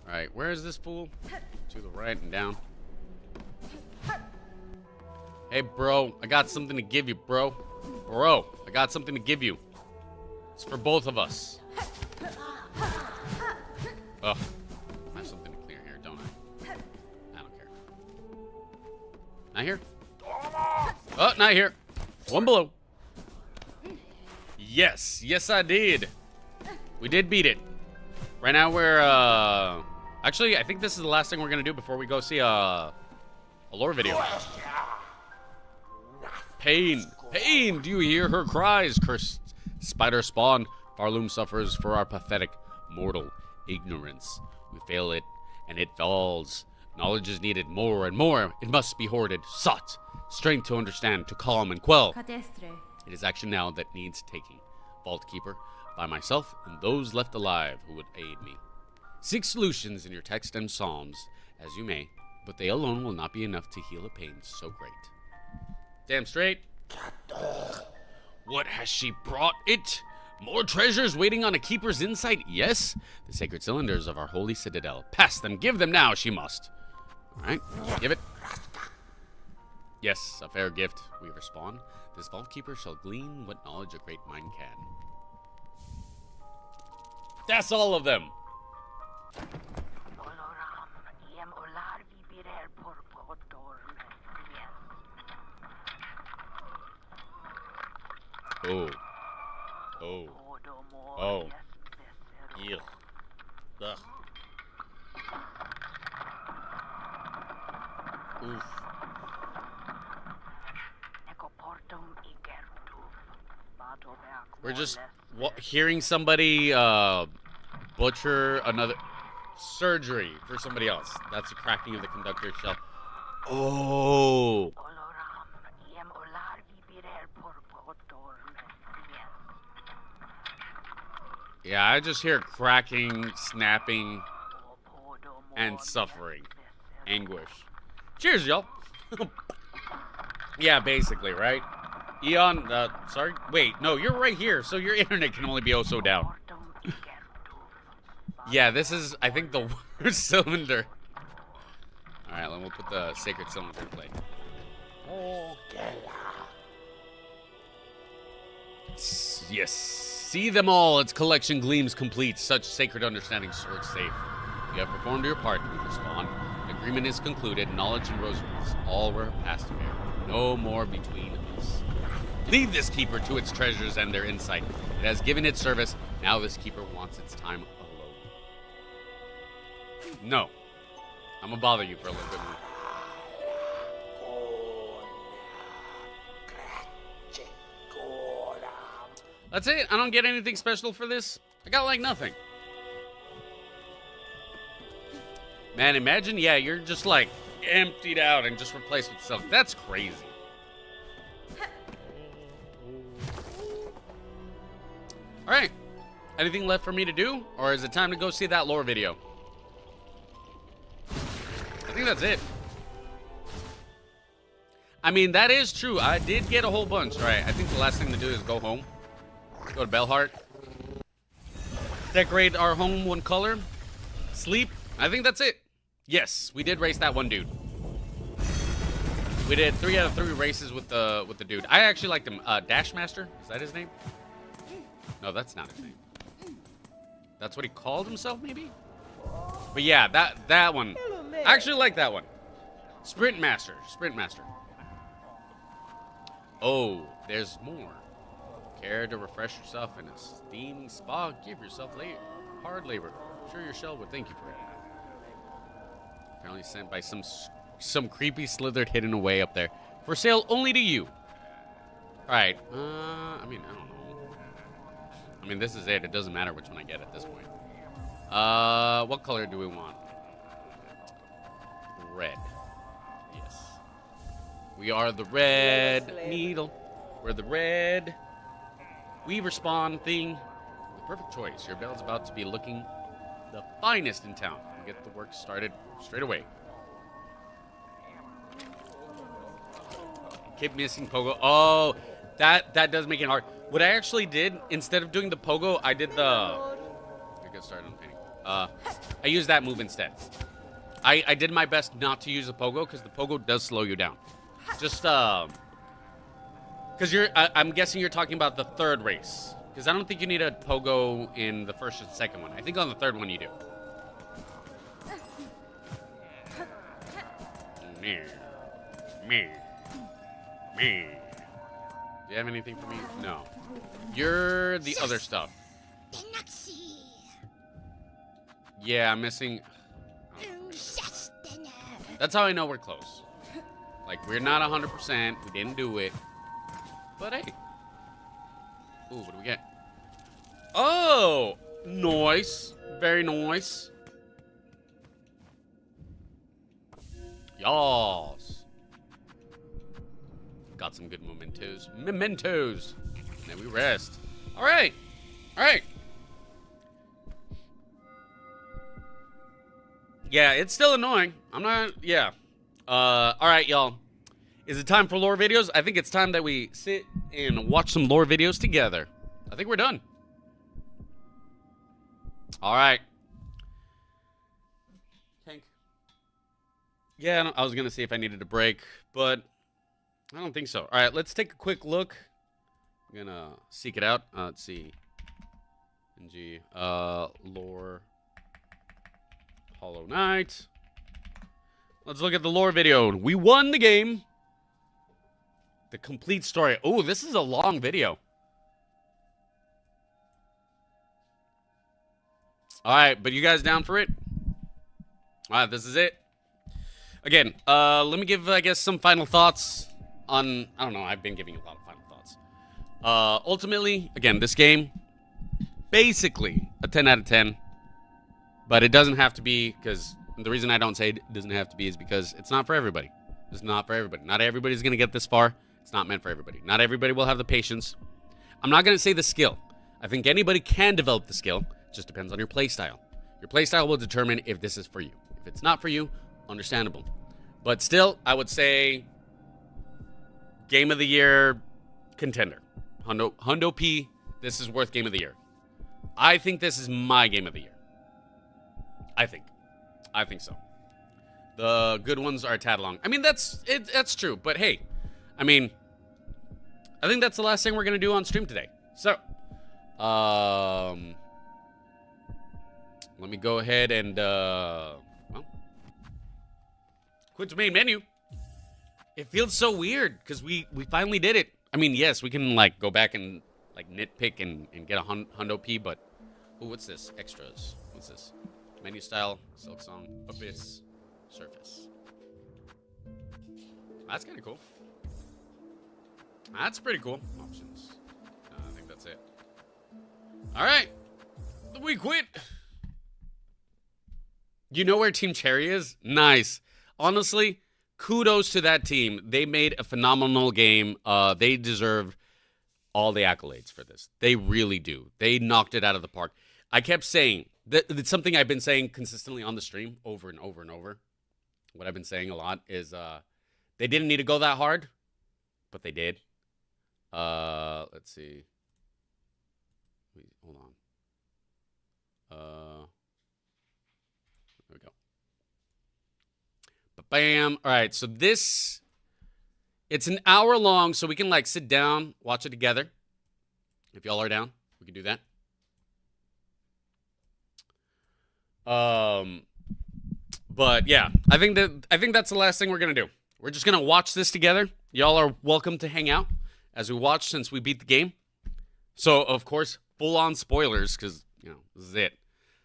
Alright, where is this fool? To the right and down. Hey, bro, I got something to give you, bro. Bro, I got something to give you. It's for both of us. Ugh. I have something to clear here, don't I? I don't care. Not here? Oh, not here. One below. Yes. Yes, I did. We did beat it. Right now we're, actually, I think this is the last thing we're going to do before we go see a lore video. Pain. Pain. Do you hear her cries? Cursed spider spawn. Farloom suffers for our pathetic mortal ignorance. We fail it, and it falls. Knowledge is needed more and more. It must be hoarded, sought. Strength to understand, to calm and quell. It is action now that needs taking. Vault Keeper, by myself and those left alive who would aid me. Seek solutions in your text and psalms, as you may, but they alone will not be enough to heal a pain so great. Damn straight. What has she brought it? More treasures waiting on a keeper's insight? Yes? The sacred cylinders of our holy citadel. Pass them. Give them now, she must. Alright, give it. Yes, a fair gift. We respawn. This vault keeper shall glean what knowledge a great mind can. That's all of them. Oh. Oh. Oh. Yeah. Ugh. Oof. We're just hearing somebody butcher another surgery for somebody else. That's the cracking of the conductor's shell. Oh. Yeah, I just hear cracking, snapping, and suffering. Anguish. Cheers, y'all. Yeah, basically, right? Eon, sorry? Wait, no, you're right here, so your internet can only be oh so down. Yeah, this is, I think, the worst cylinder. Alright, then we'll put the sacred cylinder in play. Yes. See them all, its collection gleams complete. Such sacred understanding sword safe. You have performed your part, we respond. Agreement is concluded, knowledge and rosaries. All were past affair. No more between us. Leave this keeper to its treasures and their insight. It has given its service. Now this keeper wants its time alone. No. I'm gonna bother you for a little bit more. That's it? I don't get anything special for this? I got like nothing. Man, imagine, yeah, you're just like emptied out and just replaced with stuff. That's crazy. Alright. Anything left for me to do? Or is it time to go see that lore video? I think that's it. I mean, that is true. I did get a whole bunch. Alright, I think the last thing to do is go home. Go to Bellheart. Decorate our home one color. Sleep. I think that's it. Yes, we did race that one dude. We did 3 out of 3 races with the dude. I actually liked him. Dashmaster? Is that his name? No, that's not his name. That's what he called himself, maybe? But yeah, that one. I actually like that one. Sprint Master. Oh, there's more. Care to refresh yourself in a steaming spa? Give yourself hard labor. I'm sure your shell would thank you for it. Apparently sent by some creepy slithered hidden away up there. For sale only to you. Alright. I mean, I don't know. I mean, this is it. It doesn't matter which one I get at this point. What color do we want? Red. Yes. We are the red needle. We're the red Weaver spawn thing. The perfect choice. Your bell's about to be looking the finest in town. Get the work started straight away. Keep missing pogo. Oh, that does make it hard. What I actually did, instead of doing the pogo, I did the... I get started on painting. I used that move instead. I did my best not to use the pogo, because the pogo does slow you down. Just, because I'm guessing you're talking about the third race. Because I don't think you need a pogo in the first and second one. I think on the third one you do. Me. Do you have anything for me? No. You're the other stuff. Yeah, I'm missing... That's how I know we're close. Like, we're not 100%. We didn't do it. But hey. Ooh, what do we get? Oh! Nice. Very nice. Yas. Got some good mementos. Mementos. And then we rest. Alright. Alright. Yeah, it's still annoying. I'm not... Yeah. Alright, y'all. Is it time for lore videos? I think it's time that we sit and watch some lore videos together. I think we're done. All right. Tank. Yeah, I was going to see if I needed a break, but I don't think so. All right, let's take a quick look. I'm going to seek it out. Let's see. NG. Lore. Hollow Knight. Let's look at the lore video. We won the game. The complete story. Oh, this is a long video. All right, but you guys down for it? All right, this is it. Again, let me give, I guess, some final thoughts on... I don't know, I've been giving a lot of final thoughts. Ultimately, again, this game, basically a 10 out of 10. But it doesn't have to be, because the reason I don't say it doesn't have to be is because it's not for everybody. It's not for everybody. Not everybody's going to get this far. It's not meant for everybody. Not everybody will have the patience. I'm not going to say the skill. I think anybody can develop the skill. It just depends on your playstyle. Your playstyle will determine if this is for you. If it's not for you, understandable. But still, I would say Game of the Year contender. Hundo P, this is worth Game of the Year. I think this is my Game of the Year. I think so. The good ones are a tad long. I mean, that's true. But hey, I mean, I think that's the last thing we're gonna do on stream today. So, let me go ahead and well, quit to main menu. It feels so weird because we finally did it. I mean, yes, we can like go back and like nitpick and get a hundo P, but ooh, what's this? Extras. What's this? Menu style, Silksong, Abyss, Surface. That's kind of cool. That's pretty cool. Options. I think that's it. All right. We quit. You know where Team Cherry is? Nice. Honestly, kudos to that team. They made a phenomenal game. They deserve all the accolades for this. They really do. They knocked it out of the park. I kept saying... It's something I've been saying consistently on the stream over and over and over. What I've been saying a lot is they didn't need to go that hard, but they did. Let's see. Wait, hold on. There we go. Bam. All right, so this, it's an hour long, so we can like sit down, watch it together. If y'all are down, we can do that. But yeah, I think that's the last thing we're gonna do. We're just gonna watch this together. Y'all are welcome to hang out as we watch since we beat the game. So of course, full on spoilers because you know this is it.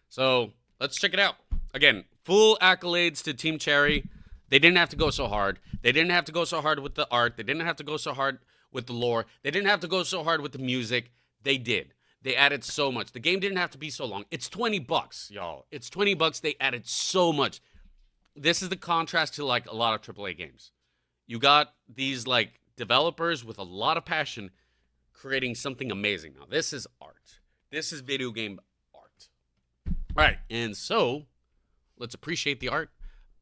So let's check it out. Again, full accolades to Team Cherry. They didn't have to go so hard. They didn't have to go so hard with the art. They didn't have to go so hard with the lore. They didn't have to go so hard with the music. They did. They added so much. The game didn't have to be so long. It's $20, y'all. It's $20. They added so much. This is the contrast to like a lot of AAA games. You got these like developers with a lot of passion creating something amazing. Now, this is art. This is video game art. All right, and so let's appreciate the art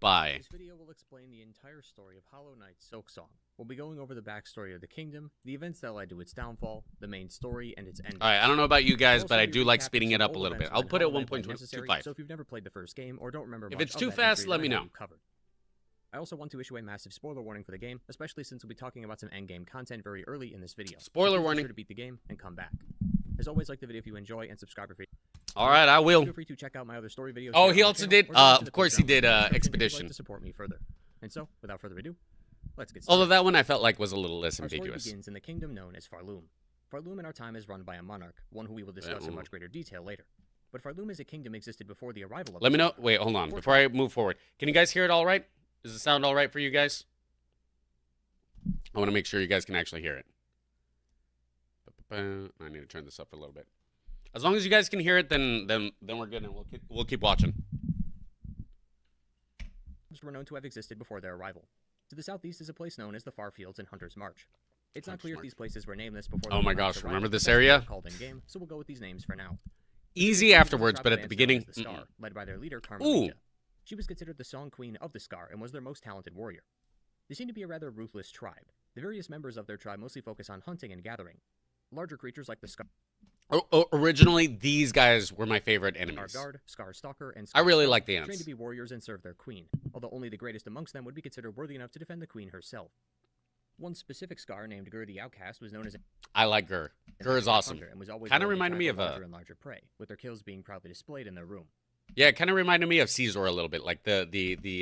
by... This video will explain the entire story of Hollow Knight's Silksong. We'll be going over the backstory of the kingdom, the events that led to its downfall, the main story, and its ending. All right, I don't know about you guys, but I do like speeding it up a little bit. I'll put it 1.25. So if you've never played the first game or don't remember if it's too fast, let me know. I also want to issue a massive spoiler warning for the game, especially since we'll be talking about some endgame content very early in this video. Spoiler so warning. Be sure to beat the game and come back. As always, like the video if you enjoy and subscribe if you... All right, I will. Feel free to check out my other story videos. Oh, he also did. Of course, he did Expedition. To support me further. And so, without further ado, let's get started. Although that one I felt like was a little less ambiguous. Our story begins in the kingdom known as Farloom. Farloom in our time is run by a monarch, one who we will discuss in much greater detail later. But Farloom as a kingdom existed before the arrival of... Let me know. Wait, hold on. Before I move forward, can you guys hear it all right? Does it sound all right for you guys? I want to make sure you guys can actually hear it. I need to turn this up a little bit. As long as you guys can hear it, then we're good, and we'll keep watching. Were known to have existed before their arrival. To the southeast is a place known as the Far Fields and Hunter's March. It's not clear if these places were nameless before. Oh my gosh! Remember this area? Called in game, so we'll go with these names for now. Easy afterwards, but at the beginning, the Scar, led by their leader Carmelita. She was considered the song queen of the Scar and was their most talented warrior. They seem to be a rather ruthless tribe. The various members of their tribe mostly focus on hunting and gathering. Larger creatures like the Scar. Originally, these guys were my favorite Scar enemies. Guard, Scar Stalker, and I Scar really Scout, like the trained ants. to be warriors and serve their queen, although only the greatest amongst them would be considered worthy enough to defend the queen herself. One specific Scar named Gur the Outcast was known as I like Gur. Gur is awesome. and was always Kind of willing to reminded me of tackle larger and larger prey, with their kills being proudly displayed in their room. Yeah, it kind of reminded me of Caesar a little bit, like the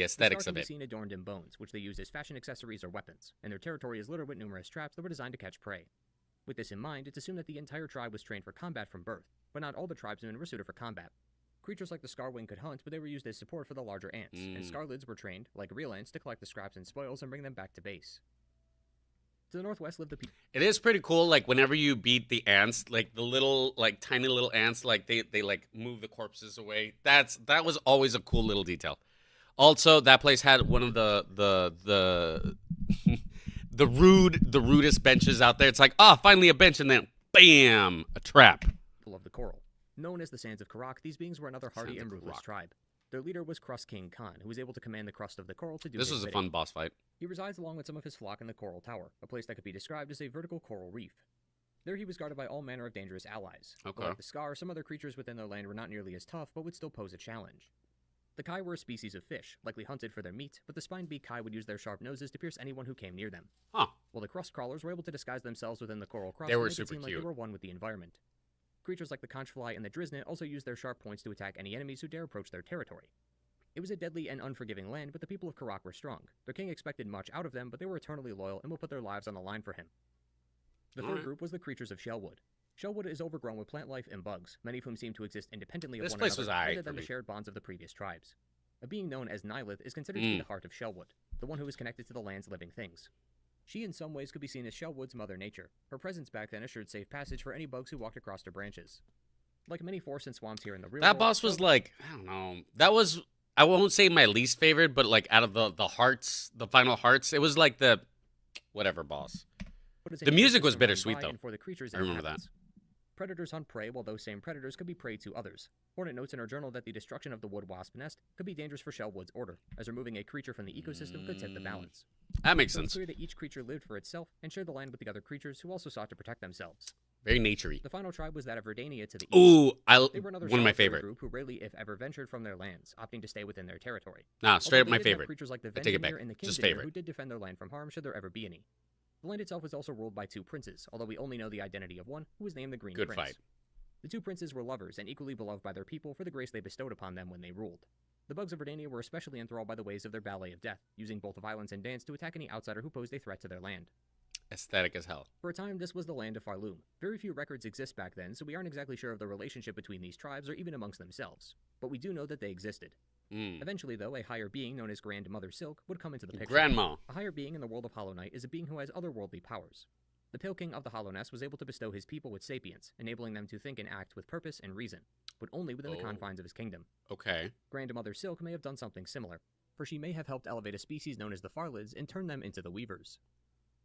aesthetics the Scar of can it. be seen adorned in bones, which they used as fashion accessories or weapons, and their territory is littered with numerous traps that were designed to catch prey. With this in mind, it's assumed that the entire tribe was trained for combat from birth, but not all the tribesmen were suited for combat. Creatures like the Scarwing could hunt, but they were used as support for the larger ants, and Scarlids were trained, like real ants, to collect the scraps and spoils and bring them back to base. To the northwest lived the people. It is pretty cool, like, whenever you beat the ants, like, the little, like, tiny little ants, like, they like, move the corpses away. That was always a cool little detail. Also, that place had one of the the rudest benches out there. It's like, finally a bench, and then, bam, a trap. Of the coral. Known as the Sands of Karak, these beings were another hardy and ruthless tribe. Their leader was Crust King Khan, who was able to command the crust of the coral to do This was a fun boss fight. He resides along with some of his flock in the Coral Tower, a place that could be described as a vertical coral reef. There he was guarded by all manner of dangerous allies. Okay. Like the Scar, some other creatures within their land were not nearly as tough, but would still pose a challenge. The Kai were a species of fish, likely hunted for their meat, but the spine-beaked Kai would use their sharp noses to pierce anyone who came near them. Huh. While the crust crawlers were able to disguise themselves within the coral crust, they were make it super seem like cute. they were one with the environment. Creatures like the conchfly and the drisnet also used their sharp points to attack any enemies who dare approach their territory. It was a deadly and unforgiving land, but the people of Karak were strong. Their king expected much out of them, but they were eternally loyal and will put their lives on the line for him. The third group was the creatures of Shellwood. Shellwood is overgrown with plant life and bugs, many of whom seem to exist independently of one another, rather than the shared bonds of the previous tribes. A being known as Nylith is considered to be the heart of Shellwood, the one who is connected to the land's living things. She in some ways could be seen as Shellwood's mother nature. Her presence back then assured safe passage for any bugs who walked across her branches. Like many forests and swamps here in the real world, that boss was like, I don't know, that was, I won't say my least favorite, but like out of the hearts, the final hearts, it was like the whatever boss. The music was bittersweet though. For the creatures I remember that. Predators hunt prey, while those same predators could be prey to others. Hornet notes in her journal that the destruction of the wood wasp nest could be dangerous for Shellwood's order, as removing a creature from the ecosystem could tip the balance. That makes So sense. it's clear that each creature lived for itself and shared the land with the other creatures who also sought to protect themselves. Very naturey. The final tribe was that of Verdania to the east. Ooh, They were another one of my solitary favorite. group who rarely, if ever, ventured from their lands, opting to stay within their territory. Nah, straight up Although my they did have favorite. creatures like the I take it back. Vendemir and the Just Kingdomir favorite. who did defend their land from harm should there ever be any. The land itself was also ruled by two princes, although we only know the identity of one, who was named the Green Good Prince. fight. The two princes were lovers and equally beloved by their people for the grace they bestowed upon them when they ruled. The bugs of Verdania were especially enthralled by the ways of their ballet of death, using both violence and dance to attack any outsider who posed a threat to their land. Aesthetic as hell. For a time, this was the land of Farloom. Very few records exist back then, so we aren't exactly sure of the relationship between these tribes or even amongst themselves. But we do know that they existed. Eventually, though, a higher being known as Grandmother Silk would come into the picture. Grandma. A higher being in the world of Hollow Knight is a being who has otherworldly powers. The Pale King of the Hollow Nest was able to bestow his people with sapience, enabling them to think and act with purpose and reason, but only within the confines of his kingdom. Okay. Grandmother Silk may have done something similar, for she may have helped elevate a species known as the Farlids and turn them into the Weavers.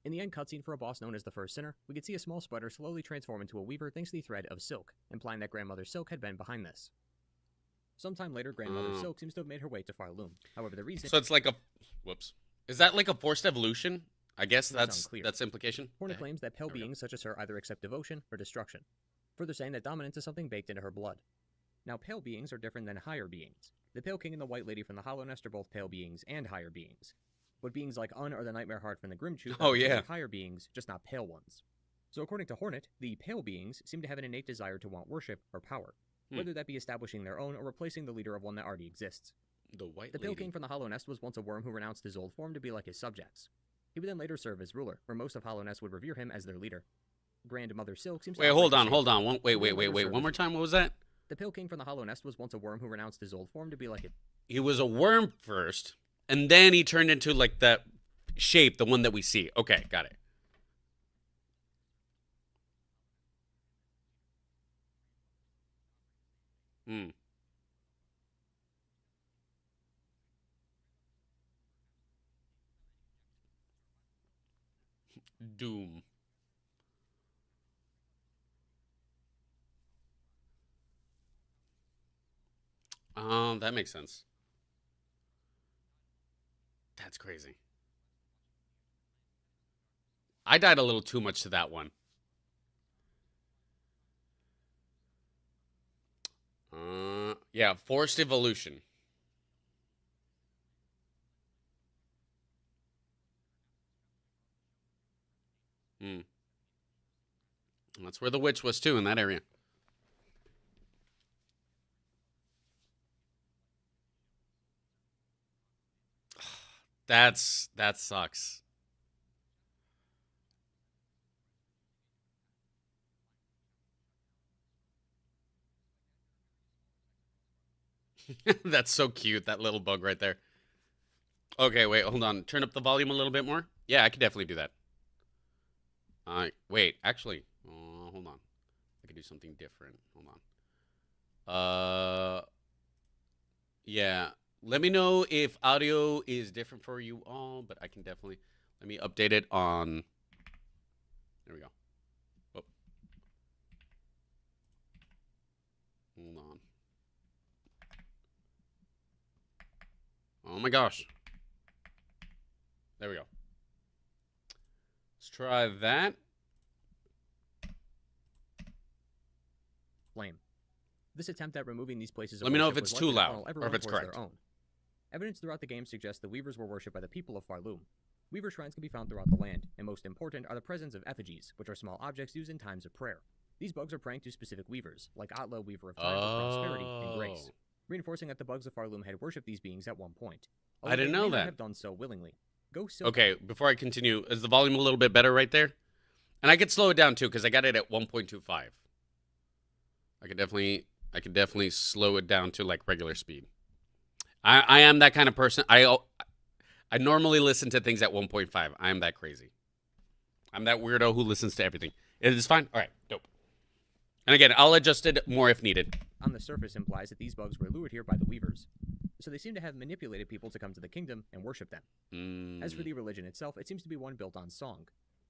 In the end cutscene for a boss known as the First Sinner, we could see a small spider slowly transform into a weaver thanks to the thread of silk, implying that Grandmother Silk had been behind this. Sometime later, Grandmother Silk seems to have made her way to Farloom. However, the reason... So it's like a... Whoops. Is that like a forced evolution? I guess that's implication. Hornet claims that pale beings such as her either accept devotion or destruction, further saying that dominance is something baked into her blood. Now, pale beings are different than higher beings. The Pale King and the White Lady from the Hollow Nest are both pale beings and higher beings. But beings like Un or the Nightmare Heart from the Grimtooth are higher beings, just not pale ones. So according to Hornet, the pale beings seem to have an innate desire to want worship or power, whether that be establishing their own or replacing the leader of one that already exists. The Pale King from the Hollow Nest was once a worm who renounced his old form to be like his subjects. He would then later serve as ruler, where most of Hollow Nest would revere him as their leader. Grandmother Silk seems to... Wait, hold on. Wait. One more time, what was that? The Pale King from the Hollow Nest was once a worm who renounced his old form to be like it. He was a worm first, and then he turned into like that shape, the one that we see. Okay, got it. Doom. That makes sense. That's crazy. I died a little too much to that one. Yeah, forced evolution. Hmm. That's where the witch was too, in that area. That sucks. That's so cute, that little bug right there. Okay, wait, hold on. Turn up the volume a little bit more. Yeah, I could definitely do that. Wait, actually, hold on. I could do something different. Hold on. Yeah. Let me know if audio is different for you all, but I can definitely let me update it on. There we go. Oh, hold on. Oh my gosh. There we go. Let's try that. Flame. This attempt at removing these places of Let me know worship if it's was too likely to loud funnel or everyone if it's towards correct. their own. Evidence throughout the game suggests the Weavers were worshipped by the people of Farloom. Weaver shrines can be found throughout the land, and most important are the presence of effigies, which are small objects used in times of prayer. These bugs are praying to specific weavers, like Atla, Weaver of Time for prosperity and grace, reinforcing that the bugs of Farloom had worshipped these beings at one point. I didn't they know may not that. have done so willingly. Go Silksong. Okay, before I continue, is the volume a little bit better right there? And I could slow it down too, because I got it at 1.25. I could definitely slow it down to like regular speed. I am that kind of person. I normally listen to things at 1.5. I am that crazy. I'm that weirdo who listens to everything. It is fine. All right, dope. And again, I'll adjust it more if needed. On the surface implies that these bugs were lured here by the Weavers, so they seem to have manipulated people to come to the kingdom and worship them. As for the religion itself, it seems to be one built on song.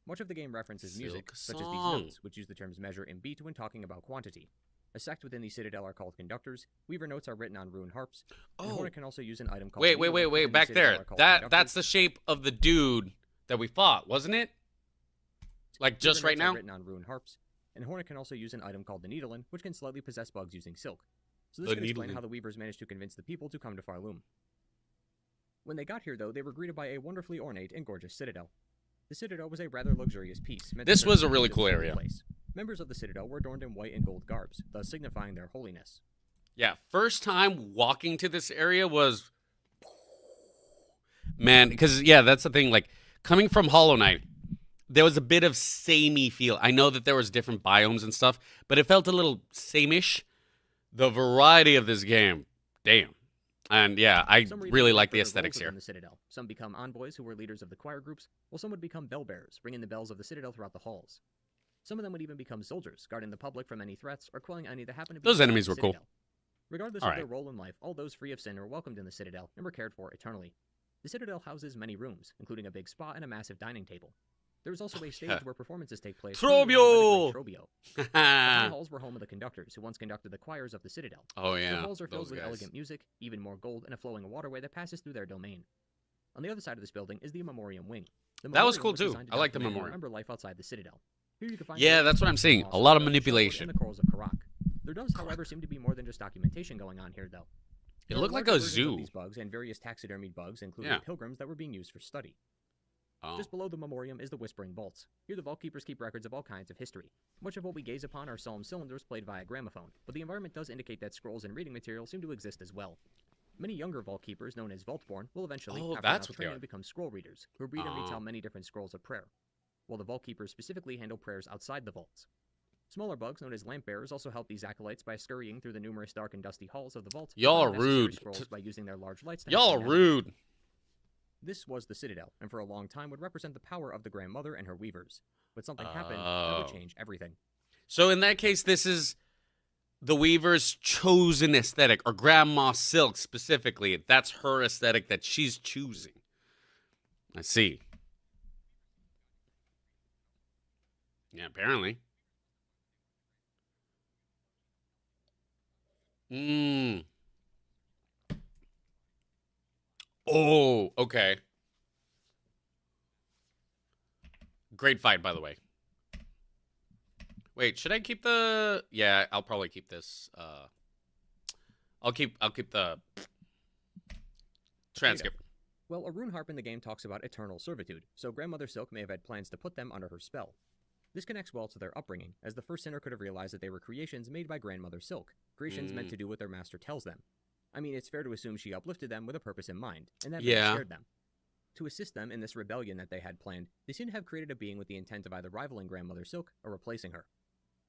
Much of the game references music, such as these notes, which use the terms measure and beat when talking about quantity. A sect within the Citadel are called conductors. Weaver notes are written on rune harps. And Hornet can also use an item called... Wait, back there. That's the shape of the dude that we fought, wasn't it? Like just right now? Written on rune harps. And Hornet can also use an item called the Needlein, which can slightly possess bugs using silk. So this can explain how the Weavers managed to convince the people to come to Farloom. When they got here, though, they were greeted by a wonderfully ornate and gorgeous citadel. The citadel was a rather luxurious piece. This was a really cool area. Members of the citadel were adorned in white and gold garbs, thus signifying their holiness. Yeah, first time walking to this area was... Man, because, yeah, that's the thing. Like, coming from Hollow Knight, there was a bit of samey feel. I know that there was different biomes and stuff, but it felt a little same-ish. The variety of this game, damn. And yeah, I really like the aesthetics here. The Citadel. Some become envoys who were leaders of the choir groups, while some would become bell bearers, ringing the bells of the Citadel throughout the halls. Some of them would even become soldiers, guarding the public from any threats or quelling any that happened to be... Those enemies were cool. Regardless of their role in life, all those free of sin are welcomed in the Citadel and were cared for eternally. The Citadel houses many rooms, including a big spa and a massive dining table. There is also a stage where performances take place. Trobio! The halls were home of the conductors, who once conducted the choirs of the Citadel. Oh yeah, the halls are filled with elegant music, even more gold, and a flowing waterway that passes through their domain. On the other side of this building is the Memoriam Wing. That was cool too. I like the Memoriam. Remember life outside the Citadel. Here you can find that's what I'm saying. A lot of manipulation. And the corals of Karak. There does, however, seem to be more than just documentation going on here, though. It looked like a zoo. These bugs and various taxidermied bugs, including pilgrims that were being used for study. Just below the Memoriam is the Whispering Vaults. Here the Vault Keepers keep records of all kinds of history. Much of what we gaze upon are solemn cylinders played via gramophone, but the environment does indicate that scrolls and reading material seem to exist as well. Many younger Vault Keepers, known as Vaultborn, will eventually, after training, become scroll readers, who read and retell many different scrolls of prayer, while the Vault Keepers specifically handle prayers outside the vaults. Smaller bugs, known as lamp bearers, also help these acolytes by scurrying through the numerous dark and dusty halls of the vault. Y'all are rude. By using their large lights. Y'all are rude. This was the Citadel, and for a long time would represent the power of the Grandmother and her weavers. But something happened that would change everything. So in that case, this is the Weaver's chosen aesthetic, or Grandma Silk specifically. That's her aesthetic that she's choosing. I see. Yeah, apparently. Oh, okay. Great fight, by the way. Wait, should I keep the... Yeah, I'll probably keep this. I'll keep the transcript. Well, a rune harp in the game talks about eternal servitude, so Grandmother Silk may have had plans to put them under her spell. This connects well to their upbringing, as the first sinner could have realized that they were creations made by Grandmother Silk, creations meant to do what their master tells them. I mean, it's fair to assume she uplifted them with a purpose in mind, and that may have scared them. To assist them in this rebellion that they had planned, they seem to have created a being with the intent of either rivaling Grandmother Silk or replacing her.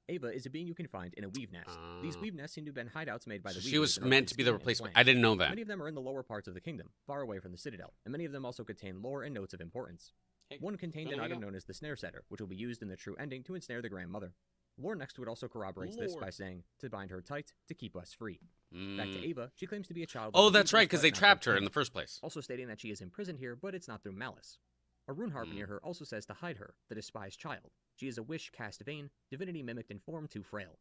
Ava is a being you can find in a weave nest. These weave nests seem to have been hideouts made by the weavers. She was meant to be the replacement. I didn't know that. Many of them are in the lower parts of the kingdom, far away from the citadel, and many of them also contain lore and notes of importance. One contained an item known as the snare setter, which will be used in the true ending to ensnare the grandmother. Lore next to it also corroborates this by saying, to bind her tight, to keep us free. Back to Ava, she claims to be a child. Oh, that's right, because they trapped her in the first place. Also stating that she is imprisoned here, but it's not through malice. A rune harp near her also says to hide her, the despised child. She is a wish cast vain, divinity mimicked in form too frail.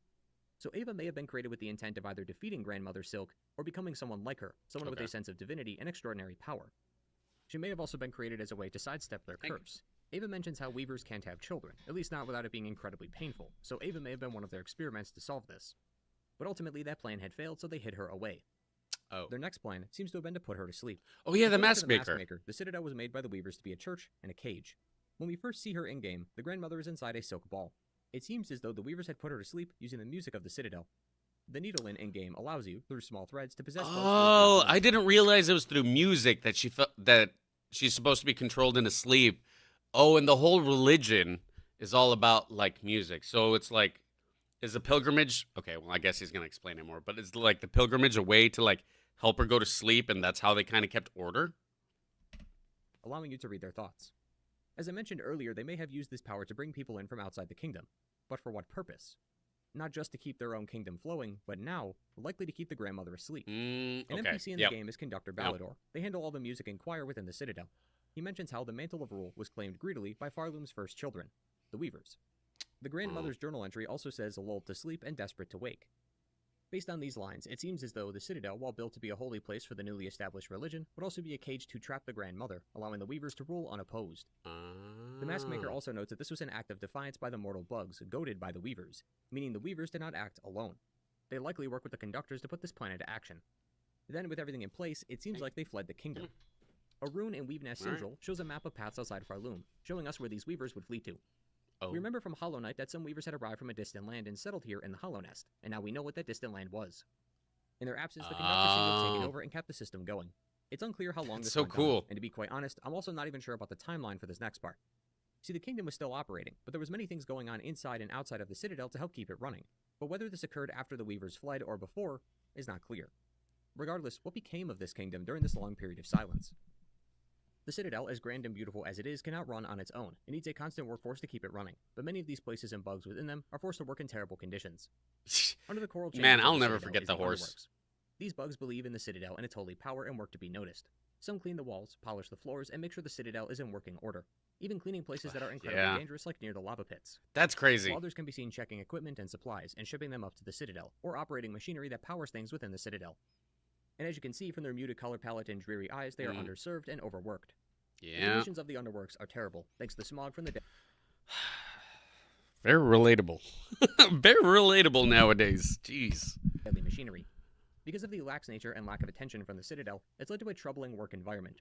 So Ava may have been created with the intent of either defeating Grandmother Silk or becoming someone like her, someone with a sense of divinity and extraordinary power. She may have also been created as a way to sidestep their curse. Ava mentions how weavers can't have children, at least not without it being incredibly painful, so Ava may have been one of their experiments to solve this. But ultimately that plan had failed, so they hid her away. Their next plan seems to have been to put her to sleep. Oh yeah, the mask maker. The citadel was made by the weavers to be a church and a cage. When we first see her in-game, the grandmother is inside a silk ball. It seems as though the weavers had put her to sleep using the music of the citadel. The needle in-game allows you, through small threads, to possess... Oh, I didn't realize it was through music that she's supposed to be controlled into sleep. Oh, and the whole religion is all about, like, music. So it's like, is the pilgrimage... Okay, well, I guess he's going to explain it more. But is, like, the pilgrimage a way to, like, help her go to sleep, and that's how they kind of kept order? Allowing you to read their thoughts. As I mentioned earlier, they may have used this power to bring people in from outside the kingdom. But for what purpose? Not just to keep their own kingdom flowing, but now, likely to keep the grandmother asleep. An NPC in the game is Conductor Balador. They handle all the music and choir within the citadel. He mentions how the mantle of rule was claimed greedily by Farloom's first children, the Weavers. The grandmother's journal entry also says lulled to sleep and desperate to wake. Based on these lines, it seems as though the citadel, while built to be a holy place for the newly established religion, would also be a cage to trap the grandmother, allowing the Weavers to rule unopposed. The mask maker also notes that this was an act of defiance by the mortal bugs, goaded by the Weavers, meaning the Weavers did not act alone. They likely work with the conductors to put this plan into action. Then, with everything in place, it seems like they fled the kingdom. A rune in Weave Nest Central shows a map of paths outside Farloom, showing us where these Weavers would flee to. We remember from Hollow Knight that some Weavers had arrived from a distant land and settled here in the Hollow Nest, and now we know what that distant land was. In their absence, the conductors seem to have taken over and kept the system going. It's unclear how long this went on, and to be quite honest, I'm also not even sure about the timeline for this next part. See, the kingdom was still operating, but there was many things going on inside and outside of the citadel to help keep it running. But whether this occurred after the Weavers fled or before is not clear. Regardless, what became of this kingdom during this long period of silence? The Citadel, as grand and beautiful as it is, cannot run on its own. It needs a constant workforce to keep it running, but many of these places and bugs within them are forced to work in terrible conditions. Under the coral chain, I'll never forget the horse. These bugs believe in the Citadel and its holy power and work to be noticed. Some clean the walls, polish the floors, and make sure the Citadel is in working order. Even cleaning places that are incredibly dangerous, like near the lava pits. That's crazy. While others can be seen checking equipment and supplies and shipping them up to the Citadel, or operating machinery that powers things within the Citadel. And as you can see from their muted color palette and dreary eyes, they are underserved and overworked. The conditions of the underworks are terrible, thanks to the smog from the Very relatable. Very relatable nowadays. Jeez. deadly machinery. Because of the lax nature and lack of attention from the Citadel, it's led to a troubling work environment,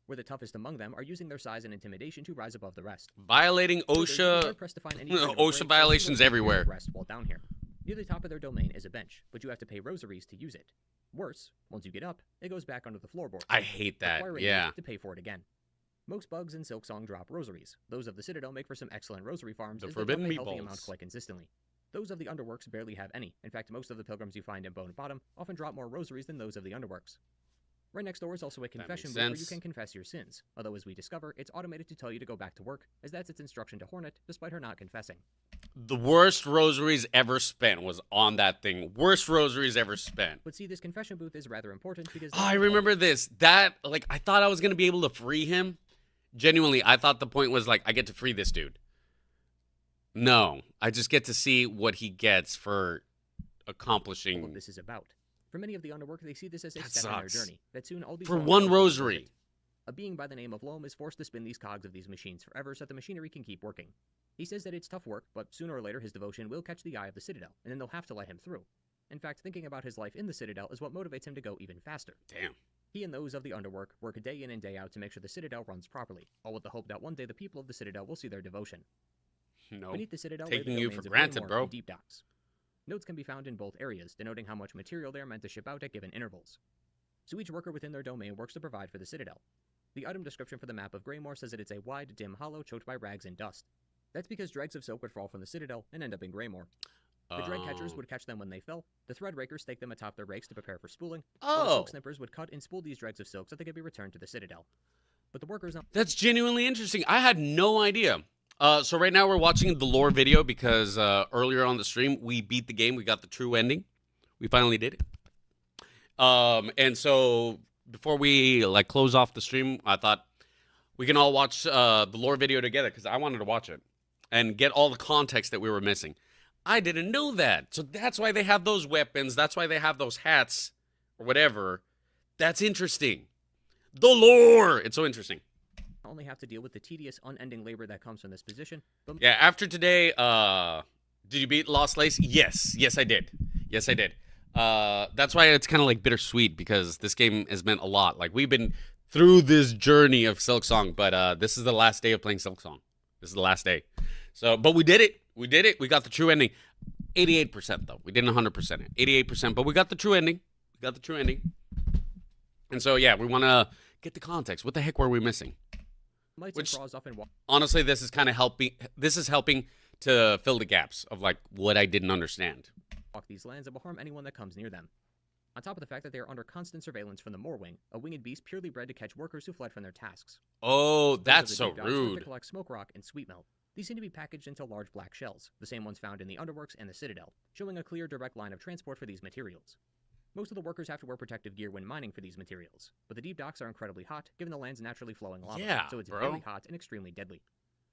where the toughest among them are using their size and intimidation to rise above the rest. Violating OSHA. OSHA violations everywhere. While down here. Near the top of their domain is a bench, but you have to pay rosaries to use it. Worse, once you get up, it goes back under the floorboards. I hate that. Yeah. To pay for it again. Most bugs in Silksong drop rosaries. Those of the Citadel make for some excellent rosary farms. The forbidden meatballs. Healthy amount meatballs. Quite consistently. Those of the Underworks barely have any. In fact, most of the pilgrims you find in Bone Bottom often drop more rosaries than those of the Underworks. Right next door is also a confession booth where you can confess your sins, although as we discover, it's automated to tell you to go back to work, as that's its instruction to Hornet, despite her not confessing. The worst rosaries ever spent was on that thing. Worst rosaries ever spent. But see, this confession booth is rather important because... I remember this. That, like, I thought I was going to be able to free him. Genuinely, I thought the point was, like, I get to free this dude. No, I just get to see what he gets for accomplishing... What this is about. For many of the Underwork, they see this as a step in their journey. That soon all these... For one rosary. A being by the name of Loam is forced to spin these cogs of these machines forever so that the machinery can keep working. He says that it's tough work, but sooner or later his devotion will catch the eye of the Citadel, and then they'll have to let him through. In fact, thinking about his life in the Citadel is what motivates him to go even faster. Damn. He and those of the Underwork work day in and day out to make sure the Citadel runs properly, all with the hope that one day the people of the Citadel will see their devotion. No. Beneath the Citadel, Taking lay the you for domains of granted, Grey bro. and deep docks. Notes can be found in both areas, denoting how much material they are meant to ship out at given intervals. So each worker within their domain works to provide for the Citadel. The item description for the map of Greymore says that it's a wide, dim hollow choked by rags and dust. That's because dregs of silk would fall from the Citadel and end up in Greymore. The dreg catchers would catch them when they fell, the thread rakers stake them atop their rakes to prepare for spooling, while the silk snippers would cut and spool these dregs of silk so they could be returned to the Citadel. But the workers... That's genuinely interesting. I had no idea. So right now we're watching the lore video because earlier on the stream, we beat the game. We got the true ending. We finally did it. And so before we close off the stream, I thought we can all watch the lore video together because I wanted to watch it and get all the context that we were missing. I didn't know that. So that's why they have those weapons. That's why they have those hats or whatever. That's interesting. The lore. It's so interesting. Only have to deal with the tedious, unending labor that comes from this position. But yeah, after today, did you beat Lost Lace? Yes. Yes, I did. Yes, I did. That's why it's kind of bittersweet because this game has meant a lot. We've been through this journey of Silksong, but this is the last day of playing Silksong. This is the last day. So, but we did it. We did it. We got the true ending. 88% though. We didn't 100% it. 88%, but we got the true ending. We got the true ending. And so, yeah, we want to get the context. What the heck were we missing? Which, honestly, this is kind of helping. This is helping to fill the gaps of what I didn't understand. Walk these lands that will harm anyone that comes near them. On top of the fact that they are under constant surveillance from the Moorwing, a winged beast purely bred to catch workers who fled from their tasks. Oh, that's so rude. To collect smoke rock and sweet melt. These seem to be packaged into large black shells, the same ones found in the Underworks and the Citadel, showing a clear, direct line of transport for these materials. Most of the workers have to wear protective gear when mining for these materials, but the deep docks are incredibly hot, given the land's naturally flowing lava, so it's very hot and extremely deadly.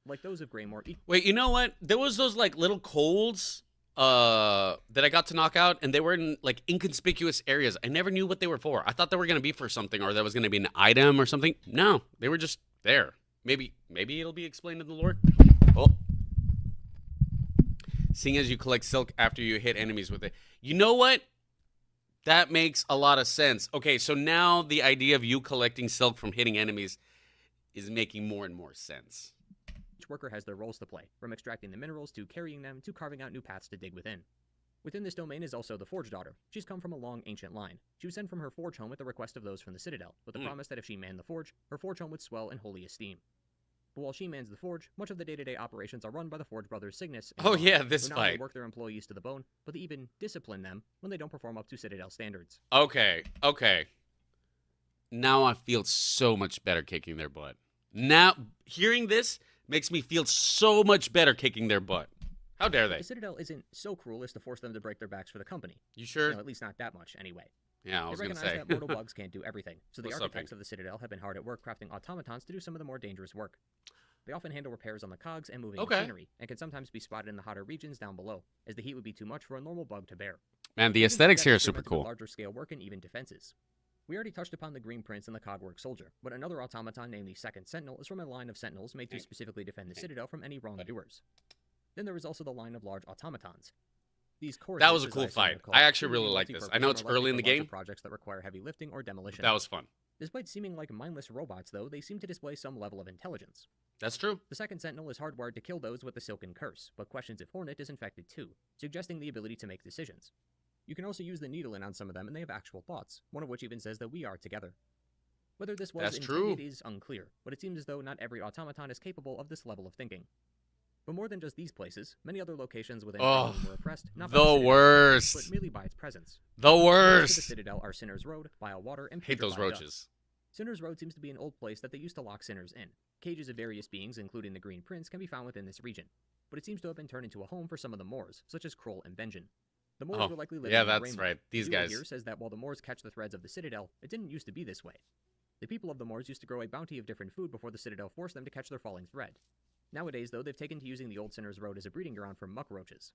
Like those of Greymore. Wait, you know what? There was those little colds that I got to knock out, and they were in inconspicuous areas. I never knew what they were for. I thought they were gonna be for something, or that was gonna be an item or something. No, they were just there. Maybe it'll be explained in the lore. Oh. Seeing as you collect silk after you hit enemies with it. You know what? That makes a lot of sense. Okay, so now the idea of you collecting silk from hitting enemies is making more and more sense. Each worker has their roles to play, from extracting the minerals to carrying them to carving out new paths to dig within. Within this domain is also the Forge Daughter. She's come from a long, ancient line. She was sent from her Forge home at the request of those from the Citadel, with the promise that if she manned the Forge, her Forge home would swell in holy esteem. But while she mans the Forge, much of the day-to-day operations are run by the Forge brothers Cygnus and oh yeah, this who not fight. only work their employees to the bone, but they even discipline them when they don't perform up to Citadel standards. Okay. Now I feel so much better kicking their butt. Now, hearing this makes me feel so much better kicking their butt. How dare they? The Citadel isn't so cruel as to force them to break their backs for the company. You sure? At least not that much, anyway. Yeah, I was going to say. They recognize that mortal bugs can't do everything, so the architects of the Citadel have been hard at work crafting automatons to do some of the more dangerous work. They often handle repairs on the cogs and moving machinery, and can sometimes be spotted in the hotter regions down below, as the heat would be too much for a normal bug to bear. Man, the aesthetics here are super cool. Larger scale work and even defenses. We already touched upon the Green Prince and the Cogwork Soldier, but another automaton named the Second Sentinel is from a line of sentinels made to specifically defend the Citadel from any wrongdoers. Then there is also the line of large automatons. These that was a cool fight. I actually really like this. I know it's early in the game. Projects that require heavy lifting or demolition. That was fun. Despite seeming like mindless robots, though, they seem to display some level of intelligence. That's true. The Second Sentinel is hardwired to kill those with the Silken Curse, but questions if Hornet is infected too, suggesting the ability to make decisions. You can also use the Needle in on some of them, and they have actual thoughts, one of which even says that we are together. Whether this was intended is unclear, but it seems as though not every automaton is capable of this level of thinking. But more than just these places, many other locations within Ireland were oppressed, not by the worst, but merely by its presence. The worst. The Citadel are Sinner's Road, Vile Water, and hate those roaches. Sinner's Road seems to be an old place that they used to lock sinners in. Cages of various beings, including the Green Prince, can be found within this region, but it seems to have been turned into a home for some of the Moors, such as Kroll and Benjen. The Moors were likely living in the that's right. These guys. Here says that while the Moors catch the threads of the Citadel, it didn't used to be this way. The people of the Moors used to grow a bounty of different food before the Citadel forced them to catch their falling thread. Nowadays, though, they've taken to using the old Sinner's Road as a breeding ground for muck roaches.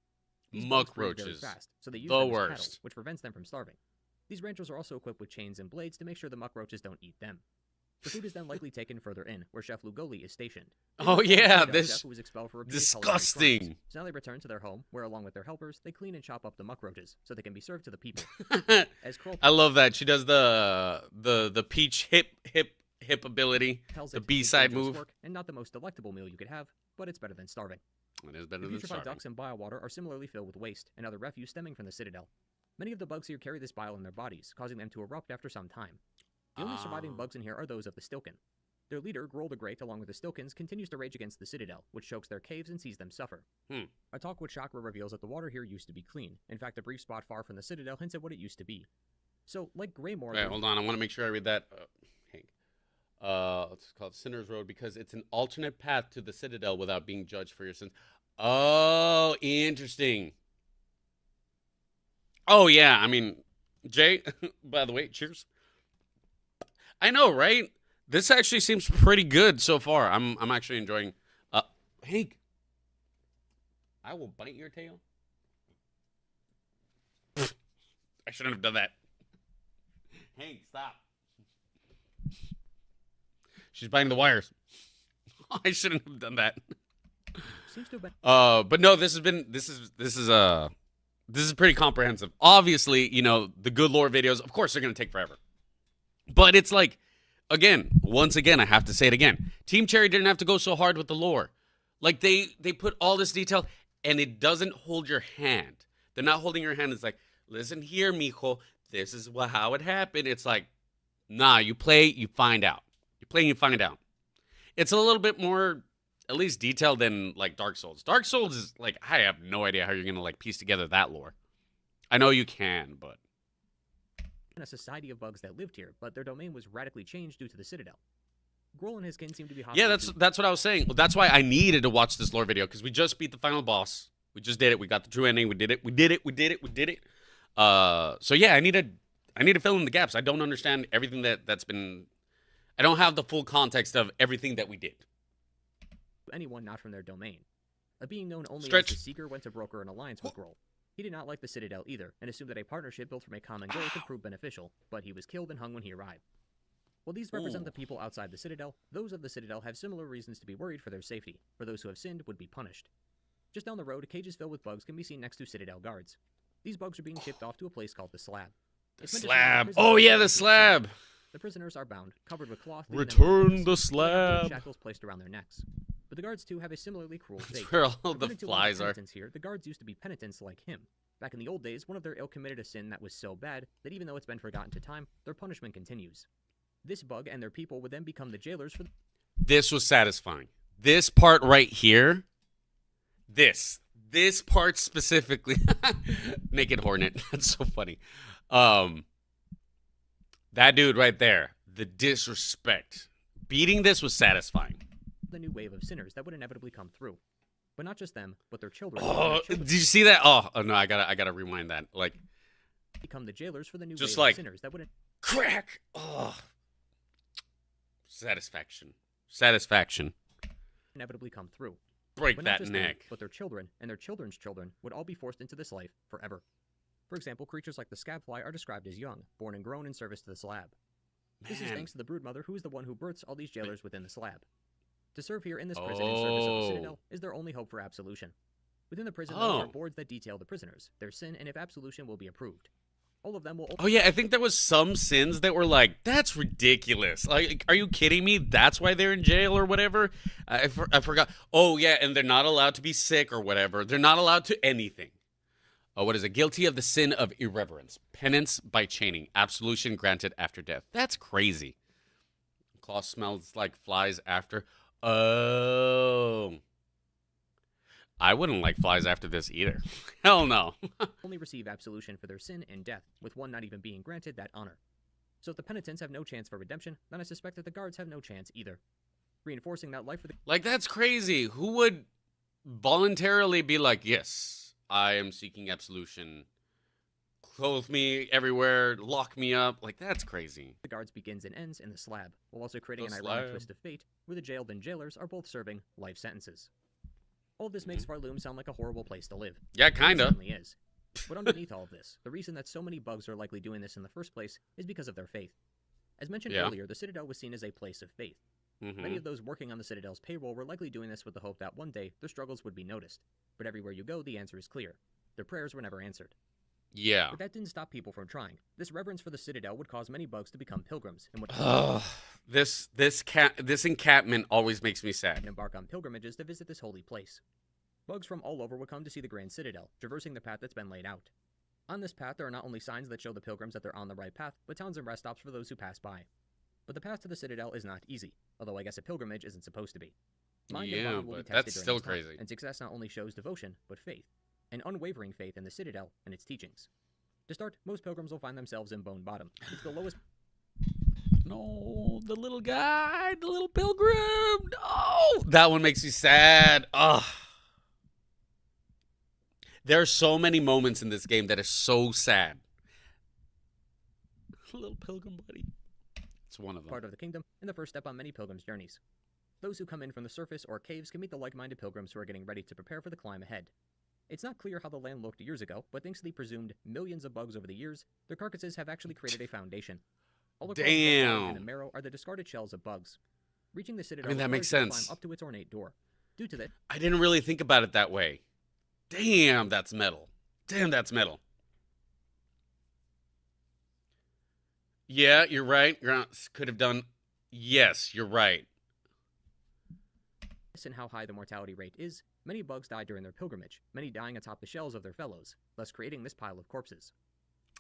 These muck breed roaches. Very fast, so they use them as cattle, which prevents them from starving. These ranchers are also equipped with chains and blades to make sure the muck roaches don't eat them. The food is then likely taken further in, where Chef Lugoli is stationed. Oh yeah, Chef this who was expelled for disgusting. crimes. So now they return to their home, where along with their helpers, they clean and chop up the muck roaches so they can be served to the people. As Kroll I love that she does the peach hip ability, tells the it, B-side it's dangerous move. work and not the most delectable meal you could have, but it's better than starving. It is better The than putrefied starving. ducks and bile water are similarly filled with waste and other refuse stemming from the Citadel. Many of the bugs here carry this bile in their bodies, causing them to erupt after some time. The only surviving bugs in here are those of the Stilken. Their leader, Groll the Great, along with the Stilkens, continues to rage against the Citadel, which chokes their caves and sees them suffer. A talk with Chakra reveals that the water here used to be clean. In fact, a brief spot far from the Citadel hints at what it used to be. So, like Greymore... Wait, hold on. I want to make sure I read that. Hank. It's called Sinner's Road because it's an alternate path to the Citadel without being judged for your sins. Oh, interesting. Oh, yeah. I mean, Jay, by the way, cheers. I know, right? This actually seems pretty good so far. I'm actually enjoying. Hank, I will bite your tail. I shouldn't have done that. Hank, stop. She's biting the wires. I shouldn't have done that. Seems to have been... But no, this is pretty comprehensive. Obviously, you know, the good lore videos, of course, they're gonna take forever. But it's like, again, once again, I have to say it again. Team Cherry didn't have to go so hard with the lore. Like, they put all this detail, and it doesn't hold your hand. They're not holding your hand. It's like, listen here, mijo. This is how it happened. It's like, nah, you play, you find out. You play, and you find out. It's a little bit more, at least, detailed than, like, Dark Souls. Dark Souls is, like, I have no idea how you're going to, like, piece together that lore. I know you can, but... a society of bugs that lived here, but their domain was radically changed due to the Citadel. Groll and his kin seem to be hostile. Yeah, that's what I was saying. Well, that's why I needed to watch this lore video, because we just beat the final boss. We just did it. We got the true ending. We did it. So yeah, I need to fill in the gaps. I don't understand everything that's been... I don't have the full context of everything that we did. Anyone not from their domain. A being known only Stretch. as the Seeker went to broker an alliance with Groll. He did not like the Citadel either, and assumed that a partnership built from a common goal could prove beneficial, but he was killed and hung when he arrived. While these represent the people outside the Citadel, those of the Citadel have similar reasons to be worried for their safety, for those who have sinned would be punished. Just down the road, cages filled with bugs can be seen next to Citadel guards. These bugs are being shipped off to a place called the Slab. The slab. Oh yeah, the slab. The prisoners are bound, covered with cloth. Return the slab. Shackles placed around their necks. But the guards too have a similarly cruel fate. That's where all the According to one of flies the are. penitents here, the guards used to be penitents like him. Back in the old days, one of their ilk committed a sin that was so bad that even though it's been forgotten to time, their punishment continues. This bug and their people would then become the jailers for... This was satisfying. This part right here. This part specifically. Naked Hornet. That's so funny. That dude right there. The disrespect. Beating this was satisfying. the new wave of sinners that would inevitably come through. But not just them, but their children. Oh, did you see that? Oh no, I gotta rewind that. Like, become the jailers for the new just wave like of sinners that would crack. Oh, satisfaction. inevitably come through. Break But not that just them, neck. but their children and their children's children would all be forced into this life forever. For example, creatures like the scabfly are described as young, born and grown in service to the slab. This is Man. thanks to the broodmother, who is the one who births all these jailers within the slab. To serve here in this prison in service of the Citadel is their only hope for absolution. Within the prison, there are boards that detail the prisoners, their sin, and if absolution will be approved. All of them will... Oh yeah, I think there was some sins that were like, that's ridiculous. Like, are you kidding me? That's why they're in jail or whatever? I forgot. Oh yeah, and they're not allowed to be sick or whatever. They're not allowed to anything. Oh, what is it? Guilty of the sin of irreverence. Penance by chaining. Absolution granted after death. That's crazy. Claw smells like flies after. Oh. I wouldn't like flies after this either. Hell no. only receive absolution for their sin and death, with one not even being granted that honor. So if the penitents have no chance for redemption, then I suspect that the guards have no chance either. Reinforcing that life for the... Like, that's crazy. Who would voluntarily be like, yes, I am seeking absolution. Clothe me everywhere, lock me up. Like, that's crazy. The guards begins and ends in the slab, while also creating The an ironic slab. twist of fate, where the jailed and jailers are both serving life sentences. All of this makes Varloom sound like a horrible place to live. Yeah, It kinda. certainly is. But underneath all of this, the reason that so many bugs are likely doing this in the first place is because of their faith. As mentioned Yeah. earlier, the Citadel was seen as a place of faith. Many of those working on the Citadel's payroll were likely doing this with the hope that one day their struggles would be noticed. But everywhere you go, the answer is clear. Their prayers were never answered. Yeah. But that didn't stop people from trying. This reverence for the Citadel would cause many bugs to become pilgrims and would This encampment always makes me sad. embark on pilgrimages to visit this holy place. Bugs from all over would come to see the Grand Citadel, traversing the path that's been laid out. On this path, there are not only signs that show the pilgrims that they're on the right path, but towns and rest stops for those who pass by. But the path to the Citadel is not easy, although I guess a pilgrimage isn't supposed to be. Mind and Yeah, body will be but tested that's during still this time, crazy. and success not only shows devotion, but faith. An unwavering faith in the Citadel and its teachings. To start, most pilgrims will find themselves in Bone Bottom. It's the lowest No, the little guy, the little pilgrim. No, that one makes me sad. Ugh. There are so many moments in this game that are so sad. Little pilgrim buddy. It's one of them. part of the kingdom, and the first step on many pilgrims' journeys. Those who come in from the surface or caves can meet the like-minded pilgrims who are getting ready to prepare for the climb ahead. It's not clear how the land looked years ago, but thanks to the presumed millions of bugs over the years, their carcasses have actually created a foundation. All across the bone and the marrow are the discarded shells of bugs. Reaching the Citadel that makes requires you to sense. climb up to its ornate door. Due to that, I didn't really think about it that way. Damn, that's metal. Damn, that's metal. Yeah, you're right. Could have done. Yes, you're right. and how high the mortality rate is, many bugs die during their pilgrimage, many dying atop the shells of their fellows, thus creating this pile of corpses.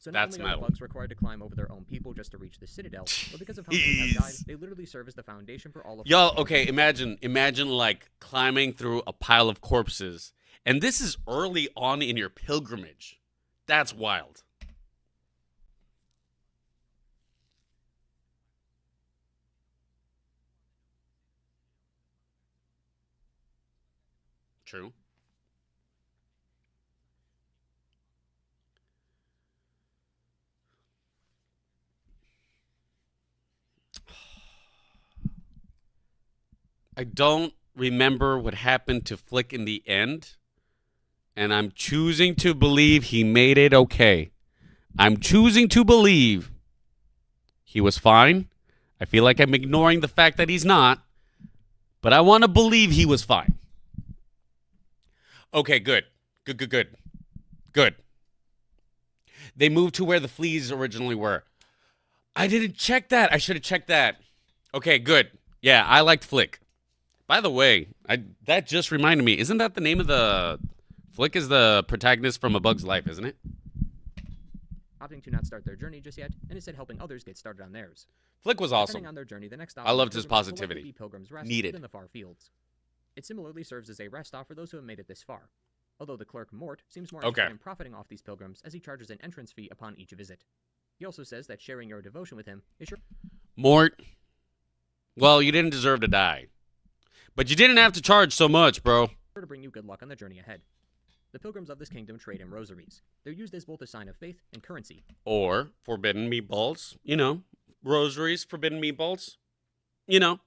So not That's only are the metal. bugs required to climb over their own people just to reach the Citadel, but because of how many have died, Jeez. they literally serve as the foundation for all of Y'all, okay, imagine like climbing through a pile of corpses. And this is early on in your pilgrimage. That's wild. True. I don't remember what happened to Flick in the end, and I'm choosing to believe he made it okay. I'm choosing to believe he was fine. I feel like I'm ignoring the fact that he's not, but I want to believe he was fine. Okay, good. Good. They moved to where the fleas originally were. I didn't check that. I should have checked that. Okay, good. Yeah, I liked Flick. By the way, that just reminded me. Isn't that the name of the... Flick is the protagonist from A Bug's Life, isn't it? opting to not start their journey just yet, and instead helping others get started on theirs. Flick was awesome. Depending on their journey, the next stop I loved for his pilgrims will likely positivity. be Pilgrim's Rest Needed. in the far fields. It similarly serves as a rest stop for those who have made it this far. Although the clerk Mort seems more interested Okay. in profiting off these pilgrims as he charges an entrance fee upon each visit. He also says that sharing your devotion with him is sure Mort, well, you didn't deserve to die. But you didn't have to charge so much, bro. to bring you good luck on the journey ahead. The pilgrims of this kingdom trade in rosaries. They're used as both a sign of faith and currency. Or forbidden meatballs. You know, rosaries, forbidden meatballs. You know.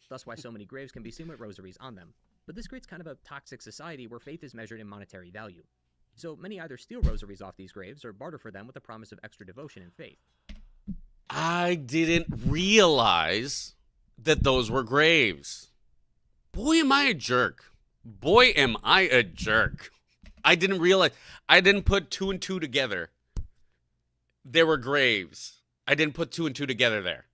Thus why so many graves can be seen with rosaries on them. But this creates kind of a toxic society where faith is measured in monetary value. So many either steal rosaries off these graves or barter for them with the promise of extra devotion and faith. I didn't realize that those were graves. Boy, am I a jerk. Boy, am I a jerk. I didn't realize. I didn't put two and two together. There were graves. I didn't put two and two together there.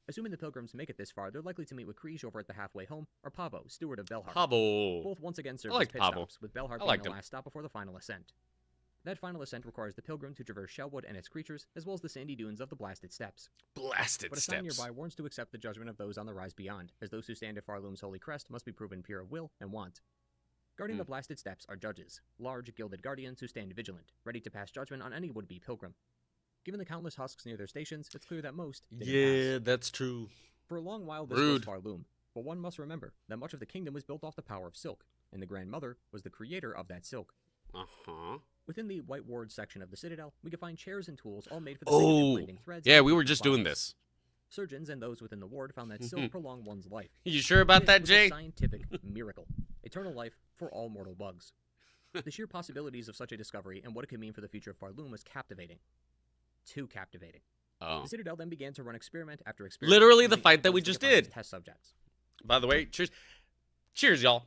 Assuming the pilgrims make it this far, they're likely to meet with Kriege over at the halfway home, or Pavo, steward of Belhart. Pablo. Both once again serve I as liked pit Pavo. stops, with Belhart I being liked the him. last stop before the final ascent. That final ascent requires the pilgrim to traverse Shellwood and its creatures, as well as the sandy dunes of the Blasted Steppes. Blasted But a sign steps. nearby warns to accept the judgment of those on the rise beyond, as those who stand at Farloom's holy crest must be proven pure of will and want. Guarding the Blasted Steppes are judges, large, gilded guardians who stand vigilant, ready to pass judgment on any would-be pilgrim. Given the countless husks near their stations, it's clear that most didn't Yeah, pass. that's true. For a long while, this Rude. was Farloom, but one must remember that much of the kingdom was built off the power of silk, and the Grand Mother was the creator of that silk. Uh-huh. Within the White Ward section of the Citadel, we can find chairs and tools all made for the sake of Oh, implanting threads. yeah, and we were weaving just doing bodies. this. Surgeons and those within the ward found that silk prolonged one's life. You sure about This that, was Jay? A scientific miracle. Eternal life for all mortal bugs. The sheer possibilities of such a discovery and what it could mean for the future of Farloom was captivating. Too captivating. The Citadel then began to run experiment after experiment. Literally the using fight that we bugs to just define as did. Test subjects. By the way, cheers. Cheers, y'all.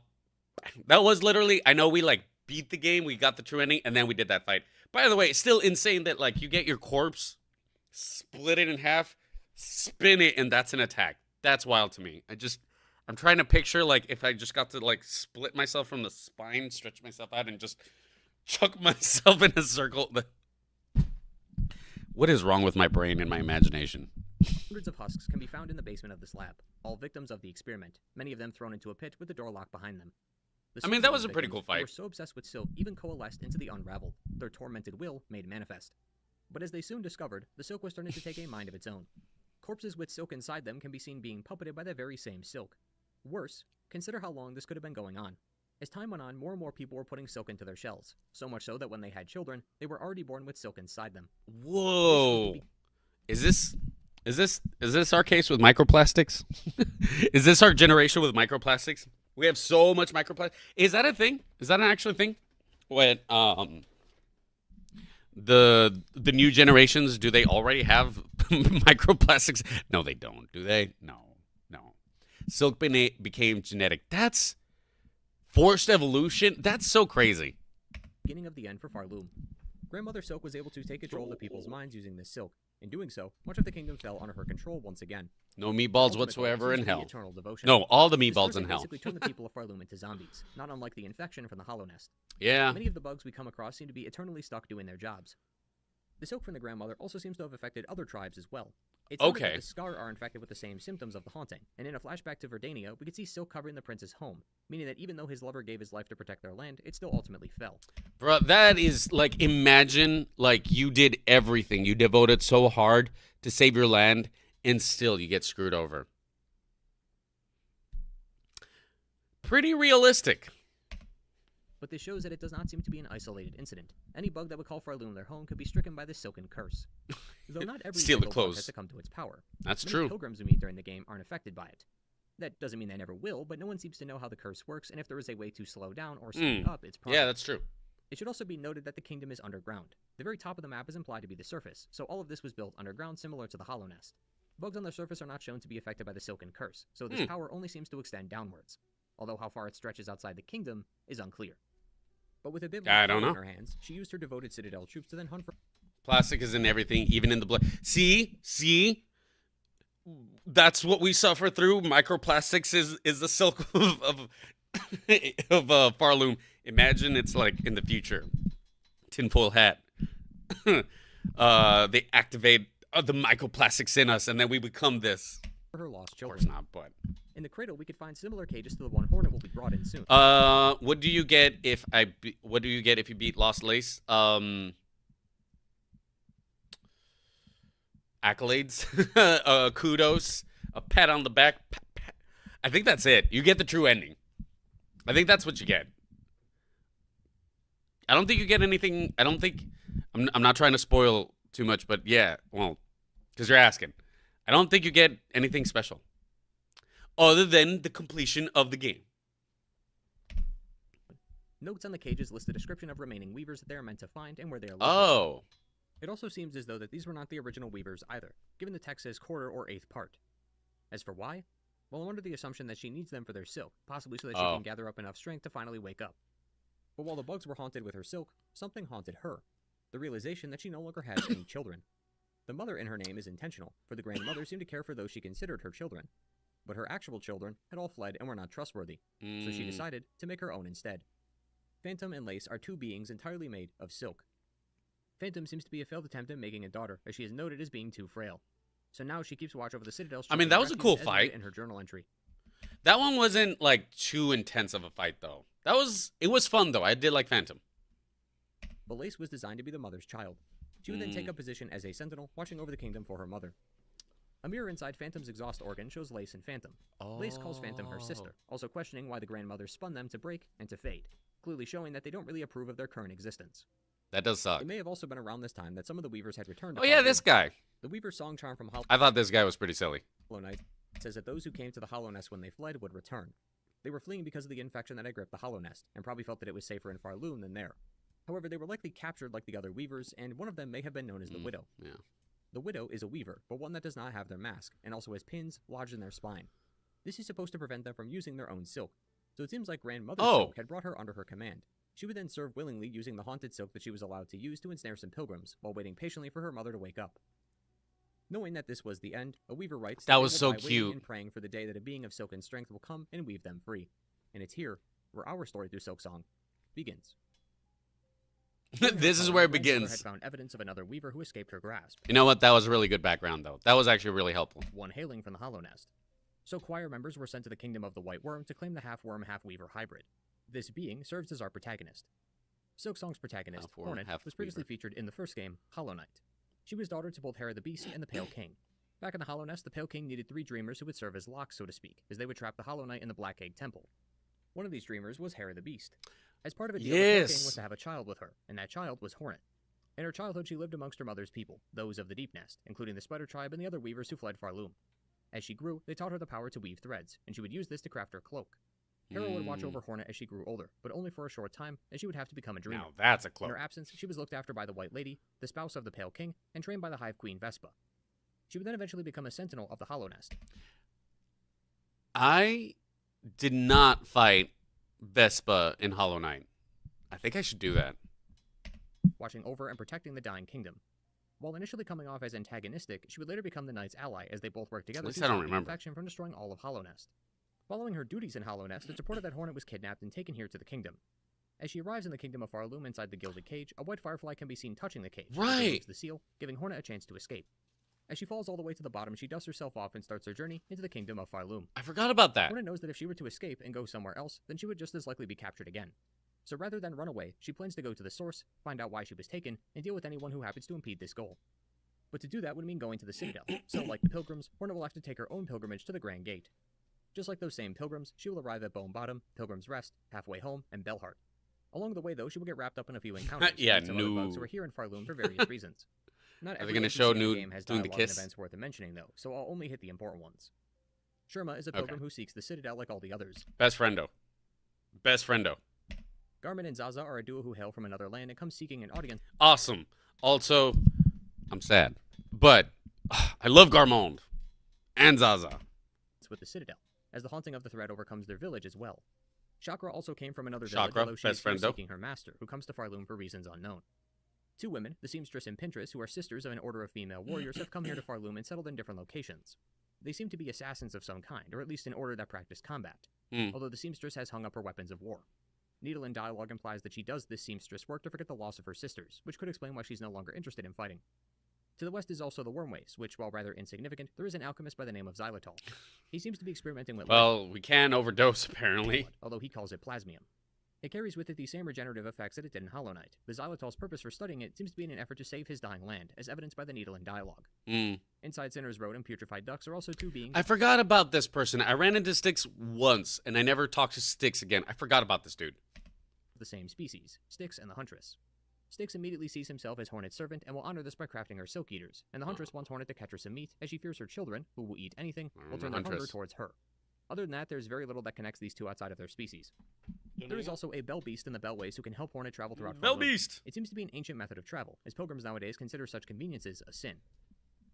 That was literally, I know we like beat the game, we got the true ending, and then we did that fight. By the way, it's still insane that like you get your corpse, split it in half, spin it, and that's an attack. That's wild to me. I'm trying to picture like if I just got to like split myself from the spine, stretch myself out, and just chuck myself in a circle. What is wrong with my brain and my imagination? Hundreds of husks can be found in the basement of this lab, all victims of the experiment, many of them thrown into a pit with the door locked behind them. I mean, that was a pretty cool fight. They were so obsessed with Silk, even coalesced into the unraveled, their tormented will made manifest. But as they soon discovered, the Silk was starting to take a mind of its own. Corpses with Silk inside them can be seen being puppeted by the very same Silk. Worse, consider how long this could have been going on. As time went on, more and more people were putting Silk into their shells, so much so that when they had children, they were already born with Silk inside them. Whoa! Is this our case with microplastics? Is this our generation with microplastics? We have so much microplastic. Is that a thing? Is that an actual thing? When the new generations, do they already have microplastics? No, they don't. Do they? No. Silk became genetic. That's forced evolution. That's so crazy. Beginning of the end for Farloom. Grandmother Silk was able to take control of the people's minds using this silk. In doing so, much of the kingdom fell under her control once again. No meatballs whatsoever in hell. Eternal devotion. No, all the meatballs in hell. Basically turned the people of Farloom into zombies, not unlike the infection from the hollow nest. Yeah. Many of the bugs we come across seem to be eternally stuck doing their jobs. The silk from the grandmother also seems to have affected other tribes as well. It's noted that the Scar are infected with the same symptoms of the haunting, and in a flashback to Verdania, we could see Silk covering the prince's home, meaning that even though his lover gave his life to protect their land, it still ultimately fell. Bro, that is like, imagine like you did everything. You devoted so hard to save your land, and still you get screwed over. Pretty realistic. But this shows that it does not seem to be an isolated incident. Any bug that would call Farloom their home could be stricken by this silken curse. Though not every Steal the bug clothes. has succumbed to its power. That's Many true. pilgrims we meet during the game aren't affected by it. That doesn't mean they never will, but no one seems to know how the curse works, and if there is a way to slow down or speed up its progress. Yeah, that's true. It should also be noted that the kingdom is underground. The very top of the map is implied to be the surface, so all of this was built underground, similar to the hollow nest. Bugs on the surface are not shown to be affected by the silken curse, so this power only seems to extend downwards. Although how far it stretches outside the kingdom is unclear. But with a bit more time in her hands, she used her devoted Citadel troops to then hunt for... Plastic is in everything, even in the blood. See? That's what we suffer through. Microplastics is the silk of Farloom. Imagine it's like in the future. Tinfoil hat. They activate the microplastics in us, and then we become this. For her lost children. Of course not, but... In the cradle, we could find similar cages to the one Hornet will be brought in soon. What do you get if what do you get if you beat Lost Lace? Accolades, kudos, a pat on the back. Pat. I think that's it. You get the true ending. I think that's what you get. I don't think you get anything. I don't think. I'm not trying to spoil too much, but yeah, well, because you're asking. I don't think you get anything special. Other than the completion of the game. Notes on the cages list the description of remaining weavers that they are meant to find and where they are located. Oh. It also seems as though that these were not the original weavers either, given the text says quarter or eighth part. As for why? Well, I'm under the assumption that she needs them for their silk, possibly so that she can gather up enough strength to finally wake up. But while the bugs were haunted with her silk, something haunted her. The realization that she no longer has any children. The mother in her name is intentional, for the grandmother seemed to care for those she considered her children. But her actual children had all fled and were not trustworthy, so she decided to make her own instead. Phantom and Lace are two beings entirely made of silk. Phantom seems to be a failed attempt at making a daughter, as she is noted as being too frail. So now she keeps watch over the Citadel. I mean, that was a cool fight. In her journal entry. That one wasn't like too intense of a fight though. It was fun though. I did like Phantom. But Lace was designed to be the mother's child. She would then take up position as a sentinel, watching over the kingdom for her mother. A mirror inside Phantom's exhaust organ shows Lace and Phantom. Lace calls Phantom her sister, also questioning why the grandmother spun them to break and to fade, clearly showing that they don't really approve of their current existence. That does suck. It may have also been around this time that some of the weavers had returned to yeah, this guy. The weaver's song charm from I thought this guy was pretty silly. Hollow Knight says that those who came to the Hollow Nest when they fled would return. They were fleeing because of the infection that had gripped the Hollow Nest, and probably felt that it was safer in Farloom than there. However, they were likely captured like the other weavers, and one of them may have been known as the Widow. Yeah. The widow is a weaver, but one that does not have their mask, and also has pins lodged in their spine. This is supposed to prevent them from using their own silk, so it seems like Grandmother Silk had brought her under her command. She would then serve willingly using the haunted silk that she was allowed to use to ensnare some pilgrims, while waiting patiently for her mother to wake up. Knowing that this was the end, a weaver writes that they was will so die waiting cute. and praying for the day that a being of silk and strength will come and weave them free. And it's here where our story through Silksong begins. This is where it Had begins. found evidence of another weaver who escaped her grasp. You know what? That was a really good background, though. That was actually really helpful. One hailing from the Hollow Nest. So choir members were sent to the kingdom of the White Worm to claim the half-worm, half-weaver hybrid. This being serves as our protagonist. Silksong's protagonist, Half-worm, Hornet, was previously half-weaver. featured in the first game, Hollow Knight. She was daughter to both Hera the Beast and the Pale King. Back in the Hollow Nest, the Pale King needed 3 dreamers who would serve as locks, so to speak, as they would trap the Hollow Knight in the Black Egg Temple. One of these dreamers was Hera the Beast. As part of a deal, the Pale King was to have a child with her, and that child was Hornet. In her childhood, she lived amongst her mother's people, those of the Deep Nest, including the Spider Tribe and the other weavers who fled Farloom. As she grew, they taught her the power to weave threads, and she would use this to craft her cloak. Hera would watch over Hornet as she grew older, but only for a short time, as she would have to become a dreamer. Now that's a In cloak. her absence, she was looked after by the White Lady, the spouse of the Pale King, and trained by the Hive Queen Vespa. She would then eventually become a sentinel of the Hollow Nest. I did not fight Vespa in Hollow Knight. I think I should do that. Watching over and protecting the dying kingdom. While initially coming off as antagonistic, she would later become the Knight's ally as they both worked together least to I don't stop the remember. infection from destroying all of Hollow Nest. Following her duties in Hollow Nest, it's reported that Hornet was kidnapped and taken here to the kingdom. As she arrives in the kingdom of Farloom inside the gilded cage, a white firefly can be seen touching the cage. Right. It removes the seal, giving Hornet a chance to escape. As she falls all the way to the bottom, she dusts herself off and starts her journey into the kingdom of Farloom. I forgot about that. Hornet knows that if she were to escape and go somewhere else, then she would just as likely be captured again. So rather than run away, she plans to go to the source, find out why she was taken, and deal with anyone who happens to impede this goal. But to do that would mean going to the Citadel, so like the pilgrims, Hornet will have to take her own pilgrimage to the Grand Gate. Just like those same pilgrims, she will arrive at Bone Bottom, Pilgrim's Rest, Halfway Home, and Bellheart. Along the way, though, she will get wrapped up in a few encounters Yeah, with some other bugs no. who are here in Farloom for various reasons. Not Are they every gonna NPC show in the Nude game has doing the dialogue and kiss? events worth mentioning, though, so I'll only hit the important ones. Sherma is a pilgrim who seeks the Citadel like all the others. Best friendo. Best friendo. Garmin and Zaza are a duo who hail from another land and come seeking an audience Awesome. Also, I'm sad. But I love Garmond. And Zaza. with the Citadel, as the haunting of the threat overcomes their village as well. Chakra also came from another Chakra, village, although she best is here friendo. seeking her master, who comes to Farloom for reasons unknown. 2 women, the seamstress and Pinterest, who are sisters of an order of female warriors, have come here to Farloom and settled in different locations. They seem to be assassins of some kind, or at least an order that practiced combat, although the seamstress has hung up her weapons of war. Needle in dialogue implies that she does this seamstress work to forget the loss of her sisters, which could explain why she's no longer interested in fighting. To the west is also the Wormways, which, while rather insignificant, there is an alchemist by the name of Xylitol. He seems to be experimenting with Well, we can overdose, apparently. blood, although he calls it plasmium. It carries with it the same regenerative effects that it did in Hollow Knight. The Xylitol's purpose for studying it seems to be in an effort to save his dying land, as evidenced by the needle in dialogue. Inside Sinner's Road and Putrefied Ducks are also 2 beings I forgot about this person. I ran into Styx once, and I never talked to Styx again. I forgot about this dude. of the same species, Styx and the Huntress. Styx immediately sees himself as Hornet's servant and will honor this by crafting her silk eaters, and the Huntress wants Hornet to catch her some meat, as she fears her children, who will eat anything, will turn their hunger Huntress. towards her. Other than that, there's very little that connects these 2 outside of their species. There is also a Bell Beast in the Bellways who can help Hornet travel throughout Bell Farloom. Beast! It seems to be an ancient method of travel, as pilgrims nowadays consider such conveniences a sin.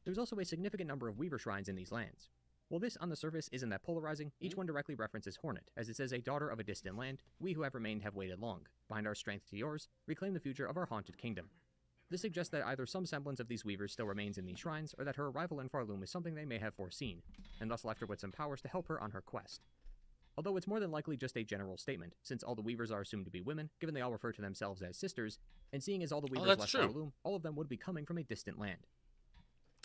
There's also a significant number of Weaver shrines in these lands. While this on the surface isn't that polarizing, each one directly references Hornet, as it says a daughter of a distant land, we who have remained have waited long, bind our strength to yours, reclaim the future of our haunted kingdom. This suggests that either some semblance of these Weavers still remains in these shrines, or that her arrival in Farloom is something they may have foreseen, and thus left her with some powers to help her on her quest. Although it's more than likely just a general statement, since all the Weavers are assumed to be women, given they all refer to themselves as sisters, and seeing as all the Weavers that's left true. Farloom, all of them would be coming from a distant land.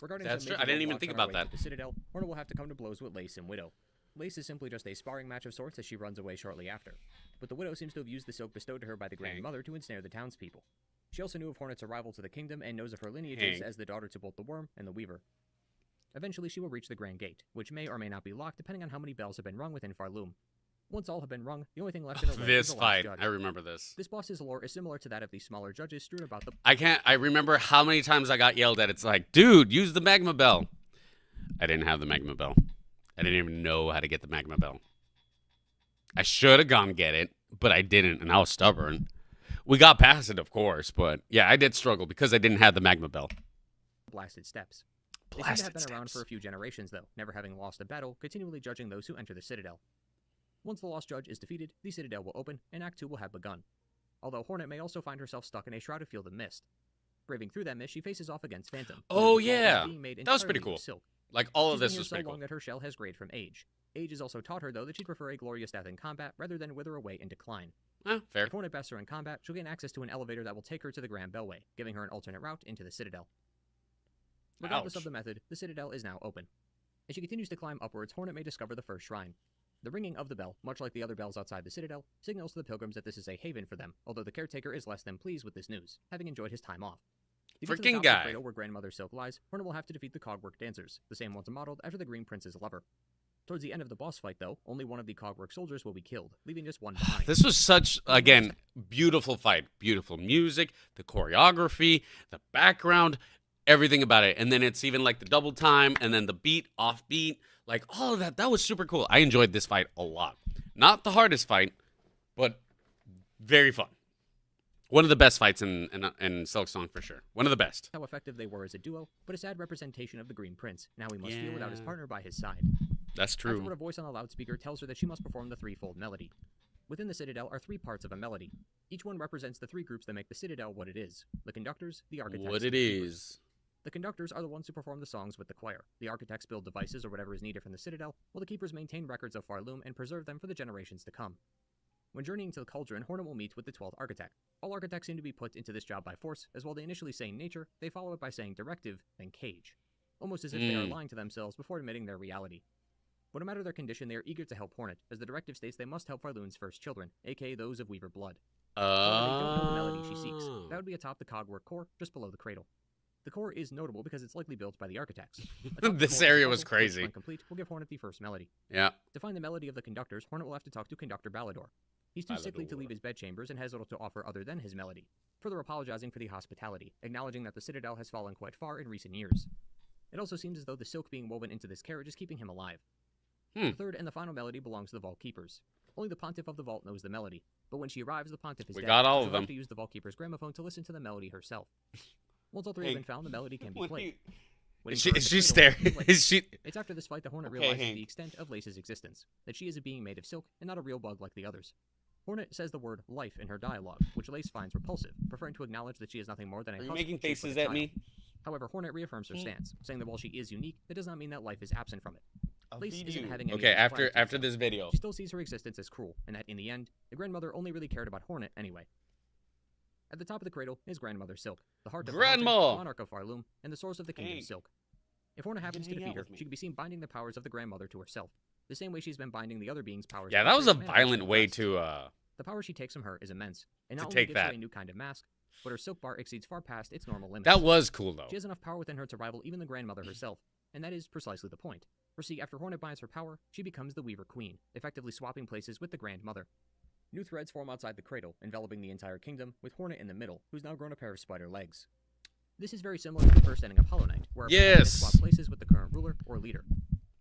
Regarding That's some true. major I didn't even roadblocks think on our about way that. to the Citadel, Hornet will have to come to blows with Lace and Widow. Lace is simply just a sparring match of sorts as she runs away shortly after, but the Widow seems to have used the silk bestowed to her by the Hank. Grandmother to ensnare the townspeople. She also knew of Hornet's arrival to the kingdom and knows of her lineages Hank. as the daughter to both the Worm and the Weaver. Eventually, she will reach the Grand Gate, which may or may not be locked depending on how many bells have been rung within Farloom. Once all have been rung, the only thing left in her land is This the last fight. judge. I remember this. This boss's lore is similar to that of the smaller judges strewn about the I remember how many times I got yelled at. It's like, dude, use the magma bell. I didn't have the magma bell. I didn't even know how to get the magma bell. I should have gone get it, but I didn't, and I was stubborn. We got past it, of course, but yeah, I did struggle because I didn't have the magma bell. blasted steps. They seem to have been around for a few generations, though, never having lost a battle, continually judging those who enter the Citadel. Once the Lost Judge is defeated, the Citadel will open, and Act 2 will have begun. Although Hornet may also find herself stuck in a shrouded field of mist. Braving through that mist, she faces off against Phantom. Oh yeah, that was pretty cool. Silk. Like all of She's this was so pretty long cool. that her shell has grayed from age. Age has also taught her, though, that she'd prefer a glorious death in combat rather than wither away in decline. Fair. If Hornet bests her in combat, she'll gain access to an elevator that will take her to the Grand Bellway, giving her an alternate route into the Citadel. Regardless of the method, the Citadel is now open. As she continues to climb upwards, Hornet may discover the first shrine. The ringing of the bell, much like the other bells outside the Citadel, signals to the pilgrims that this is a haven for them, although the caretaker is less than pleased with this news, having enjoyed his time off. To get to the top of the cradle where Grandmother Silk lies, Hornet will have to defeat the Cogwork Dancers, the same ones modeled after the Green Prince's lover. Towards the end of the boss fight, though, only one of the Cogwork soldiers will be killed, leaving just one behind. This was such, again, beautiful fight. Beautiful music, the choreography, the background, everything about it. And then it's even like the double time, and then the beat, off beat, like all of that. That was super cool. I enjoyed this fight a lot. Not the hardest fight, but very fun. One of the best fights in Silksong for sure. One of the best. How effective they were as a duo, but a sad representation of the Green Prince. Now he must feel without his partner by his side. That's true. Afterward, a voice on a loudspeaker tells her that she must perform the threefold melody. Within the Citadel are three parts of a melody. Each one represents the three groups that make the Citadel what it is. The conductors, the architects, what it is. The conductors are the ones who perform the songs with the choir. The architects build devices or whatever is needed from the Citadel, while the keepers maintain records of Farloom and preserve them for the generations to come. When journeying to the Cauldron, Hornet will meet with the 12th architect. All architects seem to be put into this job by force, as while they initially say nature, they follow it by saying directive, then cage. Almost as if they are lying to themselves before admitting their reality. But no matter their condition, they are eager to help Hornet, as the directive states they must help Farloon's first children, aka those of Weaver blood. However, they don't know the melody she seeks. That would be atop the Cogwork core, just below the cradle. The core is notable because it's likely built by the architects. This area was crazy. When complete, will give Hornet the first melody. Yeah. To find the melody of the conductors, Hornet will have to talk to Conductor Ballador. He's too sickly to leave his bedchambers and has little to offer other than his melody, further apologizing for the hospitality, acknowledging that the Citadel has fallen quite far in recent years. It also seems as though the silk being woven into this carriage is keeping him alive. The third and the final melody belongs to the Vault Keepers. Only the Pontiff of the Vault knows the melody, but when she arrives, the Pontiff is dead. We got all so of them. She'll have to use the Vault Keeper's gramophone to listen to the melody herself. Once all three have been found, the melody can be played. Is she staring? Is she? It's after this fight that Hornet realizes the extent of Lace's existence, that she is a being made of silk and not a real bug like the others. Hornet says the word life in her dialogue, which Lace finds repulsive, preferring to acknowledge that she is nothing more than a Are you husk making shaped like faces a at child. me? However, Hornet reaffirms her stance, saying that while she is unique, that does not mean that life is absent from it. Lace isn't having any Okay, of these after plans this video. she still sees her existence as cruel, and that in the end, the grandmother only really cared about Hornet anyway. At the top of the cradle is Grandmother Silk, the heart of the haunted, monarch of Farloom, and the source of the kingdom's silk. If Hornet happens to defeat her, she can be seen binding the powers of the grandmother to herself, the same way she's been binding the other beings' powers. Yeah, that was a violent way to The power she takes from her is immense, and not only take gives that. her a new kind of mask, but her silk bar exceeds far past its normal limits. That was cool though. She has enough power within her to rival even the grandmother herself, and that is precisely the point. For see, after Hornet binds her power, she becomes the Weaver Queen, effectively swapping places with the grandmother. New threads form outside the cradle, enveloping the entire kingdom, with Hornet in the middle, who's now grown a pair of spider legs. This is very similar to the first ending of Hollow Knight, where swap places with the current ruler or leader.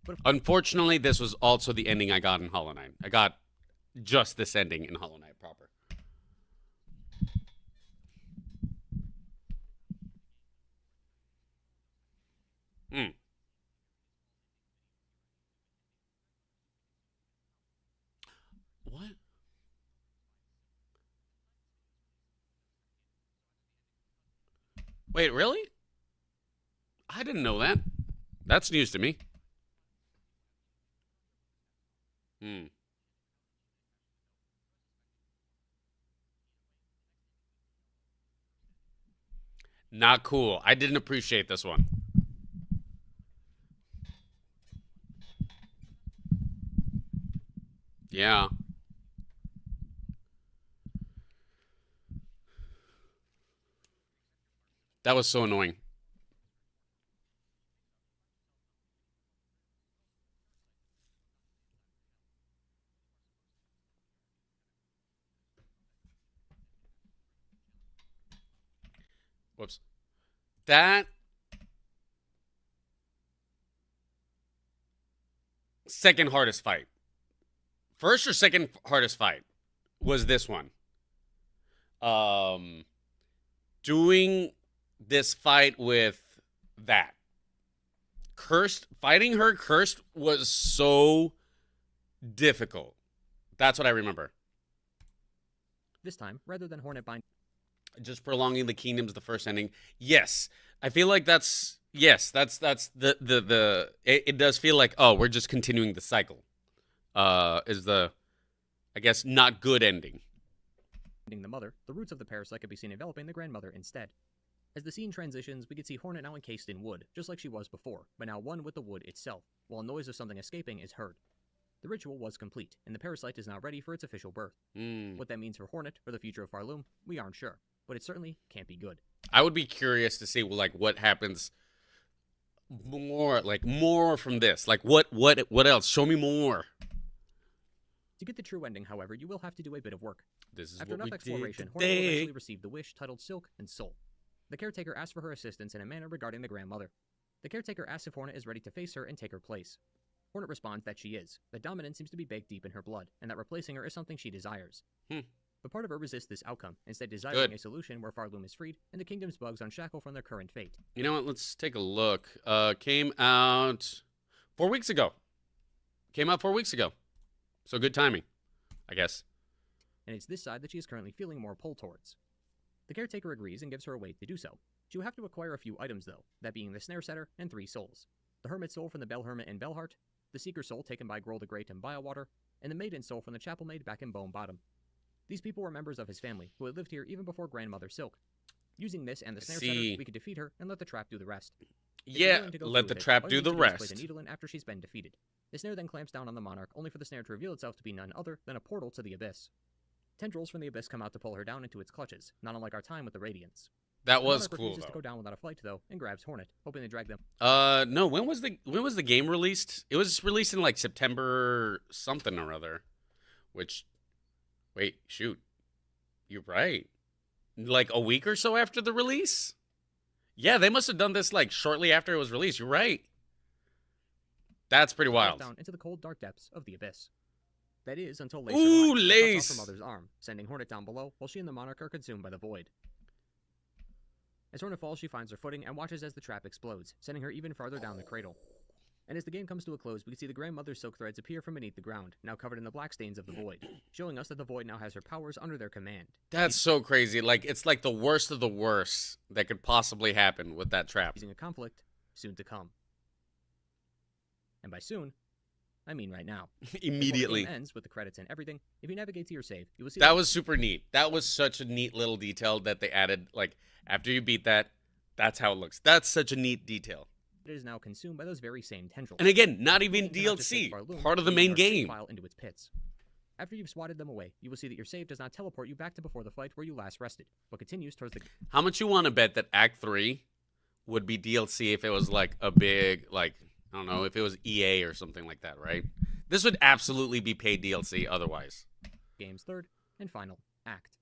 But unfortunately, this was also the ending I got in Hollow Knight. I got just this ending in Hollow Knight proper. What? Wait, really? I didn't know that. That's news to me. Not cool. I didn't appreciate this one. Yeah. That was so annoying. Whoops. That second hardest fight. First or second hardest fight was this one. Doing this fight with that. Fighting her cursed was so difficult. That's what I remember. This time, rather than Hornet bind... Just prolonging the kingdoms, the first ending. Yes. I feel like that's it does feel like, oh, we're just continuing the cycle. Is the, I guess, not good ending. The mother, the roots of the parasite could be seen enveloping the grandmother instead. As the scene transitions, we can see Hornet now encased in wood, just like she was before, but now one with the wood itself, while a noise of something escaping is heard. The ritual was complete, and the parasite is now ready for its official birth. What that means for Hornet, or the future of Farloom, we aren't sure, but it certainly can't be good. I would be curious to see, like, what happens more from this. Like, what else? Show me more. To get the true ending, however, you will have to do a bit of work. This is After what enough we exploration, did Hornet will today. eventually receive the wish titled Silk and Soul. The caretaker asks for her assistance in a manner regarding the grandmother. The caretaker asks if Hornet is ready to face her and take her place. Hornet responds that she is, that dominance seems to be baked deep in her blood, and that replacing her is something she desires. But part of her resists this outcome, instead desiring a solution where Farloom is freed, and the kingdom's bugs unshackle from their current fate. You know what? Let's take a look. Came out 4 weeks ago. So good timing, I guess. And it's this side that she is currently feeling more pull towards. The caretaker agrees and gives her a way to do so. She will have to acquire a few items, though, that being the snare setter and 3 souls. The hermit soul from the Bell Hermit in Bellheart, the seeker soul taken by Grohl the Great in Biowater, and the maiden soul from the chapel maid back in Bone Bottom. These people were members of his family, who had lived here even before Grandmother Silk. Using this and the snare setter, we could defeat her and let the trap do the rest. Yeah, let the trap do the rest. Place a needle in after she's been defeated. The snare then clamps down on the monarch, only for the snare to reveal itself to be none other than a portal to the abyss. Tendrils from the abyss come out to pull her down into its clutches, not unlike our time with the Radiants. That was the cool, refuses though. to go down without a fight, though, and grabs Hornet, hoping to drag them. No. When was the game released? It was released in like September something or other. Which, wait, shoot, you're right. Like a week or so after the release. Yeah, they must have done this like shortly after it was released. You're right. That's pretty wild. Down into the cold, dark depths of the abyss. That is until Lace cuts off her mother's arm, sending Hornet down below, while she and the monarch are consumed by the void. As Hornet falls, she finds her footing and watches as the trap explodes, sending her even farther down the cradle. And as the game comes to a close, we can see the grandmother's silk threads appear from beneath the ground, now covered in the black stains of the void, showing us that the void now has her powers under their command. That's so crazy. Like, it's like the worst of the worst that could possibly happen with that trap. Using a conflict soon to come. And by soon, I mean right now. Immediately. The game ends with the credits and everything. If you navigate to your save, you will see that was super neat. That was such a neat little detail that they added. Like, after you beat that, that's how it looks. That's such a neat detail. It is now consumed by those very same tendrils. And again, not even DLC. Part of the main game. File into its pits. After you've swatted them away, you will see that your save does not teleport you back to before the fight where you last rested, but continues towards the... How much you want to bet that Act 3 would be DLC if it was like a big, like, I don't know, if it was EA or something like that, right? This would absolutely be paid DLC otherwise. Game's third and final act.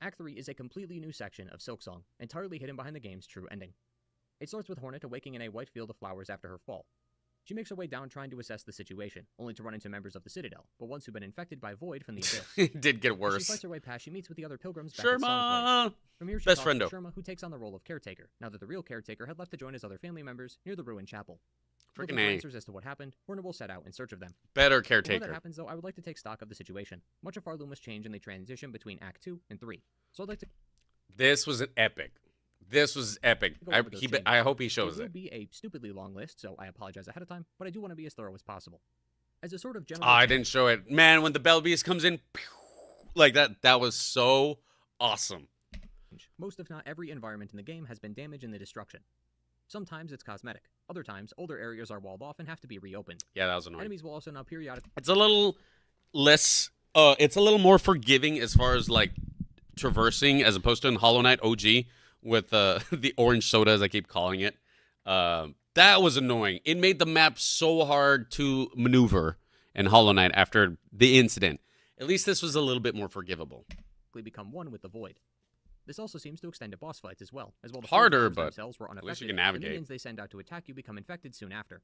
Act 3 is a completely new section of Silksong, entirely hidden behind the game's true ending. It starts with Hornet awaking in a white field of flowers after her fall. She makes her way down trying to assess the situation, only to run into members of the Citadel, but ones who've been infected by Void from the Abyss. It did get worse. As she fights her way past, she meets with the other pilgrims back at Sherma! From here, she Best talks to friendo. Sherma, who takes on the role of caretaker, now that the real caretaker had left to join his other family members near the ruined chapel. Looking for answers as to what happened, Hornet will set out in search of them. Better Before caretaker. that happens, though, I would like to take stock of the situation. Much of Farloom was changed in the transition between Act 2 and 3, so I'd like to... This was an epic. This was epic. I hope he shows it. It will be a stupidly long list, so I apologize ahead of time, but I do want to be as thorough as possible. As a sort of general... Oh, I didn't show it. Man, when the Bell Beast comes in, like that was so awesome. Most, if not every, environment in the game has been damaged in the destruction. Sometimes it's cosmetic. Other times, older areas are walled off and have to be reopened. Yeah, that was annoying. Enemies will also now periodically... It's a little less... it's a little more forgiving as far as, like, traversing, as opposed to in Hollow Knight OG with the orange soda, as I keep calling it. That was annoying. It made the map so hard to maneuver in Hollow Knight after the incident. At least this was a little bit more forgivable. Become one with the void. This also seems to extend to boss fights as well the harder, but themselves were unaffected. At least you can navigate. The minions they send out to attack you become infected soon after.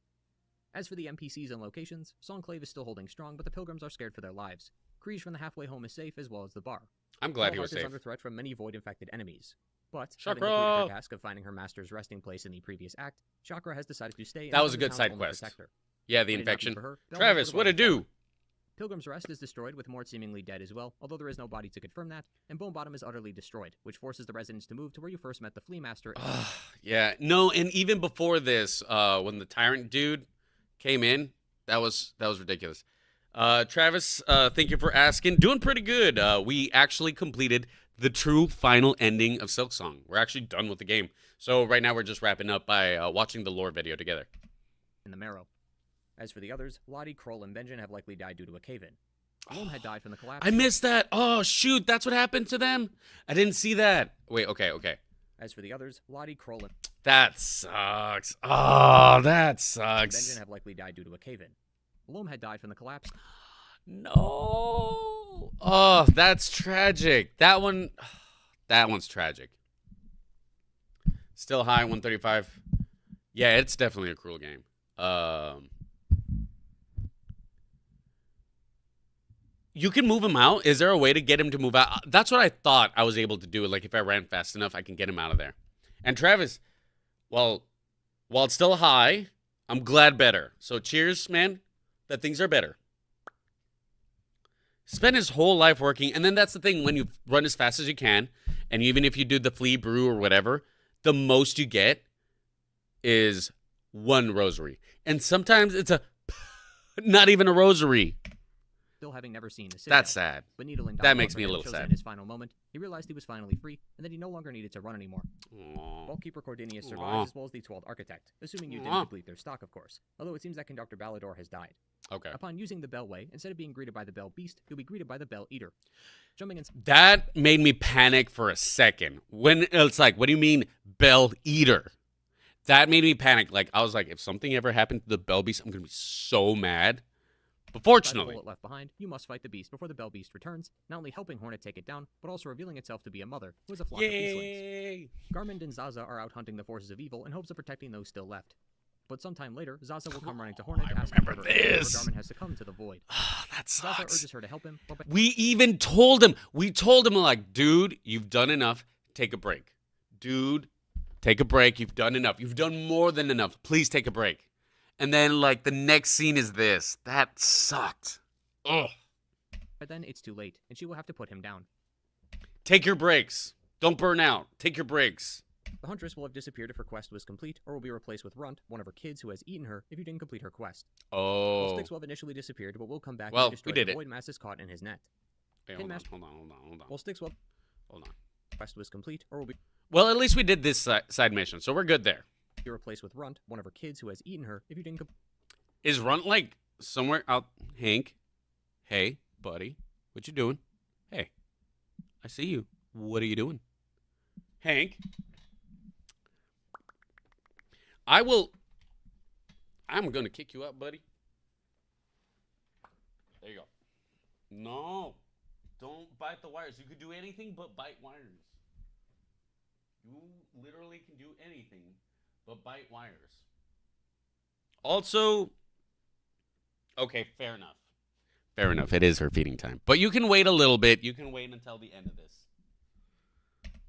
As for the NPCs and locations, Songclave is still holding strong, but the pilgrims are scared for their lives. Kriege from the halfway home is safe, as well as the bar. I'm glad he was Bellheart is safe. under threat from many void-infected enemies. But, having Chakra! completed her task of finding her master's resting place in the previous act, Chakra has decided to stay and That was a become good the side town's only quest. protector. Yeah, the Had it not been infection. for her, Belle Travis, would have what'd it let do? Pilgrim's Rest is destroyed, with Mort seemingly dead as well, although there is no body to confirm that, and Bone Bottom is utterly destroyed, which forces the residents to move to where you first met the Flea Master. Yeah, no, and even before this, when the tyrant dude came in, that was ridiculous. Travis, thank you for asking. Doing pretty good. We actually completed the true final ending of Silksong. We're actually done with the game. So right now we're just wrapping up by watching the lore video together. In the marrow. As for the others, Lottie, Kroll, and Benjen have likely died due to a cave-in. Loam had died from the collapse. I missed that. Oh, shoot. That's what happened to them? I didn't see that. Wait, okay. As for the others, Lottie, Kroll, and That sucks. Oh, that sucks. Benjen have likely died due to a cave-in. Loam had died from the collapse. No. Oh, that's tragic. That one's tragic. Still high, 135. Yeah, it's definitely a cruel game. You can move him out. Is there a way to get him to move out? That's what I thought I was able to do. Like, if I ran fast enough, I can get him out of there. And Travis, while it's still high, I'm glad better. So cheers, man, that things are better. Spend his whole life working. And then that's the thing. When you run as fast as you can, and even if you do the flea brew or whatever, the most you get is one rosary. And sometimes it's not even a rosary. Still having never seen the That's sad. But Needle and That makes me a little chosen sad. In his final moment, he realized he was finally free, and that he no longer needed to run anymore. Aww. Vaultkeeper Cordinius Aw. survives, as well as the 12th Architect, assuming you didn't Aw. complete their stock, of course. Although it seems that Conductor Ballador has died. Okay. Upon using the Bellway, instead of being greeted by the Bell Beast, you'll be greeted by the Bell Eater. Jumping in. That made me panic for a second. When it's like, what do you mean, Bell Eater? That made me panic. Like, I was like, if something ever happened to the Bell Beast, I'm going to be so mad. But fortunately, Bullet left behind, you must fight the beast before the Bell Beast returns, not only helping Hornet take it down, but also revealing itself to be a mother, who is a flock of beastlings. yay! Garmund and Zaza are out hunting the forces of evil in hopes of protecting those still left. But sometime later, Zaza will come running to Hornet, I asking remember for her aid, this. where Garmund has succumbed to the void. That Zaza sucks. urges her to help him, but We even told him. We told him, like, dude, you've done enough. Take a break. Dude, take a break. You've done enough. You've done more than enough. Please take a break. And then, like, the next scene is this. That sucked. Ugh. by then it's too late, and she will have to put him down. Take your breaks. Don't burn out. Take your breaks. The Huntress will have disappeared if her quest was complete, or will be replaced with Runt, one of her kids who has eaten her if you didn't complete her quest. Oh. Styx will have initially disappeared, but will come back Well, and destroy we did the it. Void Masses caught in his net. Hey, hold on. While Styx will Hold on. quest was complete, or will be Well, at least we did this side mission, so we're good there. replaced with Runt, one of her kids who has eaten her if you didn't Is Runt, like, somewhere out? Hank? Hey, buddy. What you doing? Hey. I see you. What are you doing? Hank? I'm going to kick you out, buddy. There you go. No. Don't bite the wires. You could do anything but bite wires. You literally can do anything but bite wires. Also, okay, fair enough. Fair enough. It is her feeding time. But you can wait a little bit. You can wait until the end of this.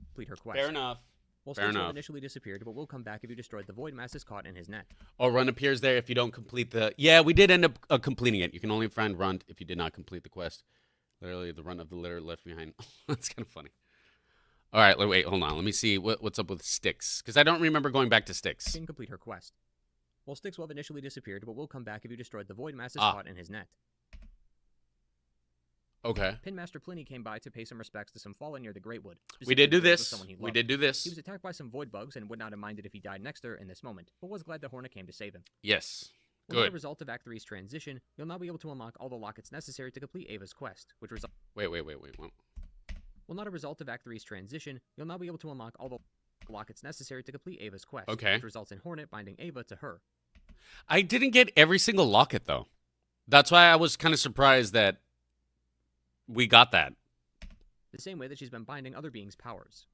complete her quest. Fair enough. While Fair Styx will have enough. initially disappeared, but will come back if you destroyed the Void Masses caught in his net. Oh, Run appears there if you don't complete the... Yeah, we did end up completing it. You can only find Run if you did not complete the quest. Literally, the run of the litter left behind. That's kind of funny. All right, wait, hold on. Let me see what's up with Styx. Because I don't remember going back to Styx. Didn't complete her quest. While Styx will have initially disappeared, but will come back if you destroyed the Void Masses Ah. caught in his net. Okay. Pinmaster Pliny came by to pay some respects to some fallen near the Great Wood. We did do specifically those of this. someone he We loved. did do He this. was attacked by some void bugs and would not have minded if he died next to her in this moment, but was glad the Hornet came to save him. Yes. Well, as a Good. result of Act 3's transition, you'll now be able to unlock all the lockets necessary to complete Ava's quest, which result. Wait. Well, not a result of Act 3's transition, you'll now be able to unlock all the lockets necessary to complete Ava's quest, Okay. which results in Hornet binding Ava to her. I didn't get every single locket, though. That's why I was kind of surprised that we got that. The same way that she's been binding other beings' powers.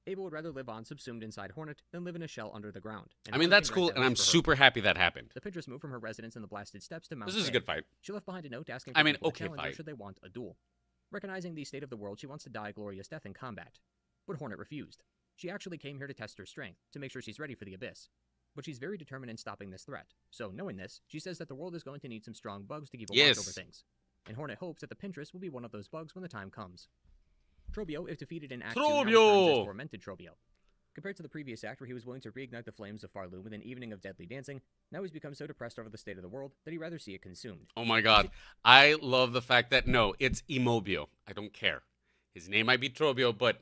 Ava would rather live on subsumed inside Hornet than live in a shell under the ground. I mean, Hornet that's can cool, grant that and I'm wish for her. super happy that happened. The Pinterest moved from her residence in the blasted steppes to Mount This is a Fair. good fight. She left behind a note asking I for mean, people to okay challenge her fight. should they want a duel. Recognizing the state of the world, she wants to die a glorious death in combat. But Hornet refused. She actually came here to test her strength, to make sure she's ready for the Abyss. But she's very determined in stopping this threat. So, knowing this, she says that the world is going to need some strong bugs to keep a watch over things. And Hornet hopes that the Pinterest will be one of those bugs when the time comes. Trobio, if defeated in Act 2, now returns as tormented Trobio. Compared to the previous act where he was willing to reignite the flames of Farloom with an evening of deadly dancing, now he's become so depressed over the state of the world that he'd rather see it consumed. Oh my god. I love the fact that, no, it's Immobio. I don't care. His name might be Trobio, but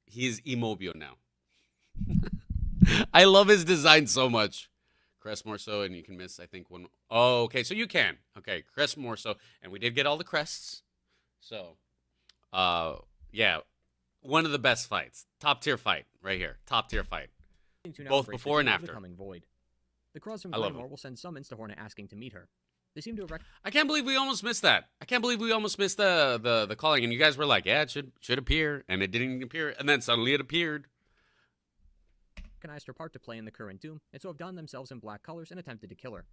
he's Immobio now. I love his design so much. Crest more so, and you can miss, I think, one. Oh, okay, so you can. Okay, crest more so. And we did get all the crests. So, yeah. One of the best fights. Top tier fight right here. Top tier fight. Both before and after. Void. The cross from Glenmore will send summons to Hornet asking to meet her. They seem to have I can't believe we almost missed that. I can't believe we almost missed the calling, and you guys were like, yeah, it should appear, and it didn't appear, and then suddenly it appeared. Recognized her part to play in the current Doom, and so have donned themselves in black colors and attempted to kill her.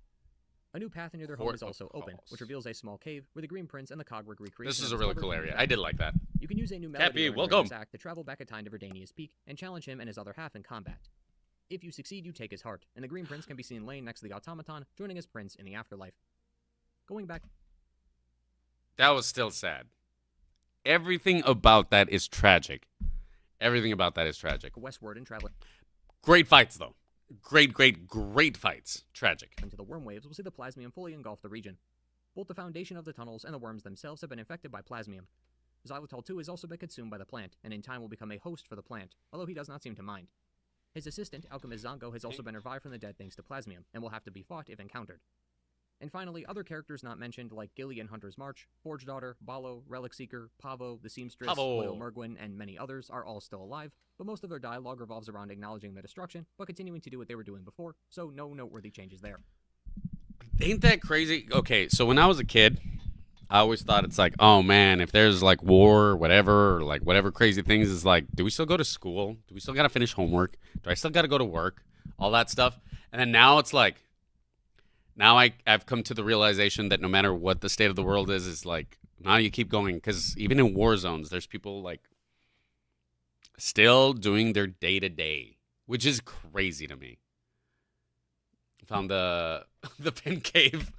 A new path near their home is also open, which reveals a small cave where the Green Prince and the Cogwig recreation. This is a really cool area. I did like that. You can use a new melody during this act to travel back in time to Verdania's Peak and challenge him and his other half in combat. If you succeed, you take his heart, and the Green Prince can be seen laying next to the automaton, joining his prince in the afterlife. Going back. That was still sad. Everything about that is tragic. Everything about that is tragic. Westward and traveling. Great fights, though. Great fights. Tragic. Into the worm waves, we'll see the plasmium fully engulf the region. Both the foundation of the tunnels and the worms themselves have been infected by plasmium. Xylitol 2 has also been consumed by the plant, and in time will become a host for the plant, although he does not seem to mind. His assistant, Alchemist Zongo, has also been revived from the dead thanks to plasmium, and will have to be fought if encountered. And finally, other characters not mentioned like Gilly in Hunter's March, Forge Daughter, Balo, Relic Seeker, Pavo, the Seamstress, Loyal Mergwyn, and many others are all still alive, but most of their dialogue revolves around acknowledging their destruction, but continuing to do what they were doing before, so no noteworthy changes there. Ain't that crazy? Okay, so when I was a kid, I always thought it's like, oh man, if there's like war or whatever crazy things, is like, do we still go to school? Do we still gotta finish homework? Do I still gotta go to work? All that stuff. And then now it's like, now I've come to the realization that no matter what the state of the world is like, now you keep going. Because even in war zones, there's people like still doing their day-to-day, which is crazy to me. Found the pen cave.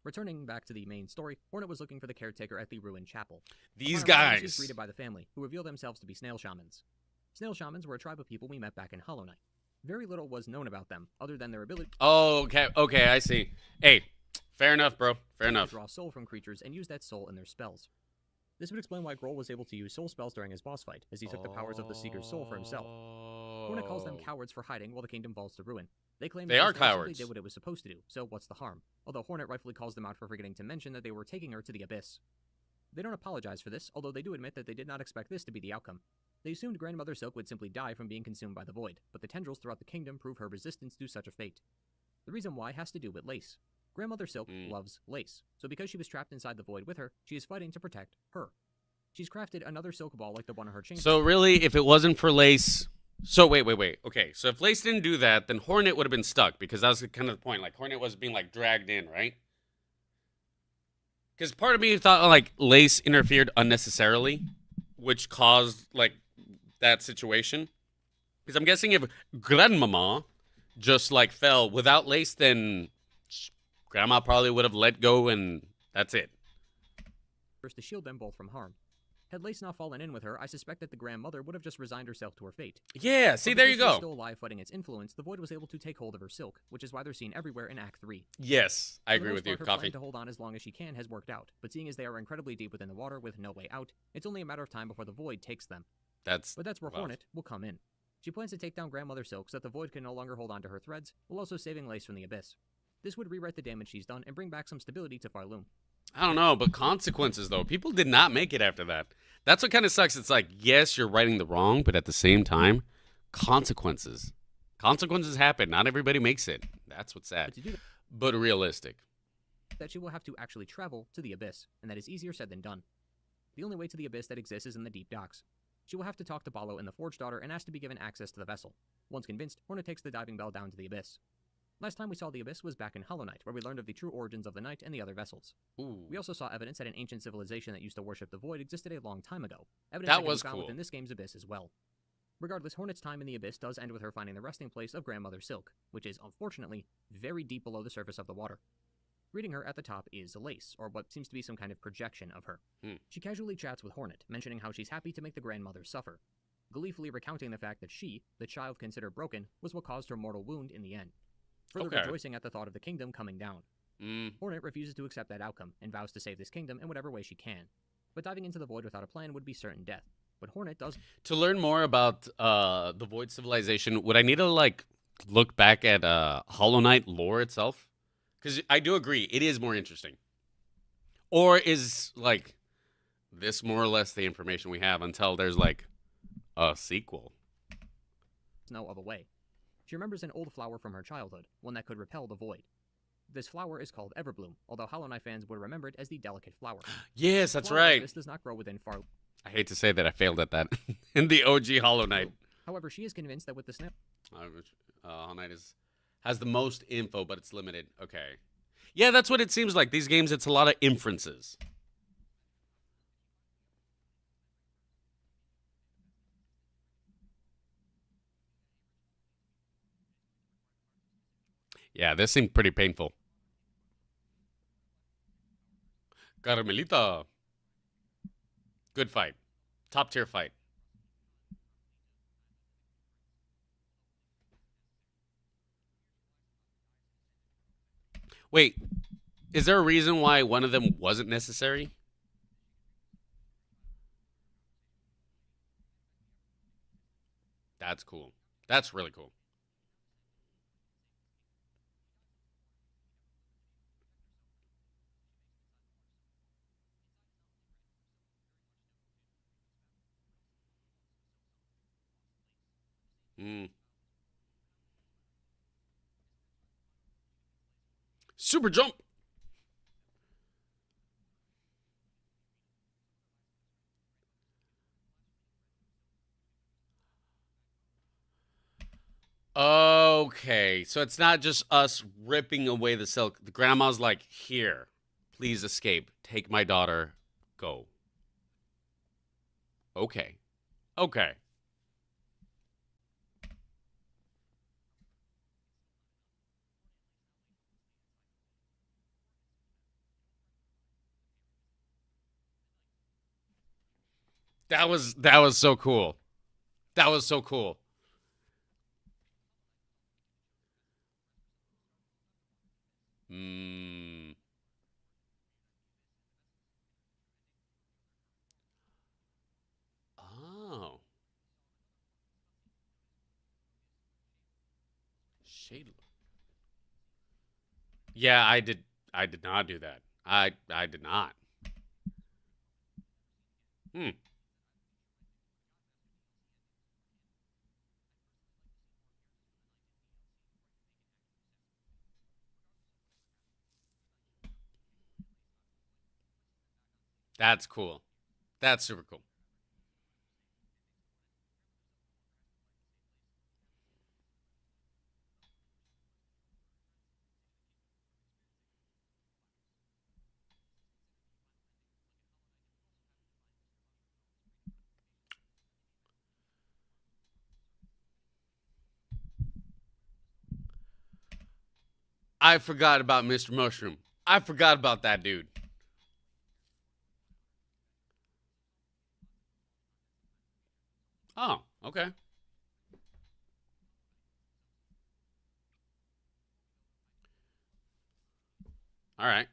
Returning back to the main story, Hornet was looking for the caretaker at the ruined chapel. These guys. He was greeted by the family, who revealed themselves to be snail shamans. Snail shamans were a tribe of people we met back in Hollow Knight. Very little was known about them, other than their ability. Oh, okay, I see. Hey, fair enough, bro. Fair enough. To draw soul from creatures and use that soul in their spells. This would explain why Grohl was able to use soul spells during his boss fight, as he took the powers of the Seeker's soul for himself. Hornet calls them cowards for hiding while the kingdom falls to ruin. They claim they are cowards. Did what it was supposed to do, so what's the harm? Although Hornet rightfully calls them out for forgetting to mention that they were taking her to the Abyss. They don't apologize for this, although they do admit that they did not expect this to be the outcome. They assumed Grandmother Silk would simply die from being consumed by the Void, but the tendrils throughout the kingdom prove her resistance to such a fate. The reason why has to do with Lace. Grandmother Silk loves Lace, so because she was trapped inside the Void with her, she is fighting to protect her. She's crafted another silk ball like the one in her chamber. So really, if it wasn't for Lace... So wait. Okay, so if Lace didn't do that, then Hornet would have been stuck, because that was kind of the point. Like, Hornet was being, like, dragged in, right? Because part of me thought, like, Lace interfered unnecessarily, which caused, like, that situation. Because I'm guessing if Grandmama just, like, fell without Lace, then Grandma probably would have let go, and that's it. First to shield them both from harm. Had Lace not fallen in with her, I suspect that the grandmother would have just resigned herself to her fate. Yeah, see, there you go. Still alive fighting its influence, the Void was able to take hold of her silk, which is why they're seen everywhere in Act 3. Yes, I agree with you, her Coffee. Plan to hold on as long as she can has worked out, but seeing as they are incredibly deep within the water with no way out, it's only a matter of time before the Void takes them. But that's where Hornet will come in. She plans to take down Grandmother Silk so that the Void can no longer hold on to her threads, while also saving Lace from the Abyss. This would rewrite the damage she's done and bring back some stability to Farloom. I don't know, but consequences, though. People did not make it after that. That's what kind of sucks. It's like, yes, you're righting the wrong, but at the same time, consequences. Consequences happen. Not everybody makes it. That's what's sad. But realistic. That she will have to actually travel to the Abyss, and that is easier said than done. The only way to the Abyss that exists is in the deep docks. She will have to talk to Balo and the Forge Daughter and ask to be given access to the vessel. Once convinced, Hornet takes the diving bell down to the Abyss. Last time we saw the Abyss was back in Hollow Knight, where we learned of the true origins of the Knight and the other vessels. Ooh. We also saw evidence that an ancient civilization that used to worship the Void existed a long time ago. Evidence that was found within this game's Abyss as well. Regardless, Hornet's time in the Abyss does end with her finding the resting place of Grandmother Silk, which is, unfortunately, very deep below the surface of the water. Greeting her at the top is Lace, or what seems to be some kind of projection of her. She casually chats with Hornet, mentioning how she's happy to make the grandmother suffer, gleefully recounting the fact that she, the child considered broken, was what caused her mortal wound in the end, further rejoicing at the thought of the kingdom coming down. Hornet refuses to accept that outcome, and vows to save this kingdom in whatever way she can. But diving into the void without a plan would be certain death. But Hornet does. To learn more about the Void Civilization, would I need to, like, look back at Hollow Knight lore itself? Because I do agree, it is more interesting. Or is, like, this more or less the information we have until there's, like, a sequel? Know of a way. She remembers an old flower from her childhood, one that could repel the void. This flower is called Everbloom, although Hollow Knight fans would remember it as the delicate flower. Yes, that's right. This does not grow within far. I hate to say that I failed at that in the OG Hollow Knight. However, she is convinced that with the snap. Hollow Knight has the most info, but it's limited. Okay. Yeah, that's what it seems like. These games, it's a lot of inferences. Yeah, this seemed pretty painful. Carmelita. Good fight. Top tier fight. Wait, is there a reason why one of them wasn't necessary? That's cool. That's really cool. Super jump. Okay, so it's not just us ripping away the silk. The grandma's like, here, please escape. Take my daughter. Go. Okay. Okay. That was so cool. That was so cool. Oh. Shade. Yeah, I did not do that. I did not. That's cool. That's super cool. I forgot about Mr. Mushroom. I forgot about that dude. Oh, okay. All right.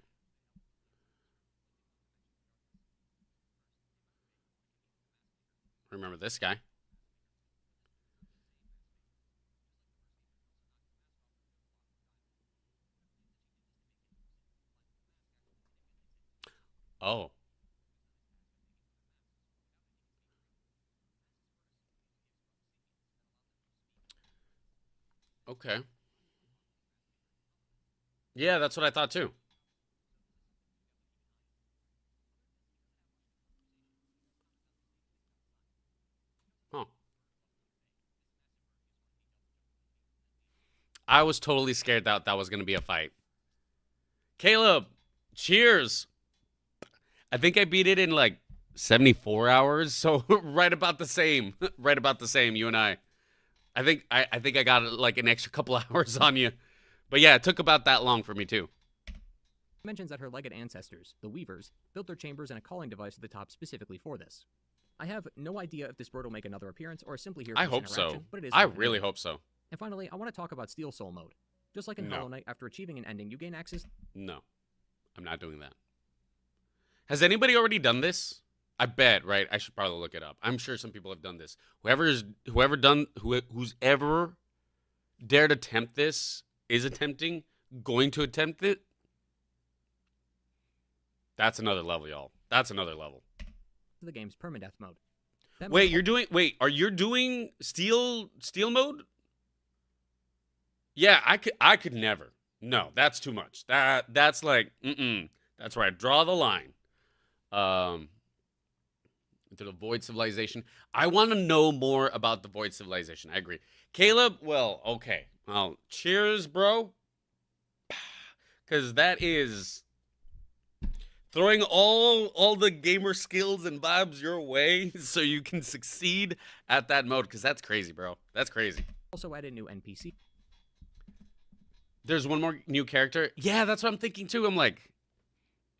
Remember this guy. Oh. Okay. Yeah, that's what I thought too. Huh. I was totally scared that that was going to be a fight. Caleb, cheers. I think I beat it in like 74 hours, so right about the same. Right about the same, you and I. I think I got like an extra couple hours on you. But yeah, it took about that long for me too. Mentions that her legged ancestors, the Weavers, built their chambers and a calling device at the top specifically for this. I have no idea if this bird will make another appearance or is simply here for I this hope so. interaction, but it is I worth really noting. hope so. And finally, I want to talk about Steel Soul mode. Just like in No. Hollow Knight, after achieving an ending, you gain access. No. I'm not doing that. Has anybody already done this? I bet, right? I should probably look it up. I'm sure some people have done this. Who's ever dared attempt this, is attempting, going to attempt it. That's another level, y'all. That's another level. To the game's permadeath mode. That Wait, mode are you doing steel mode? Yeah, I could never. No, that's too much. That's like, that's where I draw the line. To the Void Civilization. I want to know more about the Void Civilization. I agree. Caleb, well, okay. Well, cheers, bro. Because that is throwing all the gamer skills and vibes your way so you can succeed at that mode. Because that's crazy, bro. That's crazy. Also added new NPC. There's one more new character. Yeah, that's what I'm thinking too. I'm like,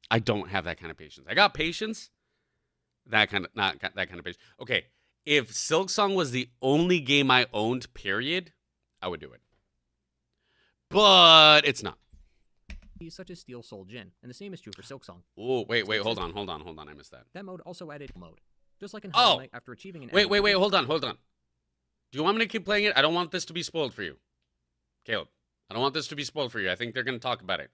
I don't have that kind of patience. I got patience. Not that kind of patience. Okay, if Silksong was the only game I owned, period, I would do it. But it's not. Such as Steel Soul Jin, and the same is true for Silksong. Oh, wait, hold on. I missed that. That mode also added mode. Just like in Hollow Knight, after achieving an ending. Wait, hold on. Do you want me to keep playing it? I don't want this to be spoiled for you. Caleb, I don't want this to be spoiled for you. I think they're going to talk about it.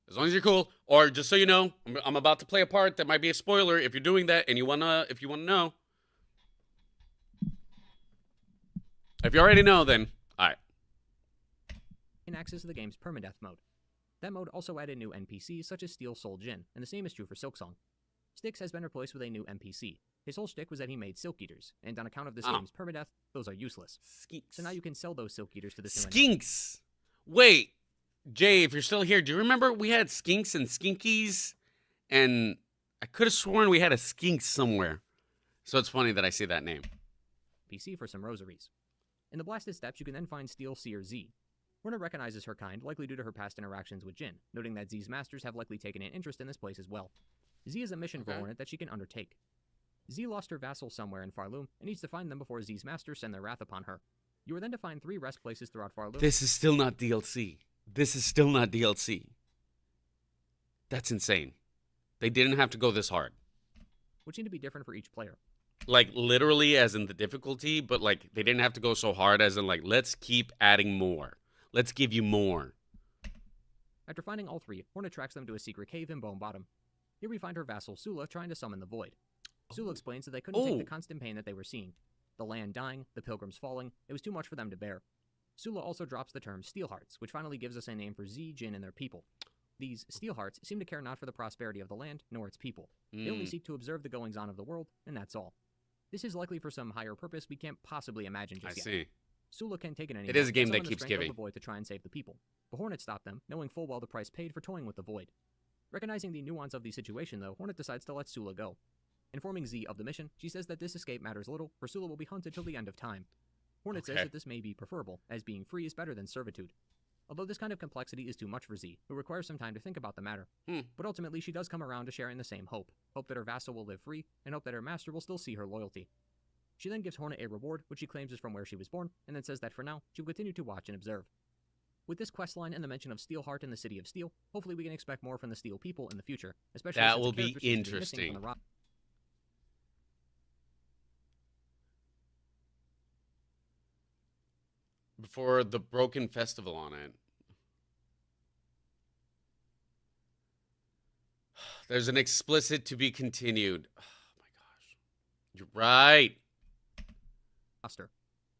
As long as you're cool, or just so you know, I'm about to play a part that might be a spoiler. If you're doing that and if you wanna know, if you already know, then all right. In access to the game's permadeath mode. That mode also added new NPCs such as Steel Soul Jin, and the same is true for Silksong. Styx has been replaced with a new NPC. His whole shtick was that he made Silk Eaters, and on account of this game's permadeath, those are useless. Skinks. So now you can sell those Silk Eaters to the Skinks. Wait. Jay, if you're still here, do you remember we had skinks and skinkies? And I could have sworn we had a skink somewhere. So it's funny that I see that name. PC for some rosaries. In the Blasted Steppes, you can then find Steel Seer Z. Hornet recognizes her kind, likely due to her past interactions with Jin, noting that Z's masters have likely taken an interest in this place as well. Z is a mission for Hornet that she can undertake. Z lost her vassal somewhere in Farloom and needs to find them before Z's masters send their wrath upon her. You are then to find 3 rest places throughout Farloom. This is still not DLC. That's insane. They didn't have to go this hard. Which need to be different for each player. Like, literally as in the difficulty, but, like, they didn't have to go so hard as in, like, let's keep adding more. Let's give you more. After finding all 3, Hornet tracks them to a secret cave in Bone Bottom. Here we find her vassal, Sula, trying to summon the Void. Sula explains that they couldn't take the constant pain that they were seeing. The land dying, the pilgrims falling, it was too much for them to bear. Sula also drops the term Steelhearts, which finally gives us a name for Z, Jin, and their people. These Steelhearts seem to care not for the prosperity of the land, nor its people. They only seek to observe the goings-on of the world, and that's all. This is likely for some higher purpose we can't possibly imagine just yet. I see. Sula can't take it anymore. It is a game and that summon keeps the strength giving. of the Void to try and save the people. But Hornet stopped them, knowing full well the price paid for toying with the Void. Recognizing the nuance of the situation, though, Hornet decides to let Sula go. Informing Z of the mission, she says that this escape matters little, for Sula will be hunted till the end of time. Hornet says that this may be preferable, as being free is better than servitude. Although this kind of complexity is too much for Z, who requires some time to think about the matter. But ultimately she does come around to sharing the same hope. Hope that her vassal will live free, and hope that her master will still see her loyalty. She then gives Hornet a reward, which she claims is from where she was born, and then says that for now, she will continue to watch and observe. With this questline and the mention of Steelheart in the City of Steel, hopefully we can expect more from the Steel people in the future, especially that since will the be character seems to missing interesting. from the Before the Broken Festival on it. There's an explicit to be continued. Oh my gosh. You're right. roster.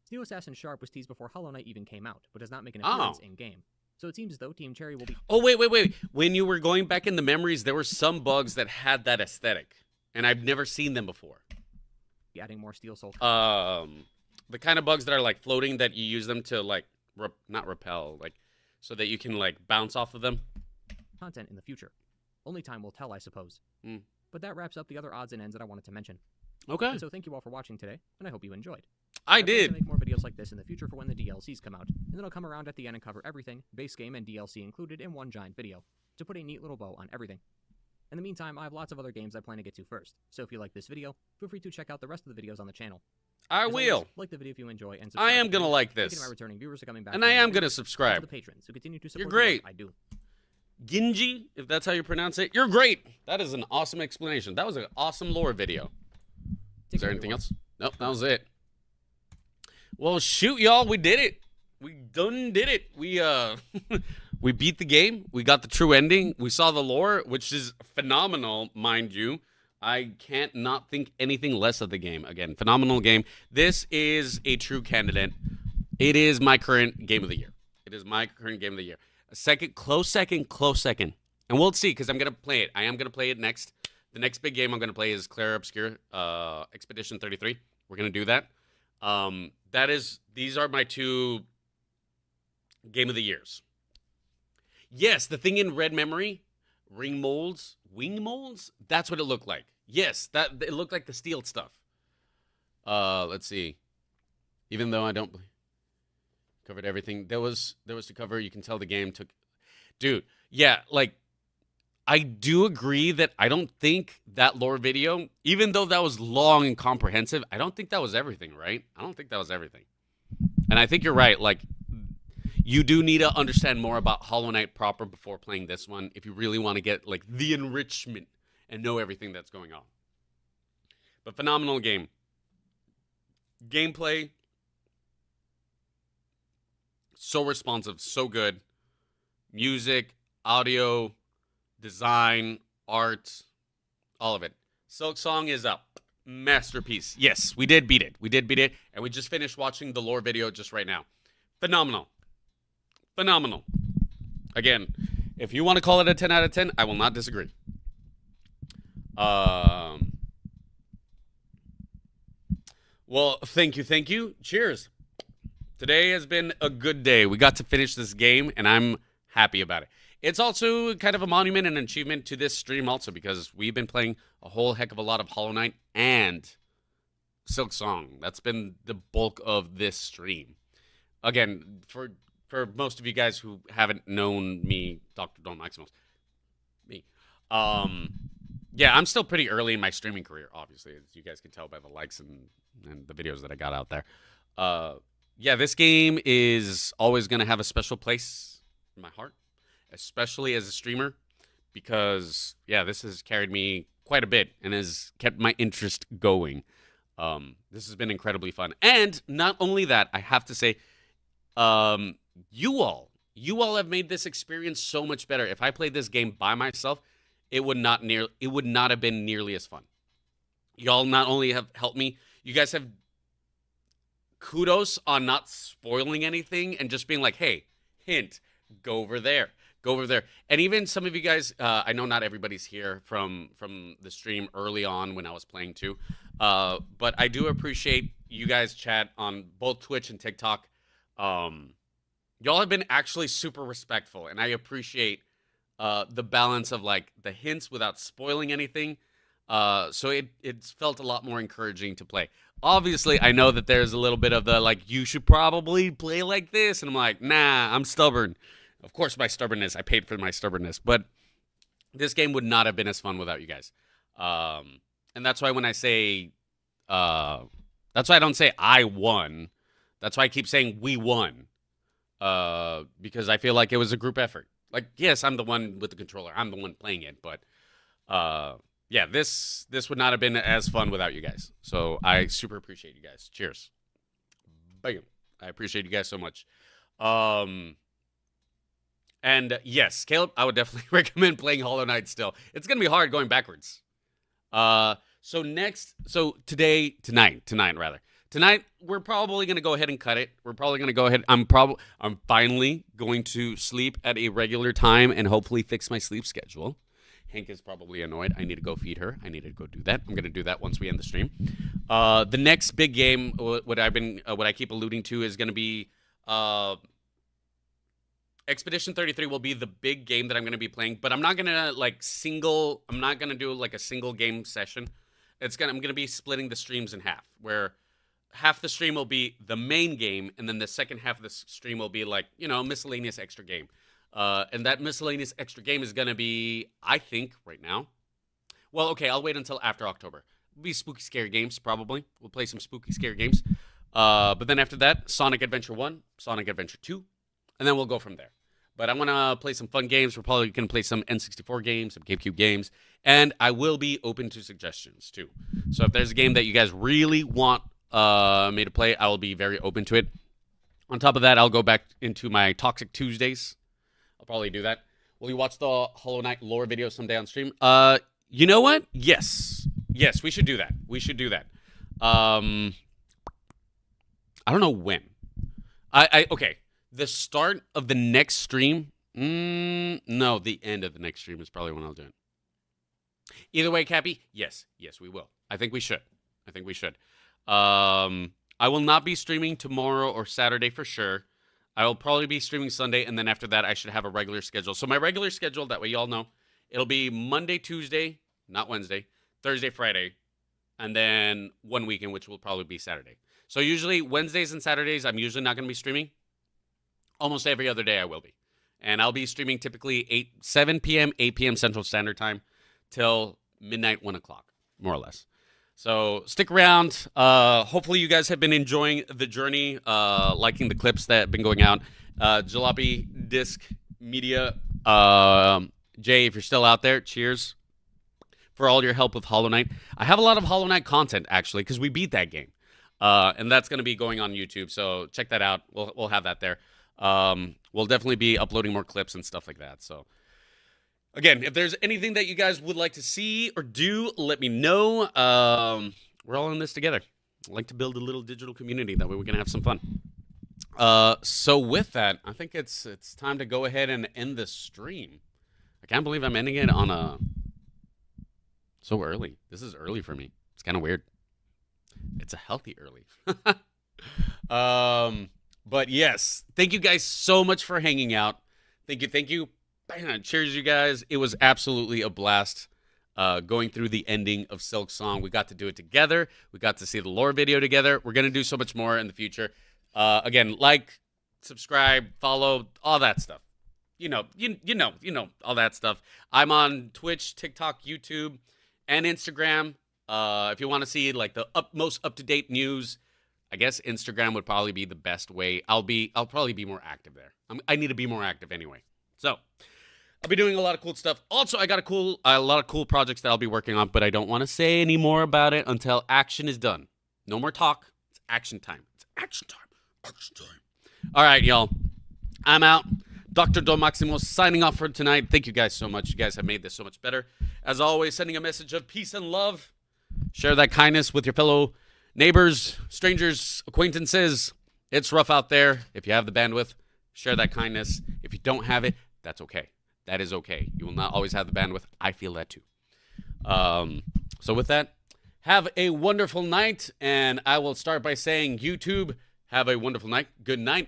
Steel Assassin Sharp was teased before Hollow Knight even came out, but does not make an appearance in-game. So it seems as though Team Cherry will be... Oh, wait. When you were going back in the memories, there were some bugs that had that aesthetic. And I've never seen them before. adding more Steel Soul. The kind of bugs that are, like, floating that you use them to, like, not repel, like, so that you can, like, bounce off of them. Content in the future. Only time will tell, I suppose. But that wraps up the other odds and ends that I wanted to mention. Okay. And so thank you all for watching today, and I hope you enjoyed. I plan did. to make more videos like this in the future for when the DLCs come out, and then I'll come around at the end and cover everything, base game and DLC included, in one giant video, to put a neat little bow on everything. In the meantime, I have lots of other games I plan to get to first, so if you like this video, feel free to check out the rest of the videos on the channel. I As will. always, like the video if you enjoy, and subscribe. I am to going to me. like Thank you to this. my returning viewers for coming back. And I am going to to subscribe. the patrons who continue to support You're the work great. I do. Ginji, if that's how you pronounce it. You're great. That is an awesome explanation. That was an awesome lore video. Is there anything else? Nope, that was it. Well, shoot, y'all. We did it. We done did it. We we beat the game. We got the true ending. We saw the lore, which is phenomenal, mind you. I can't not think anything less of the game. Again, phenomenal game. This is a true candidate. It is my current game of the year. It is my current game of the year. Close second. And we'll see, because I'm going to play it. I am going to play it next. The next big game I'm going to play is Clair Obscure Expedition 33. We're going to do that. These are my two game of the years. Yes, the thing in Red Memory, wing molds, that's what it looked like. Yes, it looked like the steel stuff. Let's see. Even though I don't covered everything, there was to cover. You can tell the game took, dude. Yeah, like I do agree that I don't think that lore video, even though that was long and comprehensive, I don't think that was everything, right? I don't think that was everything. And I think you're right. Like, you do need to understand more about Hollow Knight proper before playing this one if you really want to get, like, the enrichment and know everything that's going on. But phenomenal game. Gameplay, so responsive, so good. Music, audio, design, art, all of it. Silksong is a masterpiece. Yes, we did beat it. And we just finished watching the lore video just right now. Phenomenal. Again, if you want to call it a 10 out of 10, I will not disagree. Well, thank you. Cheers. Today has been a good day. We got to finish this game, and I'm happy about it. It's also kind of a monument and an achievement to this stream also, because we've been playing a whole heck of a lot of Hollow Knight and Silksong. That's been the bulk of this stream. Again, for most of you guys who haven't known me, DrDonMaximos, me. Yeah, I'm still pretty early in my streaming career, obviously, as you guys can tell by the likes and the videos that I got out there. Yeah, this game is always going to have a special place in my heart, especially as a streamer, because, yeah, this has carried me quite a bit and has kept my interest going. This has been incredibly fun. And not only that, I have to say, you all have made this experience so much better. If I played this game by myself, it would not have been nearly as fun. Y'all not only have helped me, you guys have kudos on not spoiling anything and just being like, hey, hint, go over there. And even some of you guys, I know not everybody's here from the stream early on when I was playing too, but I do appreciate you guys chat on both Twitch and TikTok. Y'all have been actually super respectful, and I appreciate the balance of like the hints without spoiling anything. So it's felt a lot more encouraging to play. Obviously, I know that there's a little bit of the like, you should probably play like this, and I'm like, nah, I'm stubborn. Of course, my stubbornness, I paid for my stubbornness, but this game would not have been as fun without you guys. And that's why when I say, that's why I don't say I won. That's why I keep saying we won. Because I feel like it was a group effort. Like, yes, I'm the one with the controller. I'm the one playing it, but yeah, this would not have been as fun without you guys. So I super appreciate you guys. Cheers. Bam. I appreciate you guys so much. And yes, Caleb, I would definitely recommend playing Hollow Knight still. It's going to be hard going backwards. Tonight, we're probably going to go ahead and cut it. We're probably going to go ahead. I'm finally going to sleep at a regular time and hopefully fix my sleep schedule. Hank is probably annoyed. I need to go feed her. I need to go do that. I'm going to do that once we end the stream. The next big game, what I keep alluding to, is going to be Expedition 33 will be the big game that I'm going to be playing, but I'm not going to I'm not going to do like a single game session. I'm going to be splitting the streams in half, where half the stream will be the main game, and then the second half of the stream will be like, miscellaneous extra game. And that miscellaneous extra game is going to be, I think, right now. Well, okay, I'll wait until after October. It'll be spooky, scary games, probably. We'll play some spooky, scary games. But then after that, Sonic Adventure 1, Sonic Adventure 2, and then we'll go from there. But I'm going to play some fun games. We're probably going to play some N64 games, some GameCube games, and I will be open to suggestions, too. So if there's a game that you guys really want me to play, I will be very open to it. On top of that, I'll go back into my Toxic Tuesdays. I'll probably do that. Will you watch the Hollow Knight lore video someday on stream? You know what? Yes. Yes, we should do that. I don't know when. Okay. The start of the next stream? No, the end of the next stream is probably when I'll do it. Either way, Cappy, yes, we will. I think we should. I will not be streaming tomorrow or Saturday for sure. I will probably be streaming Sunday, and then after that, I should have a regular schedule. So my regular schedule, that way y'all know, it'll be Monday, Tuesday, not Wednesday, Thursday, Friday, and then one weekend, which will probably be Saturday. So usually Wednesdays and Saturdays, I'm usually not going to be streaming. Almost every other day I will be. And I'll be streaming typically 7 p.m., 8 p.m. Central Standard Time till midnight, 1 o'clock, more or less. So stick around. Hopefully you guys have been enjoying the journey, liking the clips that have been going out. Jalopy Disc Media, Jay, if you're still out there, cheers for all your help with Hollow Knight. I have a lot of Hollow Knight content, actually, because we beat that game. And that's going to be going on YouTube, so check that out. We'll have that there. We'll definitely be uploading more clips and stuff like that. So again, if there's anything that you guys would like to see or do, let me know. We're all in this together. I like to build a little digital community. That way we can have some fun. So with that, I think it's time to go ahead and end this stream. I can't believe I'm ending it on so early. This is early for me. It's kind of weird. It's a healthy early. But yes, thank you guys so much for hanging out. Thank you. Cheers, you guys. It was absolutely a blast going through the ending of Silksong. We got to do it together. We got to see the lore video together. We're going to do so much more in the future. Again, like, subscribe, follow, all that stuff. You know, all that stuff. I'm on Twitch, TikTok, YouTube, and Instagram. If you want to see like the most up-to-date news, I guess Instagram would probably be the best way. I'll probably be more active there. I need to be more active anyway. So I'll be doing a lot of cool stuff. Also, I got a lot of cool projects that I'll be working on, but I don't want to say any more about it until action is done. No more talk. It's action time. All right, y'all. I'm out. DrDonMaximos signing off for tonight. Thank you guys so much. You guys have made this so much better. As always, sending a message of peace and love. Share that kindness with your fellow neighbors, strangers, acquaintances. It's rough out there. If you have the bandwidth, share that kindness. If you don't have it, that's okay. That is okay. You will not always have the bandwidth. I feel that too. So with that, have a wonderful night. And I will start by saying, YouTube, have a wonderful night. Good night.